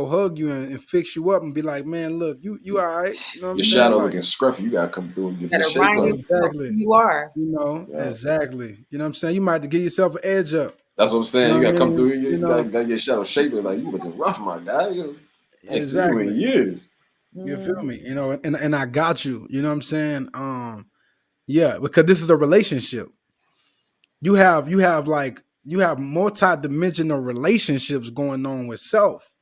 Speaker 3: hug you and fix you up and be like, man, look, you all right. You know what
Speaker 4: your
Speaker 3: I'm saying?
Speaker 4: shadow
Speaker 3: Like,
Speaker 4: looking scruffy. You gotta come through and give
Speaker 5: Got
Speaker 4: it a
Speaker 5: to
Speaker 4: shape
Speaker 5: remind
Speaker 4: up.
Speaker 5: yourself who
Speaker 3: exactly.
Speaker 5: you are.
Speaker 4: Yeah.
Speaker 3: Exactly. You know what I'm saying? You might have to give yourself an edge up.
Speaker 4: That's what I'm
Speaker 3: You
Speaker 4: saying.
Speaker 3: know
Speaker 4: You
Speaker 3: what
Speaker 4: gotta
Speaker 3: I
Speaker 4: come
Speaker 3: mean?
Speaker 4: through. You gotta get shadow shaped. Like you looking rough, my guy. I ain't seen you
Speaker 3: Exactly.
Speaker 4: in years.
Speaker 3: You feel
Speaker 5: Mm,
Speaker 3: me? And I got you. You know what I'm saying? Yeah, because this is a relationship. You have multi-dimensional relationships going on with self.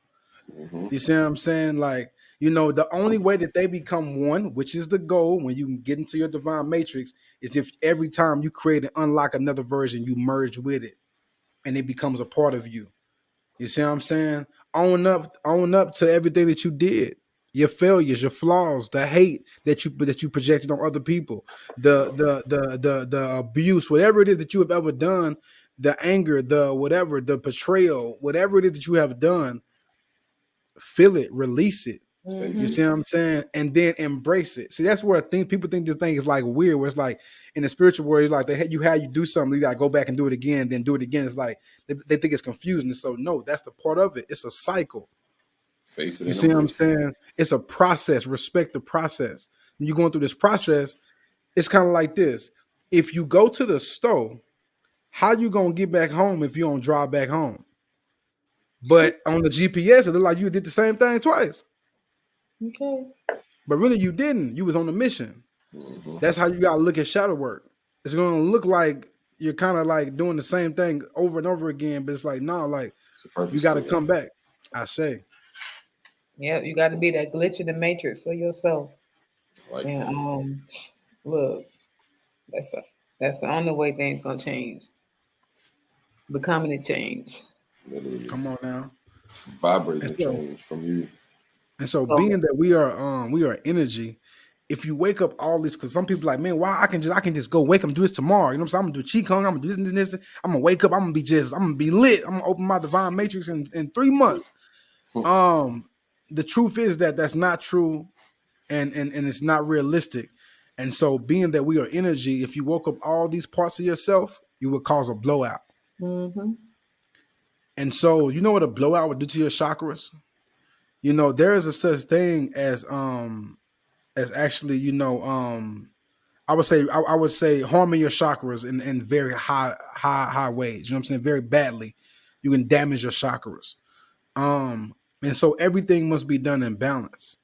Speaker 4: Mm-hmm.
Speaker 3: You see what I'm saying? Like, the only way that they become one, which is the goal when you get into your divine matrix, is if every time you create and unlock another version, you merge with it and it becomes a part of you. You see what I'm saying? Own up to everything that you did. Your failures, your flaws, the hate that you projected on other people, the abuse, whatever it is that you have ever done, the anger, the whatever, the betrayal, whatever it is that you have done, feel it, release it. You
Speaker 4: Face
Speaker 5: mm-hmm.
Speaker 4: it.
Speaker 3: see what I'm saying? And then embrace it. See, that's where I think people think this thing is like weird, where it's like in the spiritual world, it's like you do something, you gotta go back and do it again, then do it again. It's like they think it's confusing. So no, that's the part of it. It's a cycle.
Speaker 4: Face it
Speaker 3: You
Speaker 4: and
Speaker 3: see what I'm
Speaker 4: embrace it.
Speaker 3: saying? It's a process. Respect the process. When you're going through this process, it's kind of like this. If you go to the store, how you gonna get back home if you don't drive back home? But on the GPS, it looked like you did the same thing twice.
Speaker 5: Okay.
Speaker 3: But really you didn't. You was on a mission.
Speaker 4: Mm-hmm.
Speaker 3: That's how you gotta look at shadow work. It's gonna look like you're kind of like doing the same thing over and over again, but it's like, no, like
Speaker 4: It's a
Speaker 3: you
Speaker 4: purpose
Speaker 3: gotta
Speaker 4: to it.
Speaker 3: come back. I say.
Speaker 5: Yeah, you got to be that glitch in the matrix for yourself.
Speaker 4: I like
Speaker 5: And
Speaker 4: that.
Speaker 5: look, that's the only way things gonna change. Becoming a change.
Speaker 4: Literally
Speaker 3: Come on now. And
Speaker 4: vibrating
Speaker 3: so
Speaker 4: change from you.
Speaker 5: So
Speaker 3: being that we are energy, if you wake up all this, because some people like, man, why I can just go wake up and do this tomorrow. You know what I'm saying? I'm gonna do Qigong, I'm gonna do this and this and this. I'm gonna wake up, I'm gonna be lit. I'm gonna open my divine matrix in 3 months. The truth is that that's not true, and it's not realistic. And so being that we are energy, if you woke up all these parts of yourself, you would cause a blowout.
Speaker 5: mm-hmm.
Speaker 3: And so you know what a blowout would do to your chakras? There is a such thing as actually, I would say harming your chakras in very high ways. You know what I'm saying? Very badly. You can damage your chakras. And so everything must be done in balance.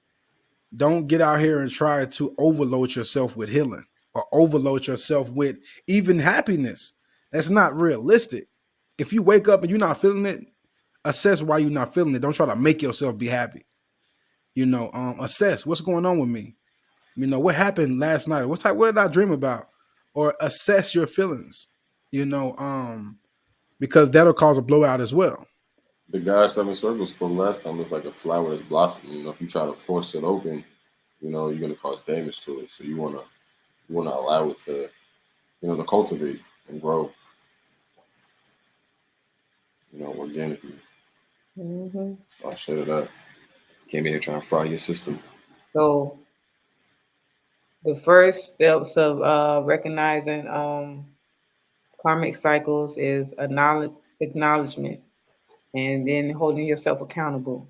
Speaker 3: Don't get out here and try to overload yourself with healing or overload yourself with even happiness. That's not realistic. If you wake up and you're not feeling it, assess why you're not feeling it. Don't try to make yourself be happy. Assess what's going on with me. What happened last night? What did I dream about? Or assess your feelings, you know, because that'll cause a blowout as well.
Speaker 4: The guy 7 circles spoke last time. It's like a flower that's blossoming. If you try to force it open, you're gonna cause damage to it. So you wanna allow it to cultivate and grow, organically.
Speaker 5: Mm-hmm.
Speaker 4: So I shut it up. Came in here trying to fry your system.
Speaker 5: So the first steps of recognizing Karmic cycles is acknowledgement, and then holding yourself accountable,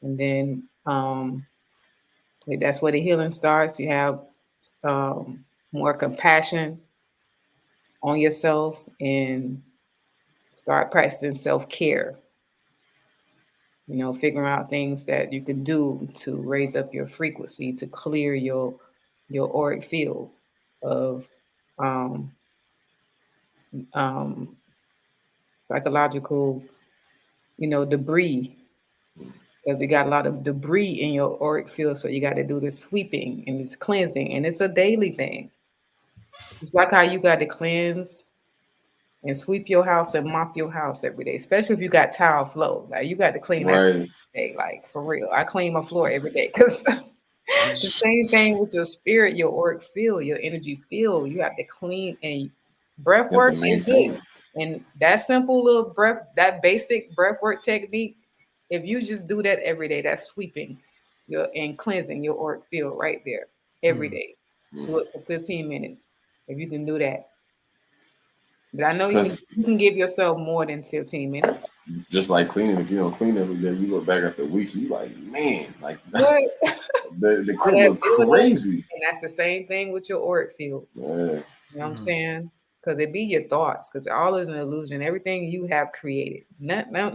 Speaker 5: and then that's where the healing starts. You have more compassion on yourself and start practicing self-care. You know, figuring out things that you can do to raise up your frequency, to clear your auric field of um, um, psychological, debris, because you got a lot of debris in your auric field. So you got to do this sweeping and this cleansing, and it's a daily thing. It's like how you got to cleanse and sweep your house and mop your house every day, especially if you got tile flow. Like you got to clean that every day, like for real. I clean my floor every day because the same thing with your spirit, your auric field, your energy field. You have to clean, and breath work is good. And that simple little breath, that basic breath work technique, if you just do that every day, that's sweeping and cleansing your auric field right there every day. Do it for 15 minutes if you can do that. But I know you can give yourself more than 15 minutes.
Speaker 4: Just like cleaning, if you don't clean every day, you look back after a week, you like, man, like the crib look crazy.
Speaker 5: And that's the same thing with your auric field.
Speaker 4: Yeah.
Speaker 5: You know what I'm saying? Because it be your thoughts, because all is an illusion. Everything you have created, not no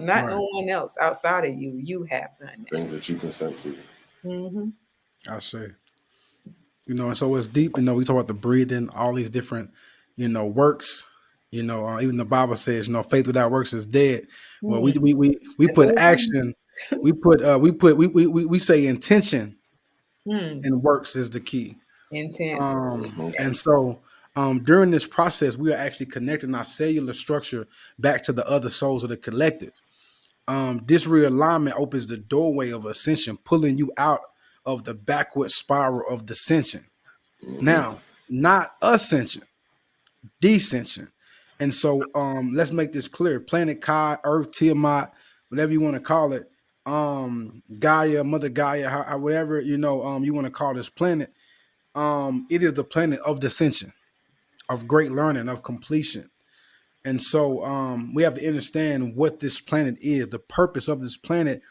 Speaker 5: one else outside of you. You have done that.
Speaker 4: Things that you consent to.
Speaker 5: Mm-hmm.
Speaker 3: I say. And so it's deep. We talk about the breathing, all these different, works. Even the Bible says, faith without works is dead. Well, we put action. We say intention, and works is the key.
Speaker 5: Intent.
Speaker 3: And so during this process, we are actually connecting our cellular structure back to the other souls of the collective. This realignment opens the doorway of ascension, pulling you out of the backward spiral of descension. Now, not ascension, descension. And so let's make this clear. Planet Kai, Earth, Tiamat, whatever you want to call it, Gaia, Mother Gaia, whatever you want to call this planet, it is the planet of descension, of great learning, of completion. And so we have to understand what this planet is. The purpose of this planet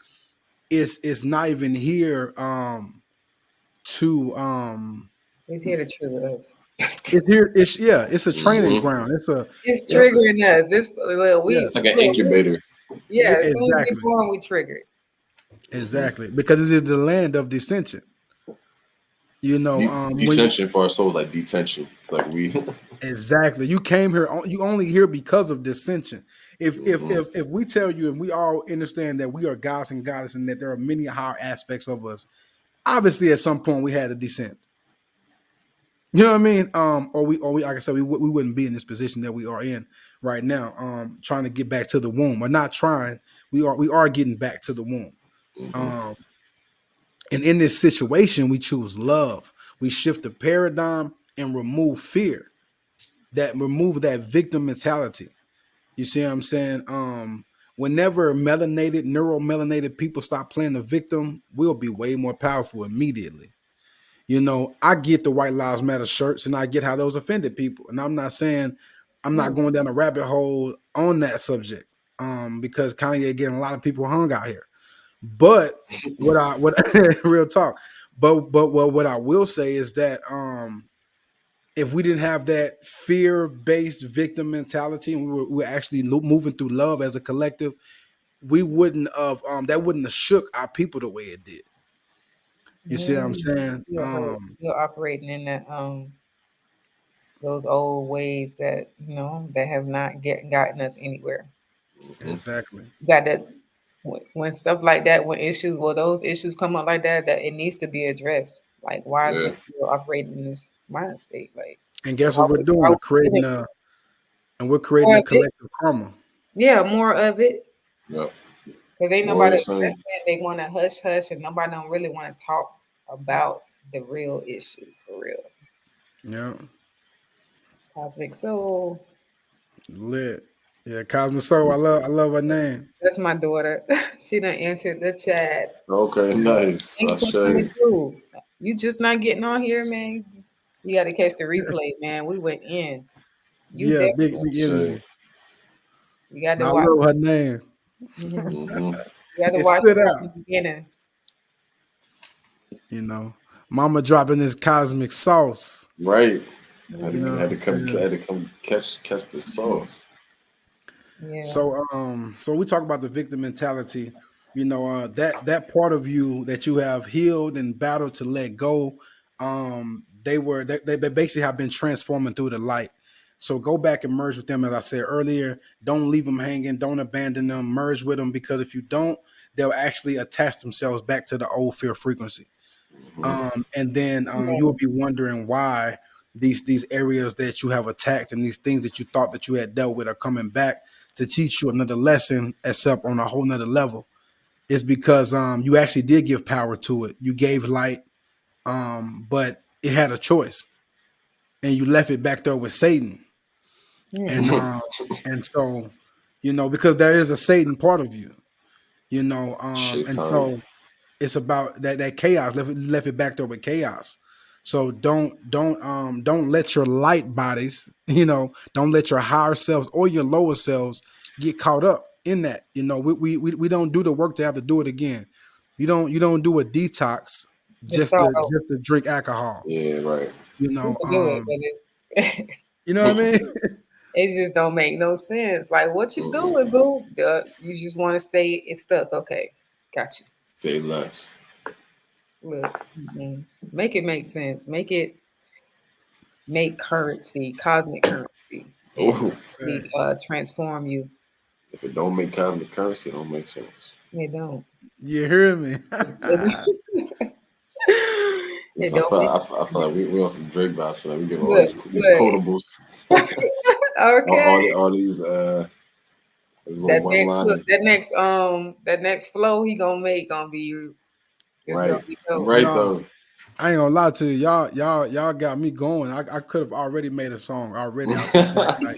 Speaker 3: is not even here
Speaker 5: it's here to trigger us.
Speaker 3: It's here. It's a training ground. It's
Speaker 5: triggering us.
Speaker 4: It's like an incubator.
Speaker 5: Yeah, as soon as we born, we triggered.
Speaker 3: Exactly, because this is the land of descension.
Speaker 4: Descension for our souls, like detention. It's like we
Speaker 3: exactly. You came here. You only here because of descension. If we tell you, and we all understand that we are gods and goddesses, and that there are many higher aspects of us, obviously at some point we had to descend. You know what I mean? Or we, like I said, we wouldn't be in this position that we are in right now. Trying to get back to the womb, or not trying. We are getting back to the womb. And in this situation, we choose love. We shift the paradigm and remove fear. Remove that victim mentality. You see what I'm saying? Whenever neuromelanated people stop playing the victim, we'll be way more powerful immediately. I get the White Lives Matter shirts, and I get how those offended people. And I'm not saying I'm not going down a rabbit hole on that subject, because Kanye getting a lot of people hung out here. But real talk. But what I will say is that if we didn't have that fear-based victim mentality, and we were actually moving through love as a collective, we wouldn't have that wouldn't have shook our people the way it did. You see what I'm saying?
Speaker 5: You're operating in that those old ways that that have not gotten us anywhere.
Speaker 3: Exactly.
Speaker 5: You got that when stuff like that, those issues come up like that it needs to be addressed. Like, why is we still operating in this mind state? Like,
Speaker 3: and guess what we're doing? We're creating a collective karma.
Speaker 5: Yeah, more of it.
Speaker 4: Yep.
Speaker 5: Because ain't nobody saying they want to hush, and nobody don't really want to talk about the real issue for real.
Speaker 3: Yeah.
Speaker 5: Cosmic Soul.
Speaker 3: Lit. Yeah, Cosmic Soul. I love her name.
Speaker 5: That's my daughter. She done entered the chat.
Speaker 4: Okay, nice.
Speaker 5: You just not getting on here, man. You got to catch the replay, man. We went in. You
Speaker 3: Yeah, big
Speaker 5: definitely,
Speaker 3: big energy.
Speaker 5: you got to
Speaker 3: I
Speaker 5: watch.
Speaker 3: love her name.
Speaker 5: Mhm.
Speaker 4: Mm-hmm.
Speaker 5: You got to
Speaker 3: It
Speaker 5: watch
Speaker 3: stood
Speaker 5: from
Speaker 3: out.
Speaker 5: the beginning.
Speaker 3: You know, Mama dropping this cosmic sauce.
Speaker 4: Right.
Speaker 3: You know
Speaker 4: Had
Speaker 3: what
Speaker 4: to
Speaker 3: I'm
Speaker 4: come
Speaker 3: saying?
Speaker 4: catch the sauce.
Speaker 5: Yeah.
Speaker 3: So we talk about the victim mentality. You know, that part of you that you have healed and battled to let go. They basically have been transforming through the light. So go back and merge with them, as I said earlier. Don't leave them hanging. Don't abandon them. Merge with them, because if you don't, they'll actually attach themselves back to the old fear frequency.
Speaker 4: Mm-hmm.
Speaker 3: And then
Speaker 5: Yeah.
Speaker 3: you'll be wondering why these areas that you have attacked and these things that you thought that you had dealt with are coming back to teach you another lesson, except on a whole nother level. It's because you actually did give power to it. You gave light, but it had a choice, and you left it back there with Satan. And
Speaker 5: Mm.
Speaker 3: and so, because there is a Satan part of you, and
Speaker 4: Shaitan.
Speaker 3: so it's about that chaos. Left it back there with chaos. So don't let your light bodies, don't let your higher selves or your lower selves get caught up in that. We don't do the work to have to do it again. You don't do a detox
Speaker 5: Just
Speaker 3: just
Speaker 5: start
Speaker 3: to
Speaker 5: over.
Speaker 3: just to drink alcohol.
Speaker 4: Yeah, right.
Speaker 3: You
Speaker 5: You
Speaker 3: know,
Speaker 5: can do it, but it,
Speaker 3: you know what I mean?
Speaker 5: it just don't make no sense. Like, what you
Speaker 4: Mm-mm.
Speaker 5: doing, boo? You just want to stay stuck. Okay, got you.
Speaker 4: Say less.
Speaker 5: Look, make it make sense. Make it make currency, cosmic currency, and
Speaker 4: Oh,
Speaker 5: actually, transform you.
Speaker 4: if it don't make cosmic currency, it don't make sense.
Speaker 5: It don't.
Speaker 3: You hear me?
Speaker 5: It
Speaker 4: Listen,
Speaker 5: don't make
Speaker 4: I feel like we on some Drake vibes. I feel like we give all
Speaker 5: look,
Speaker 4: these
Speaker 5: look.
Speaker 4: quotables,
Speaker 5: Okay.
Speaker 4: all these little one liners.
Speaker 5: That next flow he gonna make gonna be it's gonna
Speaker 4: Right.
Speaker 5: be
Speaker 4: I'm
Speaker 5: dope.
Speaker 4: right
Speaker 3: No,
Speaker 4: though.
Speaker 3: I ain't gonna lie to you. Y'all got me going. I could have already made a song already out the gate, like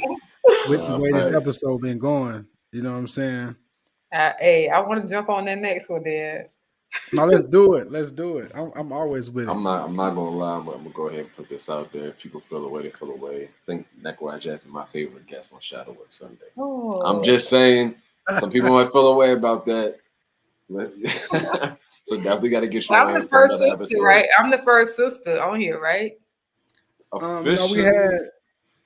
Speaker 3: with the way this
Speaker 4: Facts.
Speaker 3: episode been going. You know what I'm saying?
Speaker 5: Hey, I want to jump on that next one then.
Speaker 3: Now let's do it. Let's do it. I'm always with it.
Speaker 4: I'm not gonna lie, but I'm gonna go ahead and put this out there. If people feel the way they feel the way. I think Neckwater Jazz is my favorite guest on Shadowwork Sunday. I'm
Speaker 5: Oh,
Speaker 4: just saying, some people might feel a way about that. But so definitely got to get you
Speaker 5: I'm
Speaker 4: on
Speaker 5: the
Speaker 4: here for
Speaker 5: first
Speaker 4: another
Speaker 5: sister,
Speaker 4: episode.
Speaker 5: right? I'm the first sister on here, right?
Speaker 3: No, we had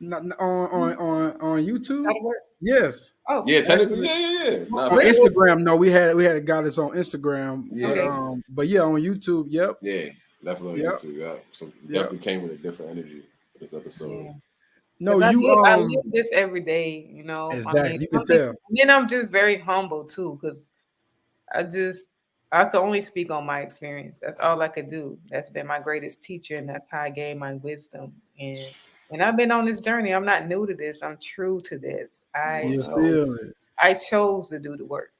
Speaker 4: Officially,
Speaker 3: on YouTube.
Speaker 5: How to work?
Speaker 3: Yes,
Speaker 5: Oh,
Speaker 4: yeah, technically,
Speaker 3: actually
Speaker 4: yeah. Nah,
Speaker 3: on
Speaker 4: facts.
Speaker 3: Instagram. No, we had a guy that's on Instagram, but
Speaker 4: Yeah,
Speaker 5: okay.
Speaker 3: but yeah, on YouTube. Yep,
Speaker 4: yeah, definitely on
Speaker 3: yep,
Speaker 4: YouTube. Yeah, so
Speaker 3: yep.
Speaker 4: definitely came with a different energy for this episode.
Speaker 5: Yeah.
Speaker 3: No,
Speaker 5: Because
Speaker 3: you
Speaker 5: I live this every day, you know. I mean,
Speaker 3: exactly. You can tell.
Speaker 5: then I'm just very humble too, because I just I could only speak on my experience. That's all I could do. That's been my greatest teacher, and that's how I gained my wisdom. And I've been on this journey. I'm not new to this. I'm true to this.
Speaker 4: Come on
Speaker 3: You
Speaker 4: now,
Speaker 3: feel it.
Speaker 5: I chose to do the work.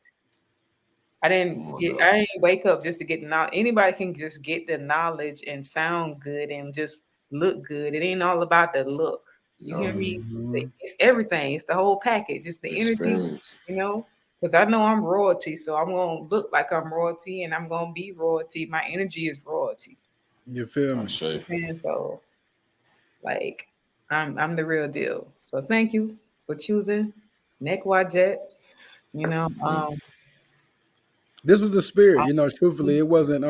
Speaker 4: come on now.
Speaker 5: I didn't wake up just to get the knowledge. Anybody can just get the knowledge and sound good and just look good. It ain't all about the look. You
Speaker 4: No
Speaker 5: hear me?
Speaker 3: Mhm.
Speaker 5: It's everything. It's the whole package. It's the energy,
Speaker 4: experience.
Speaker 5: you know. Because I know I'm royalty, so I'm gonna look like I'm royalty, and I'm gonna be royalty. My energy is royalty.
Speaker 3: You feel
Speaker 4: I
Speaker 3: me?
Speaker 5: You know
Speaker 4: say,
Speaker 5: what I'm saying? So, like, I'm the real deal. So thank you for choosing Neck Jet. You know,
Speaker 3: This was the spirit,
Speaker 5: um,
Speaker 3: truthfully. It wasn't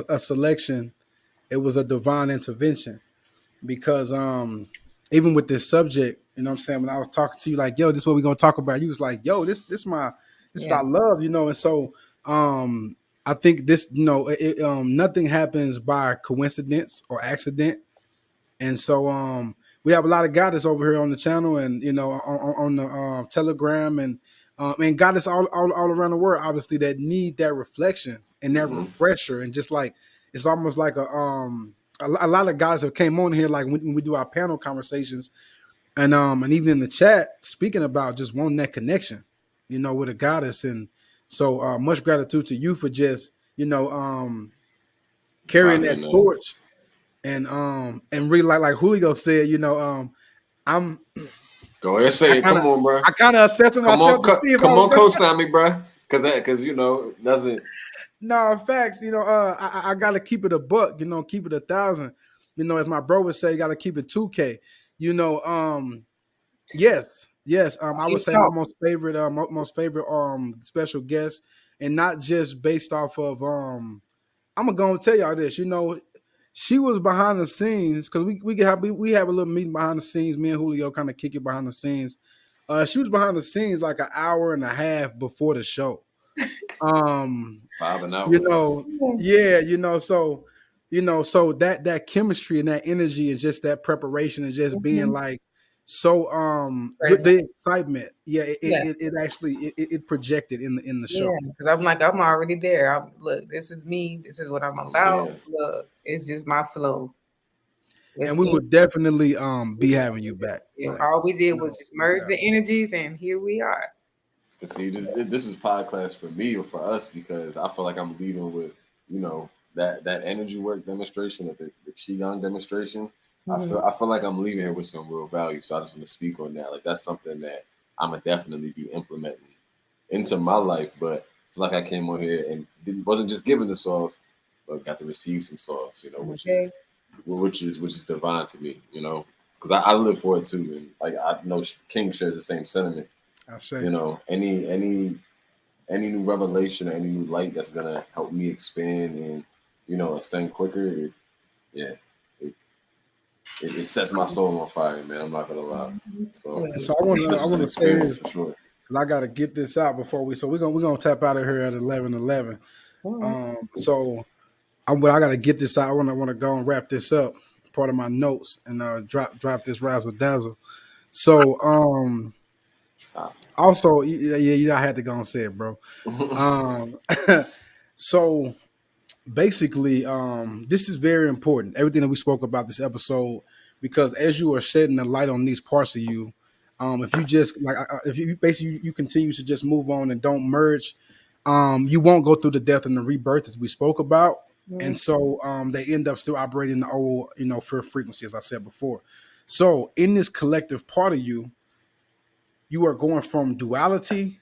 Speaker 3: a selection. It was a divine intervention, because even with this subject, what I'm saying, when I was talking to you, like, yo, this is what we're gonna talk about, you was like, yo, this what
Speaker 5: yeah,
Speaker 3: I love, and so I think this, nothing happens by coincidence or accident. And so we have a lot of guys over here on the channel, and on the Telegram, and guys all around the world, obviously, that need that reflection and that
Speaker 4: mm-hmm.
Speaker 3: refresher, and just like it's almost like a lot of guys have came on here, like when we do our panel conversations, and even in the chat, speaking about just wanting that connection, with a goddess. And so much gratitude to you for just carrying that
Speaker 4: Validating that.
Speaker 3: torch, and really, like Julio said, I'm
Speaker 4: Go ahead,
Speaker 3: I
Speaker 4: say it.
Speaker 3: kind of
Speaker 4: Come on, bro.
Speaker 3: I kind of assessing myself to see if I
Speaker 4: Come
Speaker 3: was
Speaker 4: on,
Speaker 3: gonna.
Speaker 4: co-sign me, bro. Because it doesn't.
Speaker 3: No, facts. I got to keep it a buck. Keep it 1,000. as my bro would say, got to keep it 2K. Yes. I would
Speaker 5: Keep
Speaker 3: say my
Speaker 5: talking.
Speaker 3: most favorite special guest, and not just based off of I'm gonna go and tell y'all this. She was behind the scenes because we have a little meeting behind the scenes. Me and Julio kind of kick it behind the scenes. She was behind the scenes like an hour and a half before the show. Um,
Speaker 4: Vibing out
Speaker 3: you
Speaker 4: with us.
Speaker 3: know, yeah, so that chemistry and that energy and just that preparation and just being
Speaker 5: Mhm.
Speaker 3: like so
Speaker 5: Present.
Speaker 3: the excitement, yeah,
Speaker 5: Yeah.
Speaker 3: it actually it projected in the
Speaker 5: Yeah,
Speaker 3: show.
Speaker 5: because I'm like, I'm already there. Look, this is me. This is what I'm about.
Speaker 4: Yeah.
Speaker 5: Look, it's just my flow.
Speaker 3: And
Speaker 5: Let's
Speaker 3: we
Speaker 5: get
Speaker 3: would definitely be having you back. Like,
Speaker 5: all we did was just merge
Speaker 3: yeah.
Speaker 5: the energies, and here we are.
Speaker 4: But see, this is podcast for me or for us because I feel like I'm leaving with that energy work demonstration, the qigong demonstration.
Speaker 5: Mhm.
Speaker 4: I feel like I'm leaving here with some real value. So I just want to speak on that. Like that's something that I'm gonna definitely be implementing into my life. But I feel like I came on here and wasn't just given the sauce, but got to receive some sauce.
Speaker 5: Okay.
Speaker 4: Which is divine to me. Because I live for it too, and like I know King shares the same sentiment.
Speaker 3: I say.
Speaker 4: Any new revelation or any new light that's gonna help me expand and ascend quicker, yeah, it, it sets my soul on fire, man. I'm not gonna lie. So
Speaker 3: And so I want
Speaker 4: this
Speaker 3: to
Speaker 4: was an
Speaker 3: say
Speaker 4: experience
Speaker 3: this
Speaker 4: for sure.
Speaker 3: because I got to get this out before we're gonna tap out of here at 11:11.
Speaker 5: All right.
Speaker 3: So I got to get this out. I want to go and wrap this up. Part of my notes and drop this razzle dazzle. So also I had to go and say it, bro. Um, so basically, this is very important. Everything that we spoke about this episode, because as you are shedding the light on these parts of you, if you just if you basically you continue to just move on and don't merge, you won't go through the death and the rebirth as we spoke about, and so they end up still operating the old fear frequency, as I said before. So in this collective part of you, you are going from duality